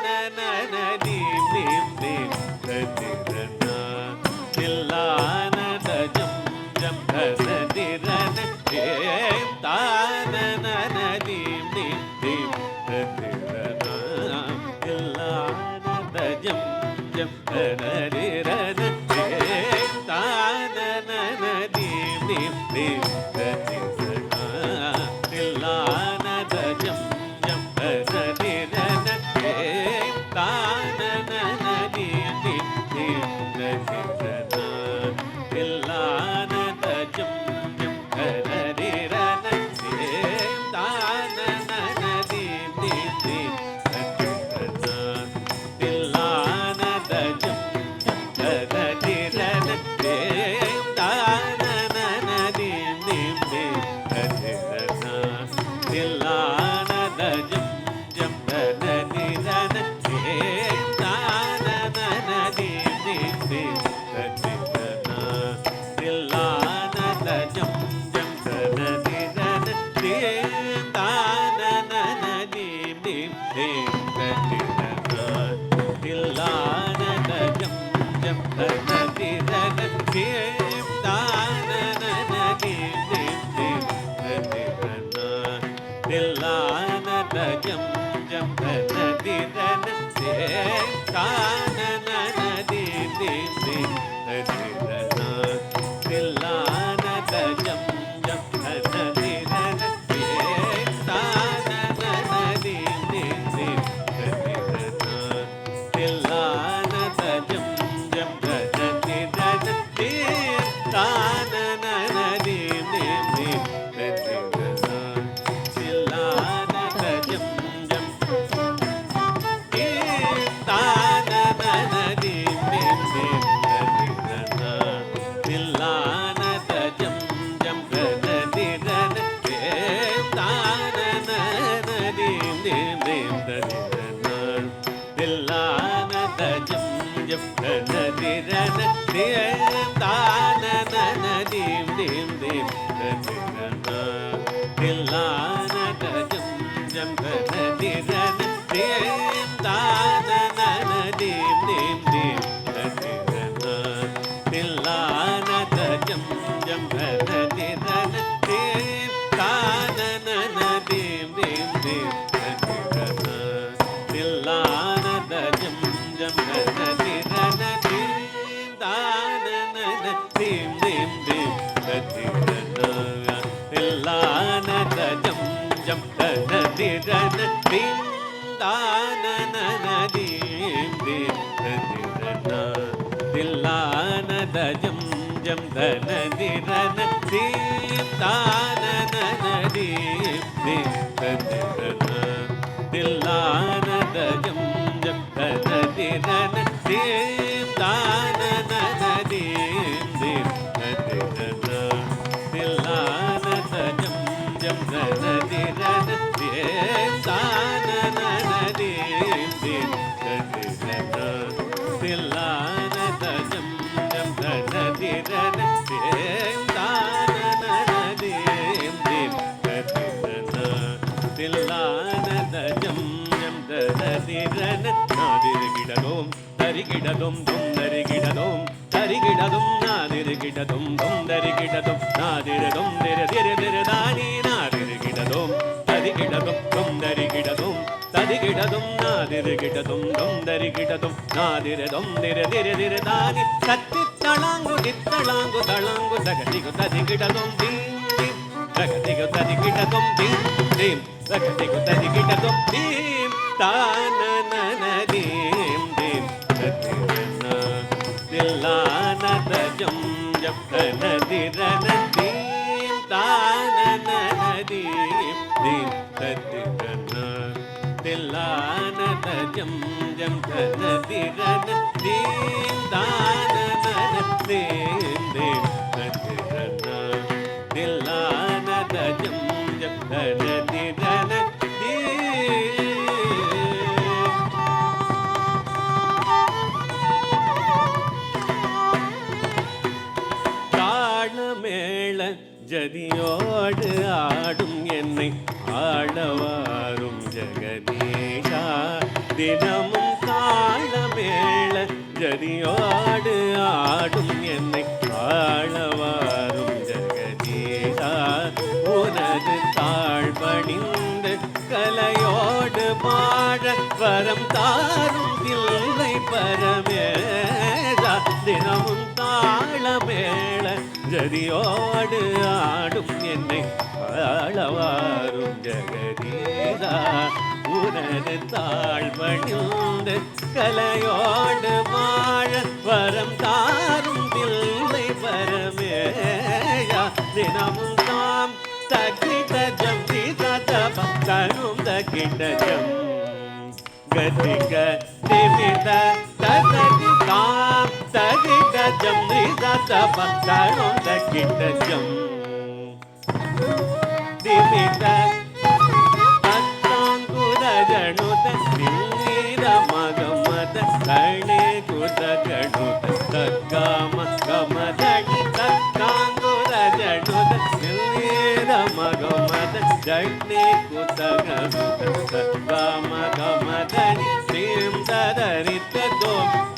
na na na dim dim dim da dirana dillana da jam jam da na dirana dim ta na na na dim dim dim da dirana dillana da jam jam da na dirana dim ta na na na dim dim dim da dirana dillana da jam jam da na dirana dim ta na na na dim dim dim da dirana dillana da jam jam da na dirana dim ta na na na dim dim dim da dirana dillana da jam jam da na dirana dim ta na na na dim dim dim da dirana dillana da jam jam da na dirana dim ta na na na dim dim dim da dirana dillana da jam jam da na dirana dim ta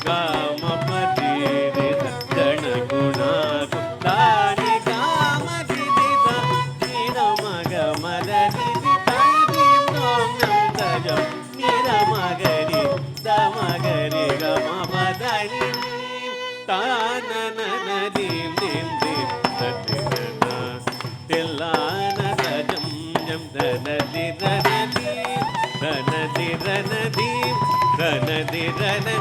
Gama dim dim dim tadirana tillana tajam jam danadirana dim danadirana dim danadirana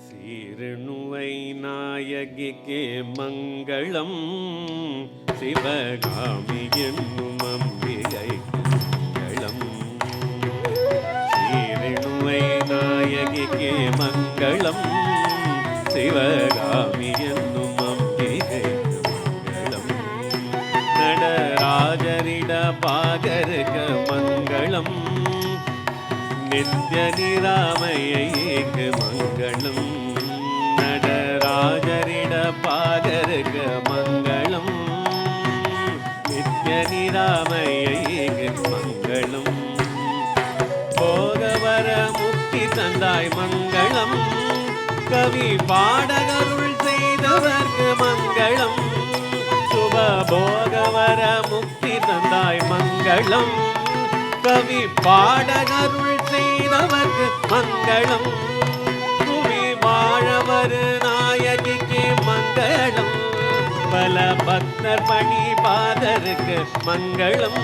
சீரணுவை நாயகிக்கு மங்களம் சிவகாமி என்னும் அம்பிகைக்கு மங்களம் சீரணுவை நாயகிக்கு மங்களம் சிவகாமி என்னும் அம்பிகைக்கு மங்களம் நடராஜரிட பாகருக்க மங்களம் நித்ய நிராமையைக்கு மங்களம் நடராஜரிட பாகருக்க மங்களம் நித்ய நிராமையைக்கு மங்களம் போகவர முக்தி தந்தாய் மங்களம் கவி பாடகருள் செய்தவர்க்கு மங்களம் சுப போகவர முக்தி தந்தாய் மங்களம் கவி பாடகருள் செய்தவர்க்கு மங்களம் புவி வாழவர் நாயகிக்கு மங்களம் பல பக்தர் பணி பாதருக்கு மங்களம்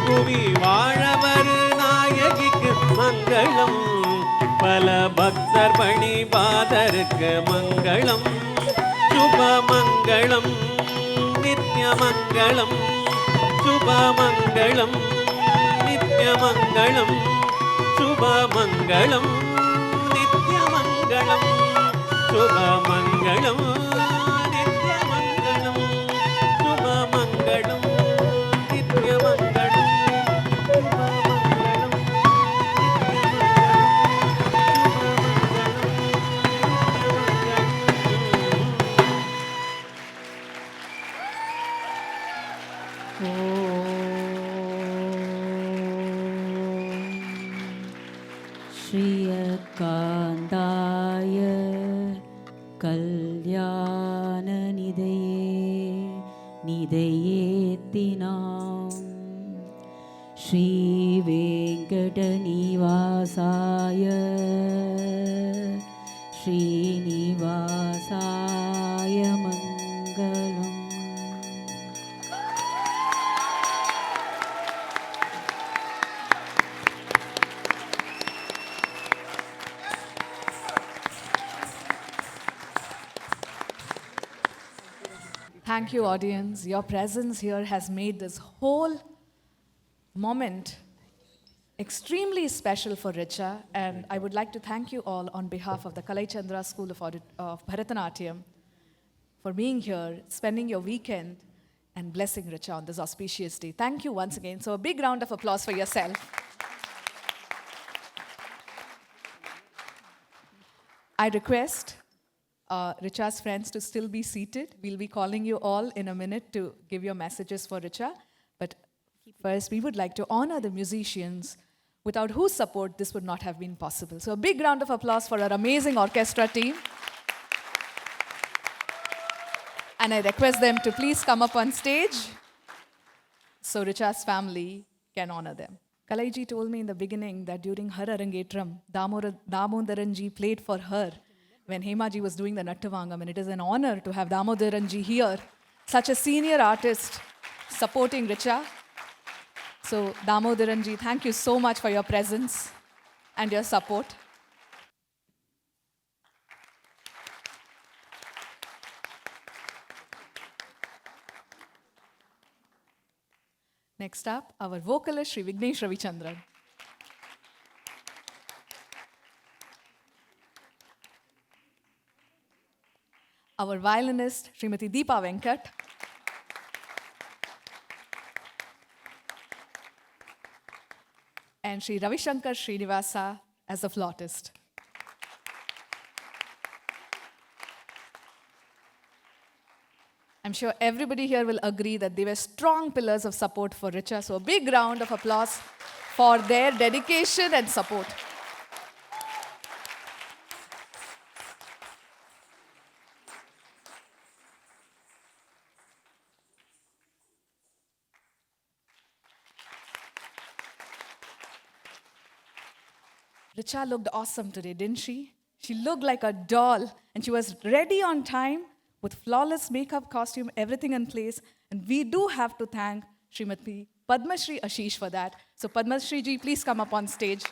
புவி வாழவர் நாயகிக்கு மங்களம் பல பக்தர் பணி பாதருக்கு மங்களம் சுப மங்களம் நித்ய மங்களம் சுப மங்களம் நித்யமங்களம் சுபமங்களம் நித்யமங்களம் சுபமங்களம் நித்யமங்களம் சுபமங்களம் நித்யமங்களம் श्रियकान्ताय कल्याणनिधये निधयेत्तिनां श्रीवेङ्कटनिवासाय श्रीनिवासाय मङ्गलम्. Thank you, audience. Your presence here has made this whole moment extremely special for Richa, and I would like to thank you all on behalf of the Calai Chandra School of Bharatanatyam for being here, spending your weekend, and blessing Richa on this auspicious day. Thank you once again. So a big round of applause for yourself. I request Richa's friends to still be seated. We'll be calling you all in a minute to give your messages for Richa. But first, we would like to honor the musicians without whose support this would not have been possible. So a big round of applause for our amazing orchestra team. And I request them to please come up on stage so Richa's family can honor them. Kalaiji told me in the beginning that during her Arangetram, Damodaranji played for her when Hemaji was doing the Nattavangam, and it is an honor to have Damodaranji here, such a senior artist supporting Richa. So, Damodaranji, thank you so much for your presence and your support. Next up, our vocalist, Sri Vignesh Ravichandran. Our violinist, Srimati Deepa Venkat. And Sri Ravishankar Srinivasa as the flautist. I'm sure everybody here will agree that they were strong pillars of support for Richa. So a big round of applause for their dedication and support. Richa looked awesome today, didn't she? She looked like a doll, and she was ready on time with flawless makeup, costume, everything in place. And we do have to thank Srimati Padma Shri Ashish for that. So Padma Shri ji, please come up on stage.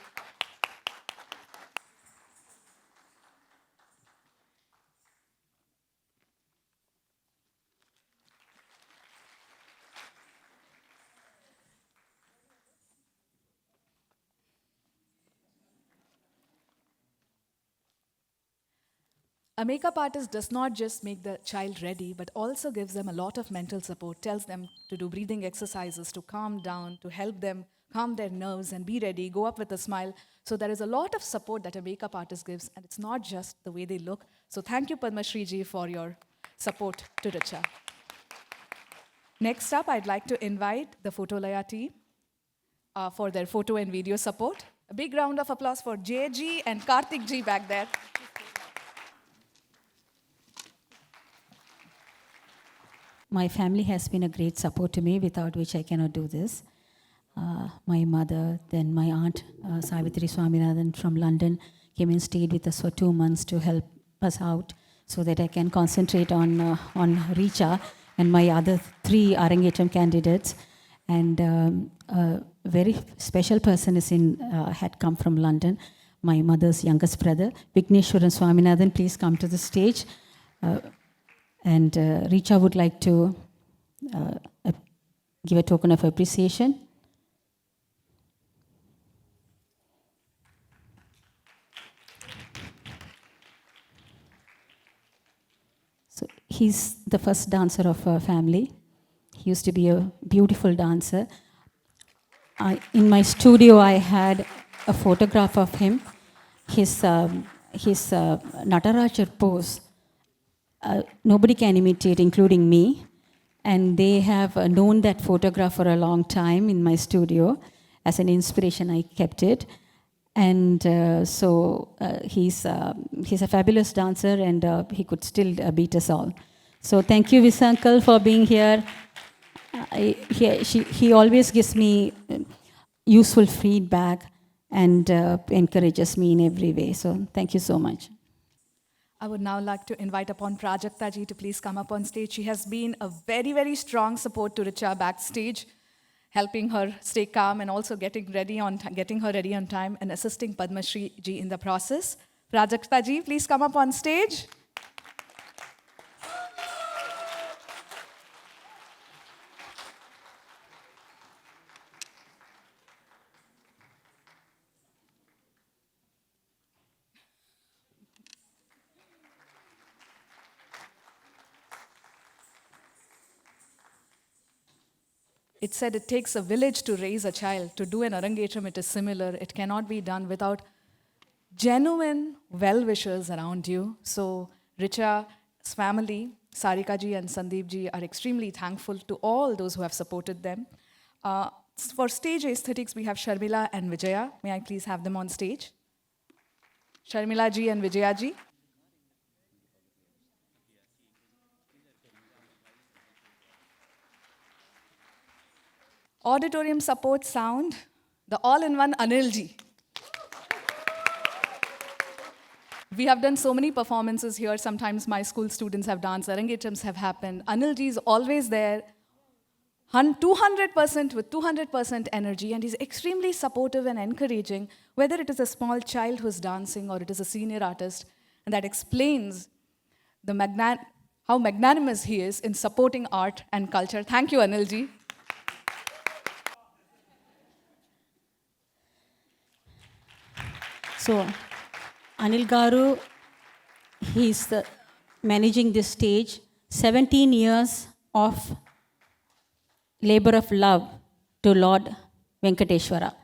A makeup artist does not just make the child ready, but also gives them a lot of mental support, tells them to do breathing exercises, to calm down, to help them calm their nerves and be ready, go up with a smile. So there is a lot of support that a makeup artist gives, and it's not just the way they look. So thank you, Padma Shri ji, for your support to Richa. Next up, I'd like to invite the Photolaya team for their photo and video support. A big round of applause for Jay ji and Karthik ji back there. My family has been a great support to me, without which I cannot do this. My mother, then my aunt, Savitri Swaminathan from London, came and stayed with us for 2 months to help us out so that I can concentrate on Richa and my other 3 Arangetram candidates. And a very special person had come from London, my mother's youngest brother, Vigneshwaran Swaminathan. Please come to the stage. And Richa would like to give a token of appreciation. So he's the first dancer of our family. He used to be a beautiful dancer. In my studio, I had a photograph of him. His Natarajar pose. Nobody can imitate, including me. And they have known that photograph for a long time in my studio. As an inspiration, I kept it. And he's a fabulous dancer, and he could still beat us all. So thank you, Vis Uncle, for being here. He always gives me useful feedback and encourages me in every way. So thank you so much. I would now like to invite upon Prajakta ji to please come up on stage. She has been a very, very strong support to Richa backstage, helping her stay calm and also getting her ready on time and assisting Padma Shri ji in the process. Prajakta ji, please come up on stage. It said it takes a village to raise a child. To do an Arangetram, it is similar. It cannot be done without genuine well-wishers around you. So Richa's family, Sarika ji and Sandeep ji, are extremely thankful to all those who have supported them. For stage aesthetics, we have Sharmila and Vijaya. May I please have them on stage? Sharmila ji and Vijaya ji. Auditorium support sound, the all-in-one Anilji. We have done so many performances here. Sometimes my school students have danced, Arangetrams have happened. Anilji is always there, 200% with 200% energy, and he's extremely supportive and encouraging, whether it is a small child who's dancing or it is a senior artist, and that explains how magnanimous he is in supporting art and culture. Thank you, Anilji. So, Anil Garu, he's managing this stage. 17 years of labor of love to Lord Venkateshwara.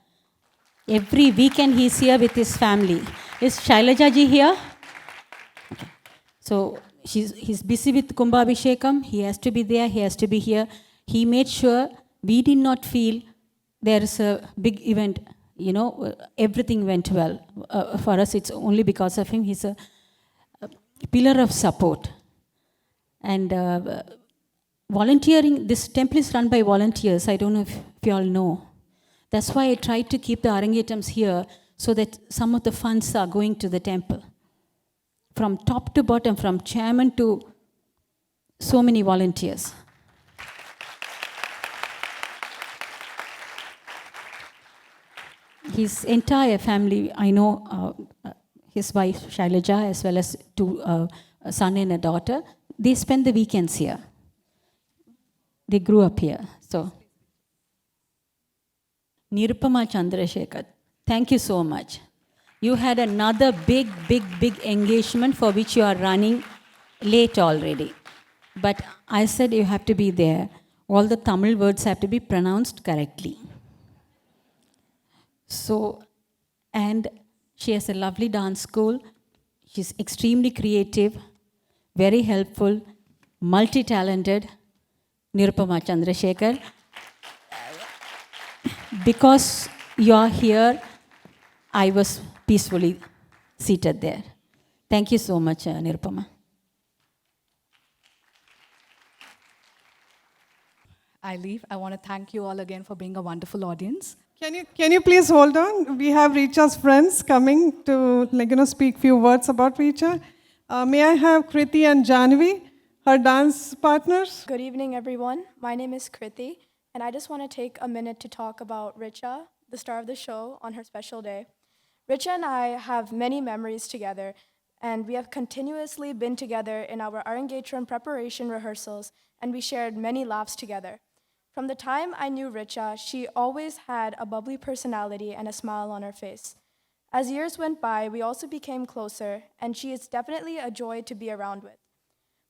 Every weekend he's here with his family. Is Shailaja ji here? Okay. So he's busy with Kumbhabhishekam. He has to be there. He has to be here. He made sure we did not feel there is a big event. You know, everything went well. For us, it's only because of him. He's a pillar of support. And volunteering, this temple is run by volunteers. I don't know if you all know. That's why I tried to keep the Arangetrams here so that some of the funds are going to the temple. From top to bottom, from chairman to so many volunteers. His entire family, I know his wife Shailaja as well as a son and a daughter, they spend the weekends here. They grew up here. So, Nirupama Chandrasekaran, thank you so much. You had another big engagement for which you are running late already. But I said you have to be there. All the Tamil words have to be pronounced correctly. So, and she has a lovely dance school. She's extremely creative, very helpful, multi-talented. Nirupama Chandrasekaran. Because you are here, I was peacefully seated there. Thank you so much, Nirupama. I leave. I want to thank you all again for being a wonderful audience. Can you please hold on? We have Richa's friends coming to speak few words about Richa. May I have Kriti and Janvi, her dance partners? Good evening, everyone. My name is Kriti, and I just want to take a minute to talk about Richa, the star of the show, on her special day. Richa and I have many memories together, and we have continuously been together in our Arangetram preparation rehearsals, and we shared many laughs together. From the time I knew Richa, she always had a bubbly personality and a smile on her face. As years went by, we also became closer, and she is definitely a joy to be around with.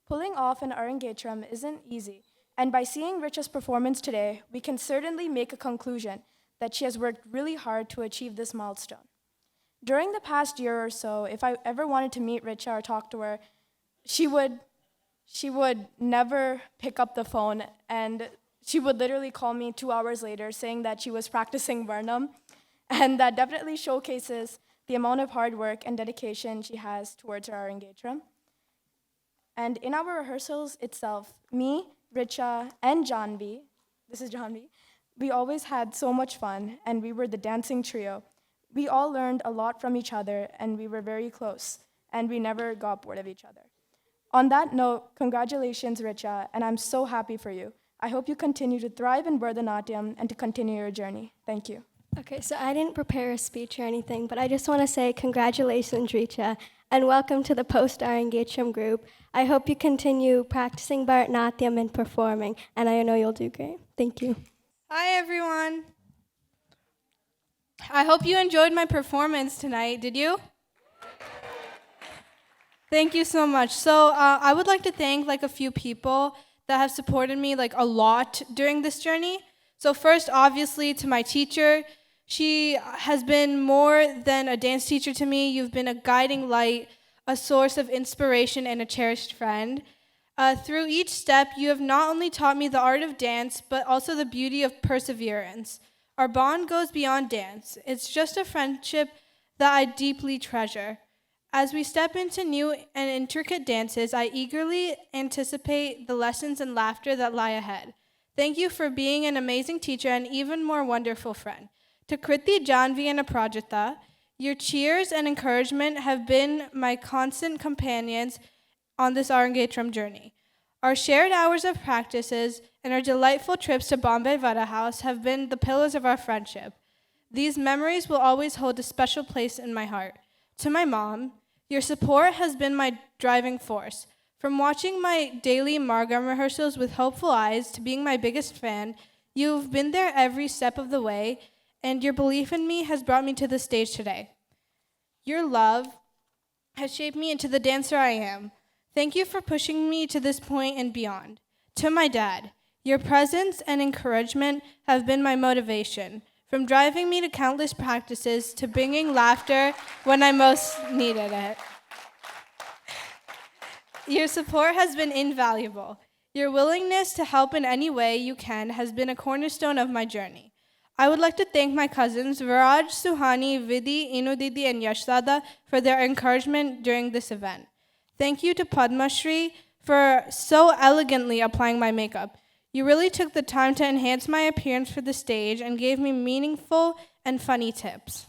Pulling off an Arangetram isn't easy, and by seeing Richa's performance today, we can certainly make a conclusion that she has worked really hard to achieve this milestone. During the past year or so, if I ever wanted to meet Richa or talk to her, she would never pick up the phone, and she would literally call me 2 hours later saying that she was practicing Varnam, and that definitely showcases the amount of hard work and dedication she has towards her Arangetram. And in our rehearsals itself, me, Richa, and Janvi, this is Janvi, we always had so much fun, and we were the dancing trio. We all learned a lot from each other, and we were very close, and we never got bored of each other. On that note, congratulations, Richa, and I'm so happy for you. I hope you continue to thrive in Bharatanatyam and to continue your journey. Thank you. Okay, so I didn't prepare a speech or anything, but I just want to say congratulations, Richa, and welcome to the post-Arangetram group. I hope you continue practicing Bharatnatyam and performing, and I know you'll do great. Thank you. Hi, everyone. I hope you enjoyed my performance tonight. Did you? Thank you so much. So I would like to thank a few people that have supported me a lot during this journey. So first, obviously, to my teacher. She has been more than a dance teacher to me. You've been a guiding light, a source of inspiration, and a cherished friend. Through each step, you have not only taught me the art of dance, but also the beauty of perseverance. Our bond goes beyond dance. It's just a friendship that I deeply treasure. As we step into new and intricate dances, I eagerly anticipate the lessons and laughter that lie ahead. Thank you for being an amazing teacher and even more wonderful friend. To Kriti, Janvi, and Aprajita, your cheers and encouragement have been my constant companions on this Arangetram journey. Our shared hours of practices and our delightful trips to Bombay Vada House have been the pillars of our friendship. These memories will always hold a special place in my heart. To my mom, your support has been my driving force. From watching my daily Margam rehearsals with hopeful eyes to being my biggest fan, you've been there every step of the way, and your belief in me has brought me to the stage today. Your love has shaped me into the dancer I am. Thank you for pushing me to this point and beyond. To my dad, your presence and encouragement have been my motivation, from driving me to countless practices to bringing laughter when I most needed it. Your support has been invaluable. Your willingness to help in any way you can has been a cornerstone of my journey. I would like to thank my cousins Viraj, Suhani, Vidhi, Inudidi, and Yashdada for their encouragement during this event. Thank you to Padma Shri for so elegantly applying my makeup. You really took the time to enhance my appearance for the stage and gave me meaningful and funny tips.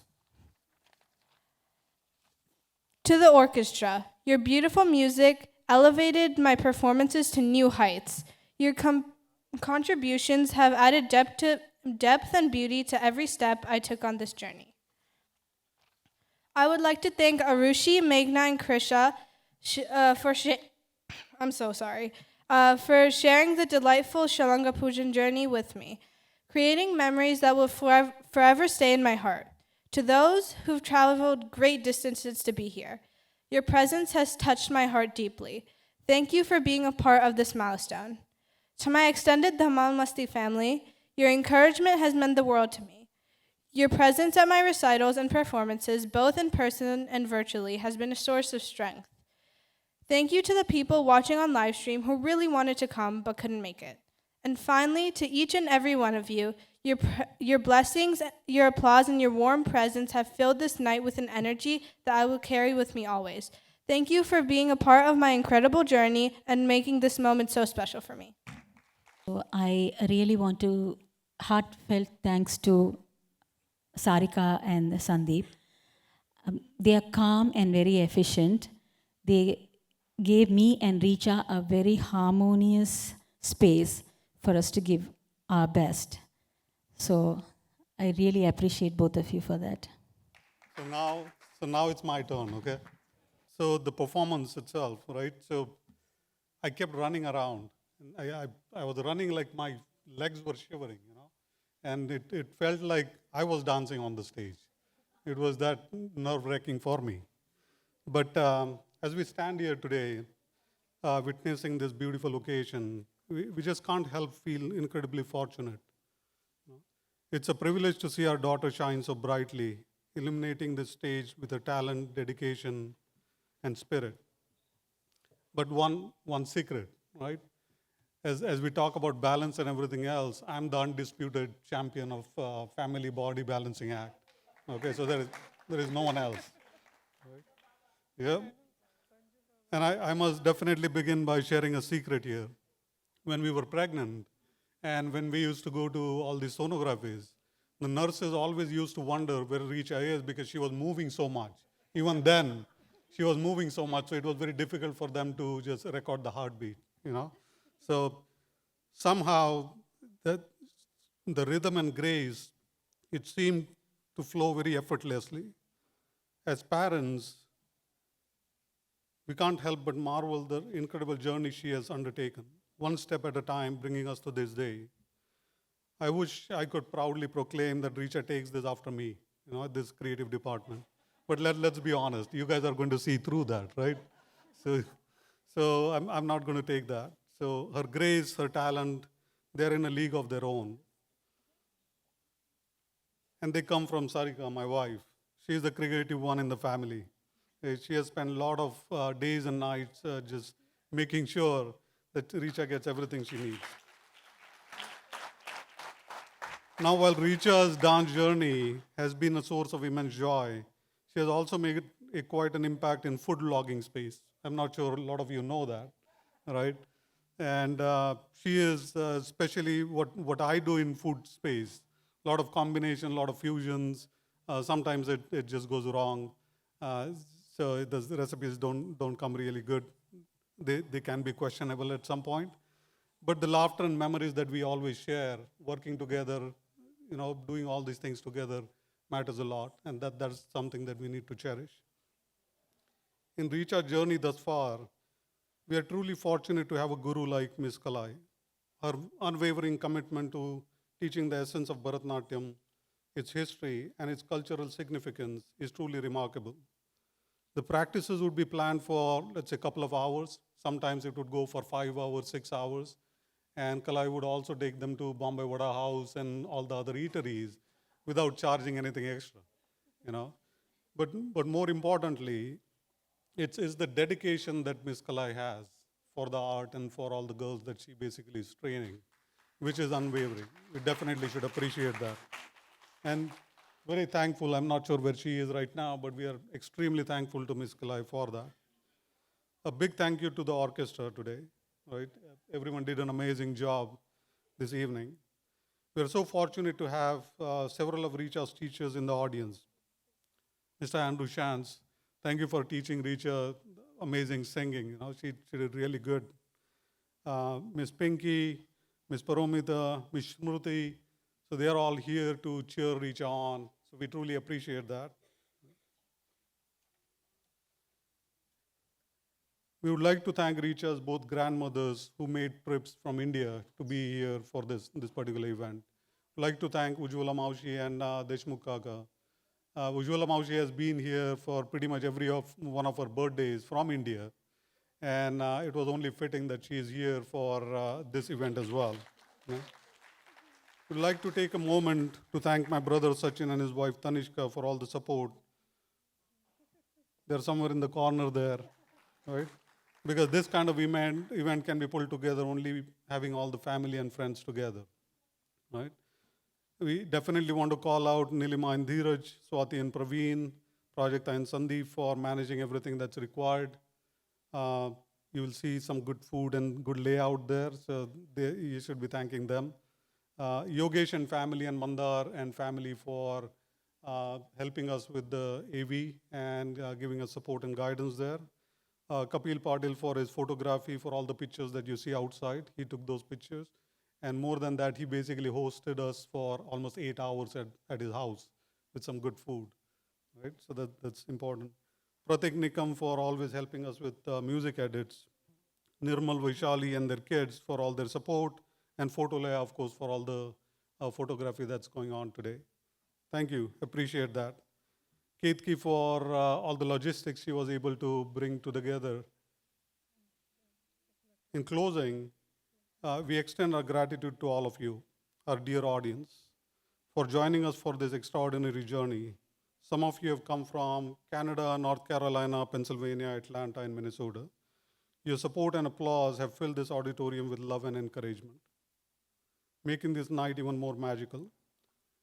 To the orchestra, your beautiful music elevated my performances to new heights. Your contributions have added depth and beauty to every step I took on this journey. I would like to thank Arushi, Meghna, and Krisha for sharing the delightful Shalanga Pujan journey with me, creating memories that will forever stay in my heart. To those who've traveled great distances to be here, your presence has touched my heart deeply. Thank you for being a part of this milestone. To my extended Dhamal Masti family, your encouragement has meant the world to me. Your presence at my recitals and performances, both in person and virtually, has been a source of strength. Thank you to the people watching on live stream who really wanted to come but couldn't make it. And finally, to each and every one of you, your blessings, your applause, and your warm presence have filled this night with an energy that I will carry with me always. Thank you for being a part of my incredible journey and making this moment so special for me. So I really want to heartfelt thanks to Sarika and Sandeep. They are calm and very efficient. They gave me and Richa a very harmonious space for us to give our best. So I really appreciate both of you for that. So now it's my turn, okay? So the performance itself, right? So I kept running around. I was running like my legs were shivering, you know? And it felt like I was dancing on the stage. It was that nerve-wracking for me. But as we stand here today, witnessing this beautiful occasion, we just can't help feel incredibly fortunate. It's a privilege to see our daughter shine so brightly, illuminating the stage with her talent, dedication, and spirit. But one secret, right? As we talk about balance and everything else, I'm the undisputed champion of family body balancing act. Okay, so there is no one else. Right? Yeah. And I must definitely begin by sharing a secret here. When we were pregnant, and when we used to go to all these sonographies, the nurses always used to wonder where Richa is because she was moving so much. Even then, she was moving so much, so it was very difficult for them to just record the heartbeat, you know. So somehow, the rhythm and grace, it seemed to flow very effortlessly. As parents, we can't help but marvel the incredible journey she has undertaken, one step at a time, bringing us to this day. I wish I could proudly proclaim that Richa takes this after me, you know, this creative department. But let's be honest, you guys are going to see through that, right? So I'm not going to take that. So her grace, her talent, they're in a league of their own. And they come from Sarika, my wife. She's the creative one in the family. She has spent a lot of days and nights just making sure that Richa gets everything she needs. Now, while Richa's dance journey has been a source of immense joy, she has also made quite an impact in food logging space. I'm not sure a lot of you know that, right? And she is especially what I do in food space. A lot of combination, a lot of fusions. Sometimes it just goes wrong. So the recipes don't come really good. They can be questionable at some point. But the laughter and memories that we always share, working together, doing all these things together matters a lot. And that's something that we need to cherish. In Richa's journey thus far, we are truly fortunate to have a guru like Miss Calai. Her unwavering commitment to teaching the essence of Bharatanatyam, its history, and its cultural significance is truly remarkable. The practices would be planned for, let's say, a couple of hours. Sometimes it would go for 5 hours, 6 hours. And Kalai would also take them to Bombay Vada House and all the other eateries without charging anything extra, But more importantly, it's the dedication that Miss Kalai has for the art and for all the girls that she basically is training, which is unwavering. We definitely should appreciate that. And very thankful, I'm not sure where she is right now, but we are extremely thankful to Miss Kalai for that. A big thank you to the orchestra today, right? Everyone did an amazing job this evening. We are so fortunate to have several of Richa's teachers in the audience. Mr. Andrew Shantz, thank you for teaching Richa amazing singing. She did really good. Miss Pinky, Miss Paromita, Miss Smruti, so they are all here to cheer Richa on. So we truly appreciate that. We would like to thank Richa's both grandmothers who made trips from India to be here for this particular event. We'd like to thank Ujjwala Maushi and Deshmukh Kaka. Ujjwala Maushi has been here for pretty much every one of her birthdays from India. And it was only fitting that she is here for this event as well. We'd like to take a moment to thank my brother Sachin and his wife Tanishka for all the support. They're somewhere in the corner there, right? Because this kind of event can be pulled together only having all the family and friends together, right? We definitely want to call out Nilima and Dheeraj, Swati and Praveen, Prajakta and Sandeep for managing everything that's required. You will see some good food and good layout there, so you should be thanking them. Yogesh and family and Mandar and family for helping us with the AV and giving us support and guidance there. Kapil Patil for his photography for all the pictures that you see outside. He took those pictures. And more than that, he basically hosted us for almost 8 hours at his house with some good food, right? So that's important. Pratik Nikam for always helping us with music edits. Nirmal Vaishali and their kids for all their support. And Photolaya, of course, for all the photography that's going on today. Thank you, appreciate that. Ketki for all the logistics she was able to bring together. In closing, we extend our gratitude to all of you, our dear audience, for joining us for this extraordinary journey. Some of you have come from Canada, North Carolina, Pennsylvania, Atlanta, and Minnesota. Your support and applause have filled this auditorium with love and encouragement, making this night even more magical.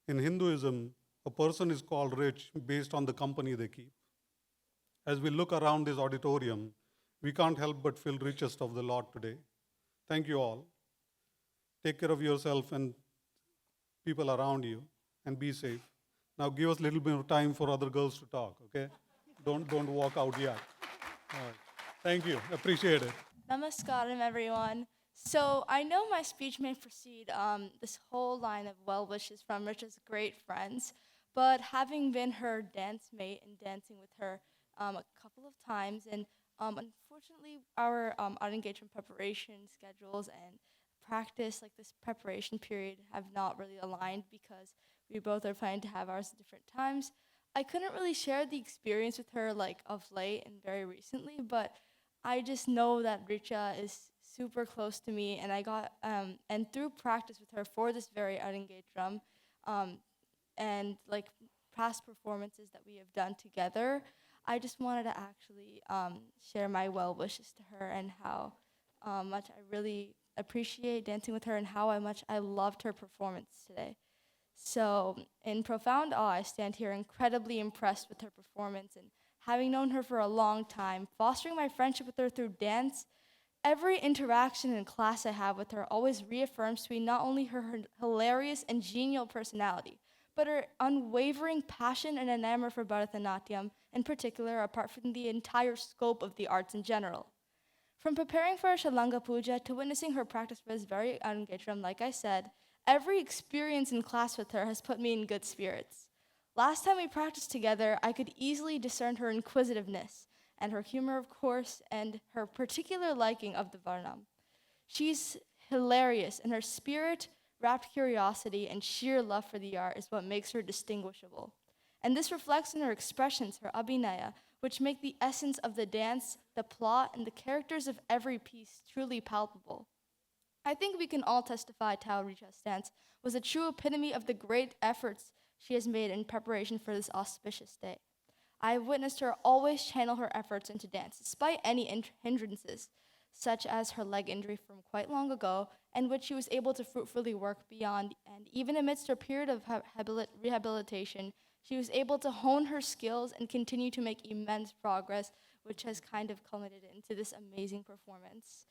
In Hinduism, a person is called rich based on the company they keep. As we look around this auditorium, we can't help but feel richest of the lot today. Thank you all. Take care of yourself and people around you and be safe. Now give us a little bit of time for other girls to talk, okay? Don't walk out yet. All right. Thank you, appreciate it. Namaskaram, everyone. So I know my speech may precede this whole line of well wishes from Richa's great friends, but having been her dance mate and dancing with her a couple of times, and unfortunately our art engagement preparation schedules and practice, like this preparation period, have not really aligned because we both are planning to have ours at different times. I couldn't really share the experience with her like of late and very recently, but I just know that Richa is super close to me, and I got and through practice with her for this very art engagement and like past performances that we have done together, I just wanted to actually share my well wishes to her and how much I really appreciate dancing with her and how much I loved her performance today. So in profound awe, I stand here incredibly impressed with her performance, and having known her for a long time, fostering my friendship with her through dance, Every interaction in class I have with her always reaffirms to me not only her hilarious and genial personality, but her unwavering passion and enamor for Bharatanatyam in particular, apart from the entire scope of the arts in general. From preparing for a Shalanga Puja to witnessing her practice for this very Arangetram, like I said, every experience in class with her has put me in good spirits. Last time we practiced together, I could easily discern her inquisitiveness, and her humor, of course, and her particular liking of the Varnam. She's hilarious, and her spirit, rapt curiosity, and sheer love for the art is what makes her distinguishable. And this reflects in her expressions, her abhinaya, which make the essence of the dance, the plot, and the characters of every piece truly palpable. I think we can all testify to how Richa's dance was a true epitome of the great efforts she has made in preparation for this auspicious day. I have witnessed her always channel her efforts into dance, despite any hindrances, such as her leg injury from quite long ago, and which she was able to fruitfully work beyond. And even amidst her period of rehabilitation, she was able to hone her skills and continue to make immense progress, which has kind of culminated into this amazing performance.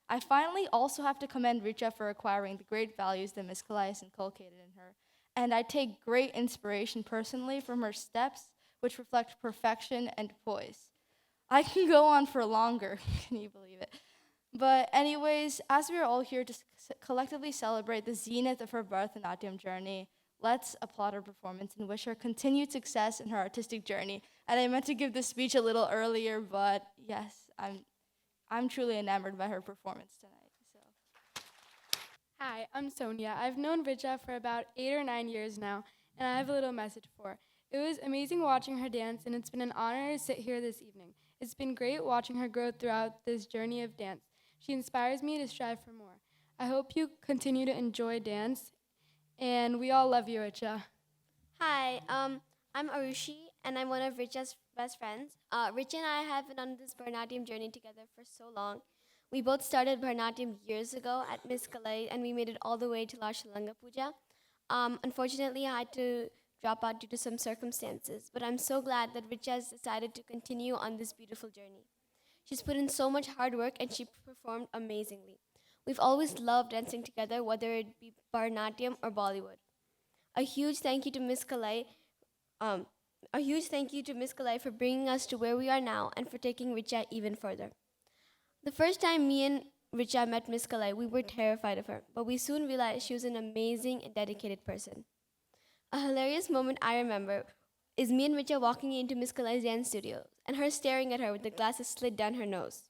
I finally also have to commend Richa for acquiring the great values that Miss Calai has inculcated in her. And I take great inspiration personally from her steps, which reflect perfection and poise. I can go on for longer, can you believe it? But anyways, as we are all here to collectively celebrate the zenith of her Bharatanatyam journey, let's applaud her performance and wish her continued success in her artistic journey. And I meant to give this speech a little earlier, but yes, I'm truly enamored by her performance tonight. Hi, I'm Sonia. I've known Richa for about 8 or 9 years now, and I have a little message for her. It was amazing watching her dance, and it's been an honor to sit here this evening. It's been great watching her grow throughout this journey of dance. She inspires me to strive for more. I hope you continue to enjoy dance, and we all love you, Richa. Hi, I'm Arushi, and I'm one of Richa's best friends. Richa and I have been on this Bharatanatyam journey together for so long. We both started Bharatanatyam years ago at Miss Calai, and we made it all the way to La Shalanga Puja. Unfortunately, I had to drop out due to some circumstances, but I'm so glad that Richa has decided to continue on this beautiful journey. She's put in so much hard work, and she performed amazingly. We've always loved dancing together, whether it be Bharatanatyam or Bollywood. A huge thank you to Miss Calai. A huge thank you to Miss Calai for bringing us to where we are now and for taking Richa even further. The first time me and Richa met Miss Calai, we were terrified of her, but we soon realized she was an amazing and dedicated person. A hilarious moment I remember is me and Richa walking into Miss Calai's dance studio and her staring at her with the glasses slid down her nose.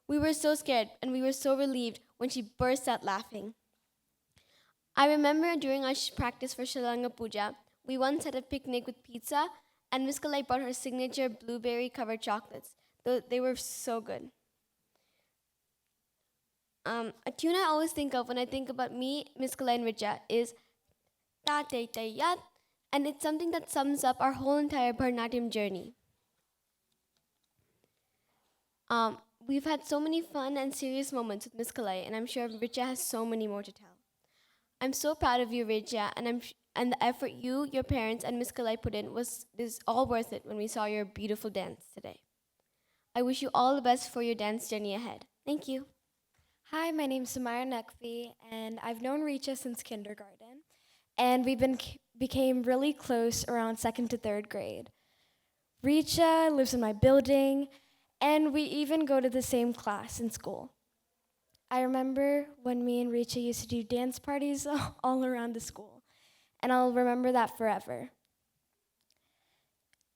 We were so scared and we were so relieved when she burst out laughing. I remember during our practice for Shalanga Puja, we once had a picnic with pizza and Miss Calai brought her signature blueberry-covered chocolates. They were so good. A tune I always think of when I think about me, Miss Calai, and Richa is Ta Te Te Yat, and it's something that sums up our whole entire Bharatanatyam journey. We've had so many fun and serious moments with Miss Calai, and I'm sure Richa has so many more to tell. I'm so proud of you, Richa, and the effort you, your parents, and Miss Calai put in is all worth it when we saw your beautiful dance today. I wish you all the best for your dance journey ahead. Thank you. Hi, my name's Samaya Nakvi, and I've known Richa since kindergarten. And we became really close around 2nd to 3rd grade. Richa lives in my building, and we even go to the same class in school. I remember when me and Richa used to do dance parties all around the school, and I'll remember that forever.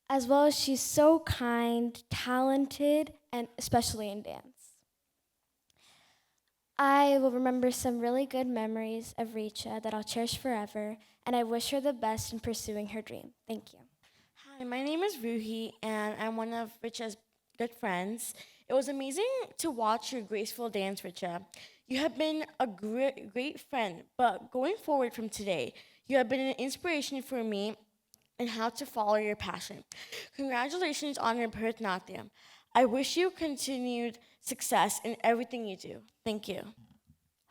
As well as she's so kind, talented, and especially in dance. I will remember some really good memories of Richa that I'll cherish forever, and I wish her the best in pursuing her dream. Thank you. Hi, my name is Ruhi, and I'm one of Richa's good friends. It was amazing to watch your graceful dance, Richa. You have been a great friend, but going forward from today, you have been an inspiration for me in how to follow your passion. Congratulations on your Bharatanatyam. I wish you continued success in everything you do. Thank you.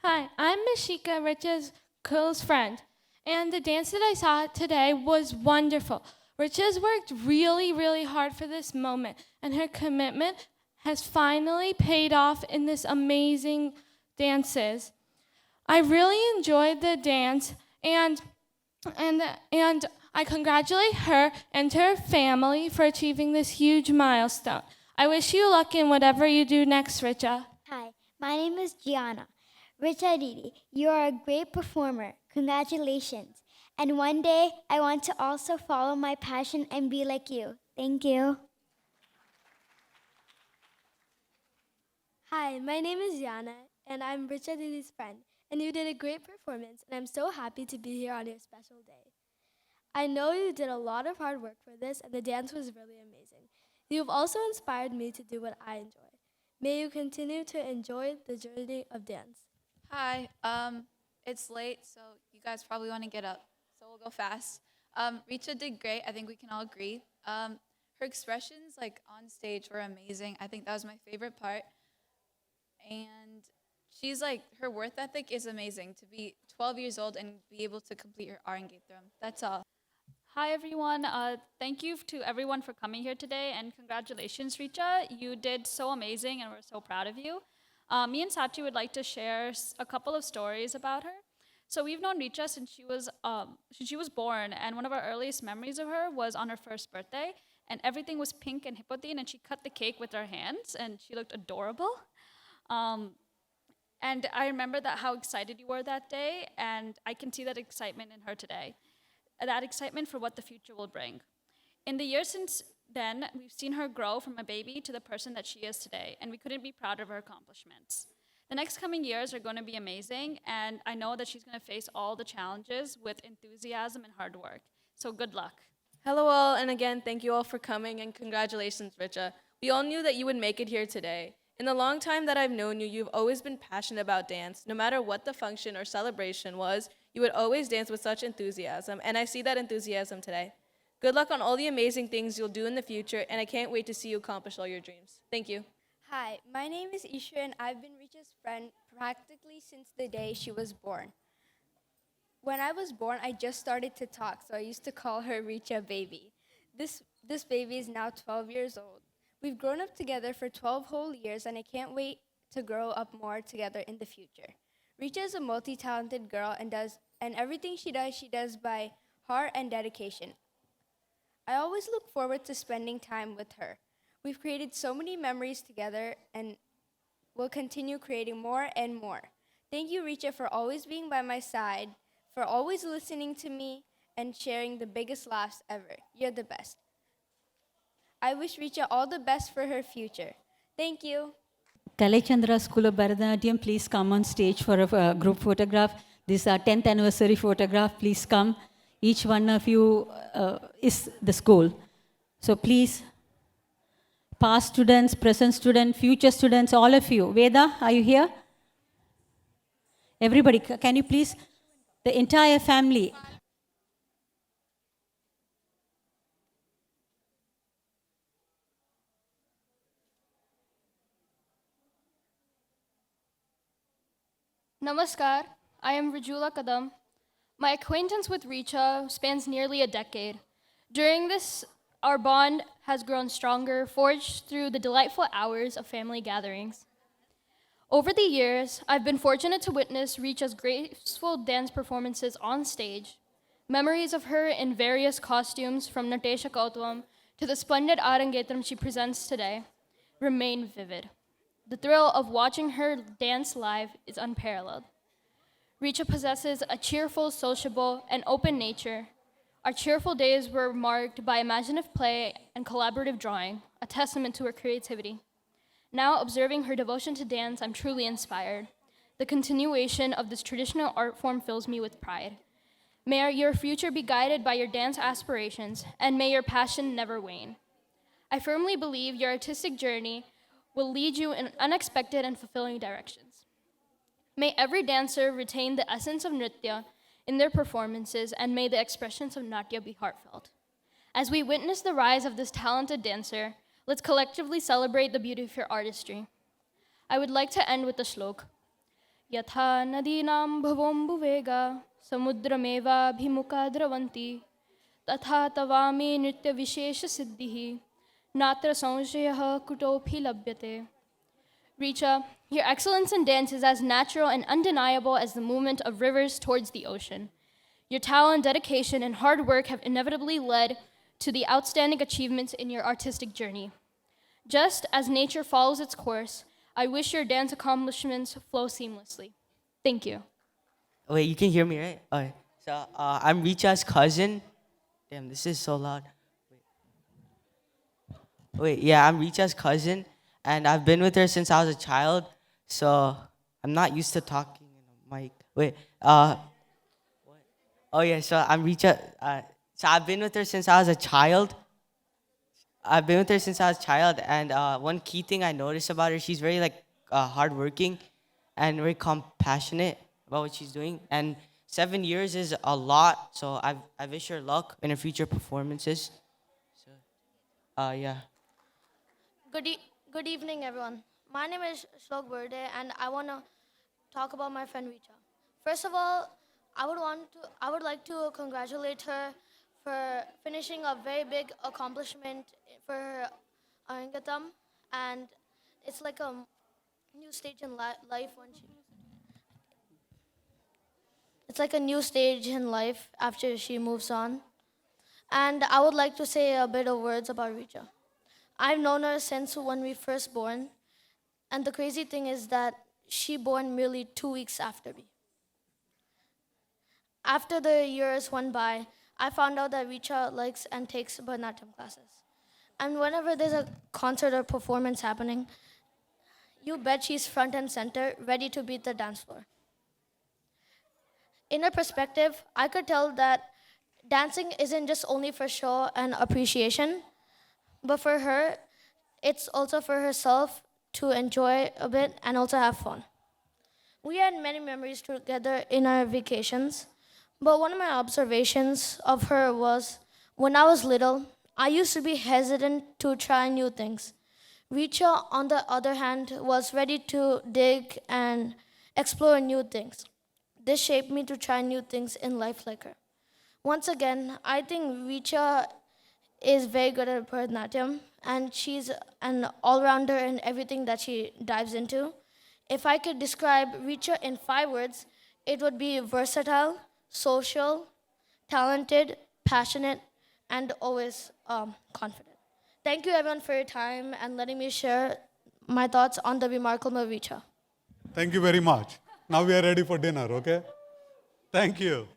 Hi, I'm Mishika, Richa's close friend, and the dance that I saw today was wonderful. Richa's worked really, really hard for this moment, and her commitment has finally paid off in this amazing dances. I really enjoyed the dance, and I congratulate her and her family for achieving this huge milestone. I wish you luck in whatever you do next, Richa. Hi, my name is Gianna. Richa Didi, you are a great performer. Congratulations. And one day, I want to also follow my passion and be like you. Thank you. Hi, my name is Yana, and I'm Richa Didi's friend. And you did a great performance, and I'm so happy to be here on your special day. I know you did a lot of hard work for this, and the dance was really amazing. You've also inspired me to do what I enjoy. May you continue to enjoy the journey of dance. Hi, it's late, so you guys probably want to get up, so we'll go fast. Richa did great. I think we can all agree. Her expressions, like on stage, were amazing. I think that was my favorite part. And she's like, her work ethic is amazing. To be 12 years old and be able to complete her Arangetram. That's all. Hi everyone, thank you to everyone for coming here today, and congratulations Richa, you did so amazing and we're so proud of you. Me and Sachi would like to share a couple of stories about her. So we've known Richa since she was born, and one of our earliest memories of her was on her first birthday, and everything was pink and hippotine, and she cut the cake with her hands, and she looked adorable. And I remember how excited you were that day, and I can see that excitement in her today. That excitement for what the future will bring. In the years since then, we've seen her grow from a baby to the person that she is today, and we couldn't be prouder of her accomplishments. The next coming years are going to be amazing, and I know that she's going to face all the challenges with enthusiasm and hard work. So good luck. Hello all, and again, thank you all for coming, and congratulations, Richa. We all knew that you would make it here today. In the long time that I've known you, you've always been passionate about dance. No matter what the function or celebration was, you would always dance with such enthusiasm, and I see that enthusiasm today. Good luck on all the amazing things you'll do in the future, and I can't wait to see you accomplish all your dreams. Thank you. Hi, my name is Isha, and I've been Richa's friend practically since the day she was born. When I was born, I just started to talk, so I used to call her Richa baby. This baby is now 12 years old. We've grown up together for 12 whole years, and I can't wait to grow up more together in the future. Richa is a multi-talented girl and everything she does by heart and dedication. I always look forward to spending time with her. We've created so many memories together and will continue creating more and more. Thank you, Richa, for always being by my side, for always listening to me and sharing the biggest laughs ever. You're the best. I wish Richa all the best for her future. Thank you. Calai Chandra School of Bharatanatyam, please come on stage for a group photograph. This is our 10th anniversary photograph. Please come. Each one of you is the school. So please, past students, present students, future students, all of you. Veda, are you here? Everybody, can you please, the entire family. Namaskar, I am Richa Kadam. My acquaintance with Richa spans nearly a decade. During this, our bond has grown stronger, forged through the delightful hours of family gatherings. Over the years, I've been fortunate to witness Richa's graceful dance performances on stage. Memories of her in various costumes, from Natesha Kautvam to the splendid Arangetram she presents today, remain vivid. The thrill of watching her dance live is unparalleled. Richa possesses a cheerful, sociable, and open nature. Our cheerful days were marked by imaginative play and collaborative drawing, a testament to her creativity. Now, observing her devotion to dance, I'm truly inspired. The continuation of this traditional art form fills me with pride. May your future be guided by your dance aspirations, and may your passion never wane. I firmly believe your artistic journey will lead you in unexpected and fulfilling directions. May every dancer retain the essence of Nritya in their performances, and may the expressions of Natya be heartfelt. As we witness the rise of this talented dancer, let's collectively celebrate the beauty of her artistry. I would like to end with a shlok. Yatha nadinam bhavombu vega samudrameva bhimuka dravanti tatha tavami nritya vishesha siddhihi natra samshayah kutopi labhyate. Richa, your excellence in dance is as natural and undeniable as the movement of rivers towards the ocean. Your talent, dedication, and hard work have inevitably led to the outstanding achievements in your artistic journey. Just as nature follows its course, I wish your dance accomplishments flow seamlessly. Thank you. Wait, you can hear me, right? Okay. So I'm Richa's cousin. Damn, this is so loud. Wait, yeah, I'm Richa's cousin, and I've been with her since I was a child. So I'm not used to talking in a mic. Wait, what? Oh yeah, so I'm Richa. So I've been with her since I was a child. And one key thing I noticed about her, she's very hardworking and very compassionate about what she's doing. And 7 years is a lot, so I wish her luck in her future performances. So, yeah. Good evening, everyone. My name is Shlok Burde, and I want to talk about my friend Richa. First of all, I would like to congratulate her for finishing a very big accomplishment for her Arangetram, and it's like a new stage in life when she. It's like a new stage in life after she moves on. And I would like to say a bit of words about Richa. I've known her since when we first born, and the crazy thing is that she born merely 2 weeks after me. After the years went by, I found out that Richa likes and takes Bharatanatyam classes. And whenever there's a concert or performance happening, you bet she's front and center, ready to beat the dance floor. In her perspective, I could tell that dancing isn't just only for show and appreciation, but for her, it's also for herself to enjoy a bit and also have fun. We had many memories together in our vacations, but one of my observations of her was when I was little, I used to be hesitant to try new things. Richa, on the other hand, was ready to dig and explore new things. This shaped me to try new things in life like her. Once again, I think Richa is very good at Bharatanatyam, and she's an all-rounder in everything that she dives into. If I could describe Richa in 5 words, it would be versatile, social, talented, passionate, and always confident. Thank you everyone for your time and letting me share my thoughts on the remarkable Richa. Thank you very much. Now we are ready for dinner, okay? Thank you.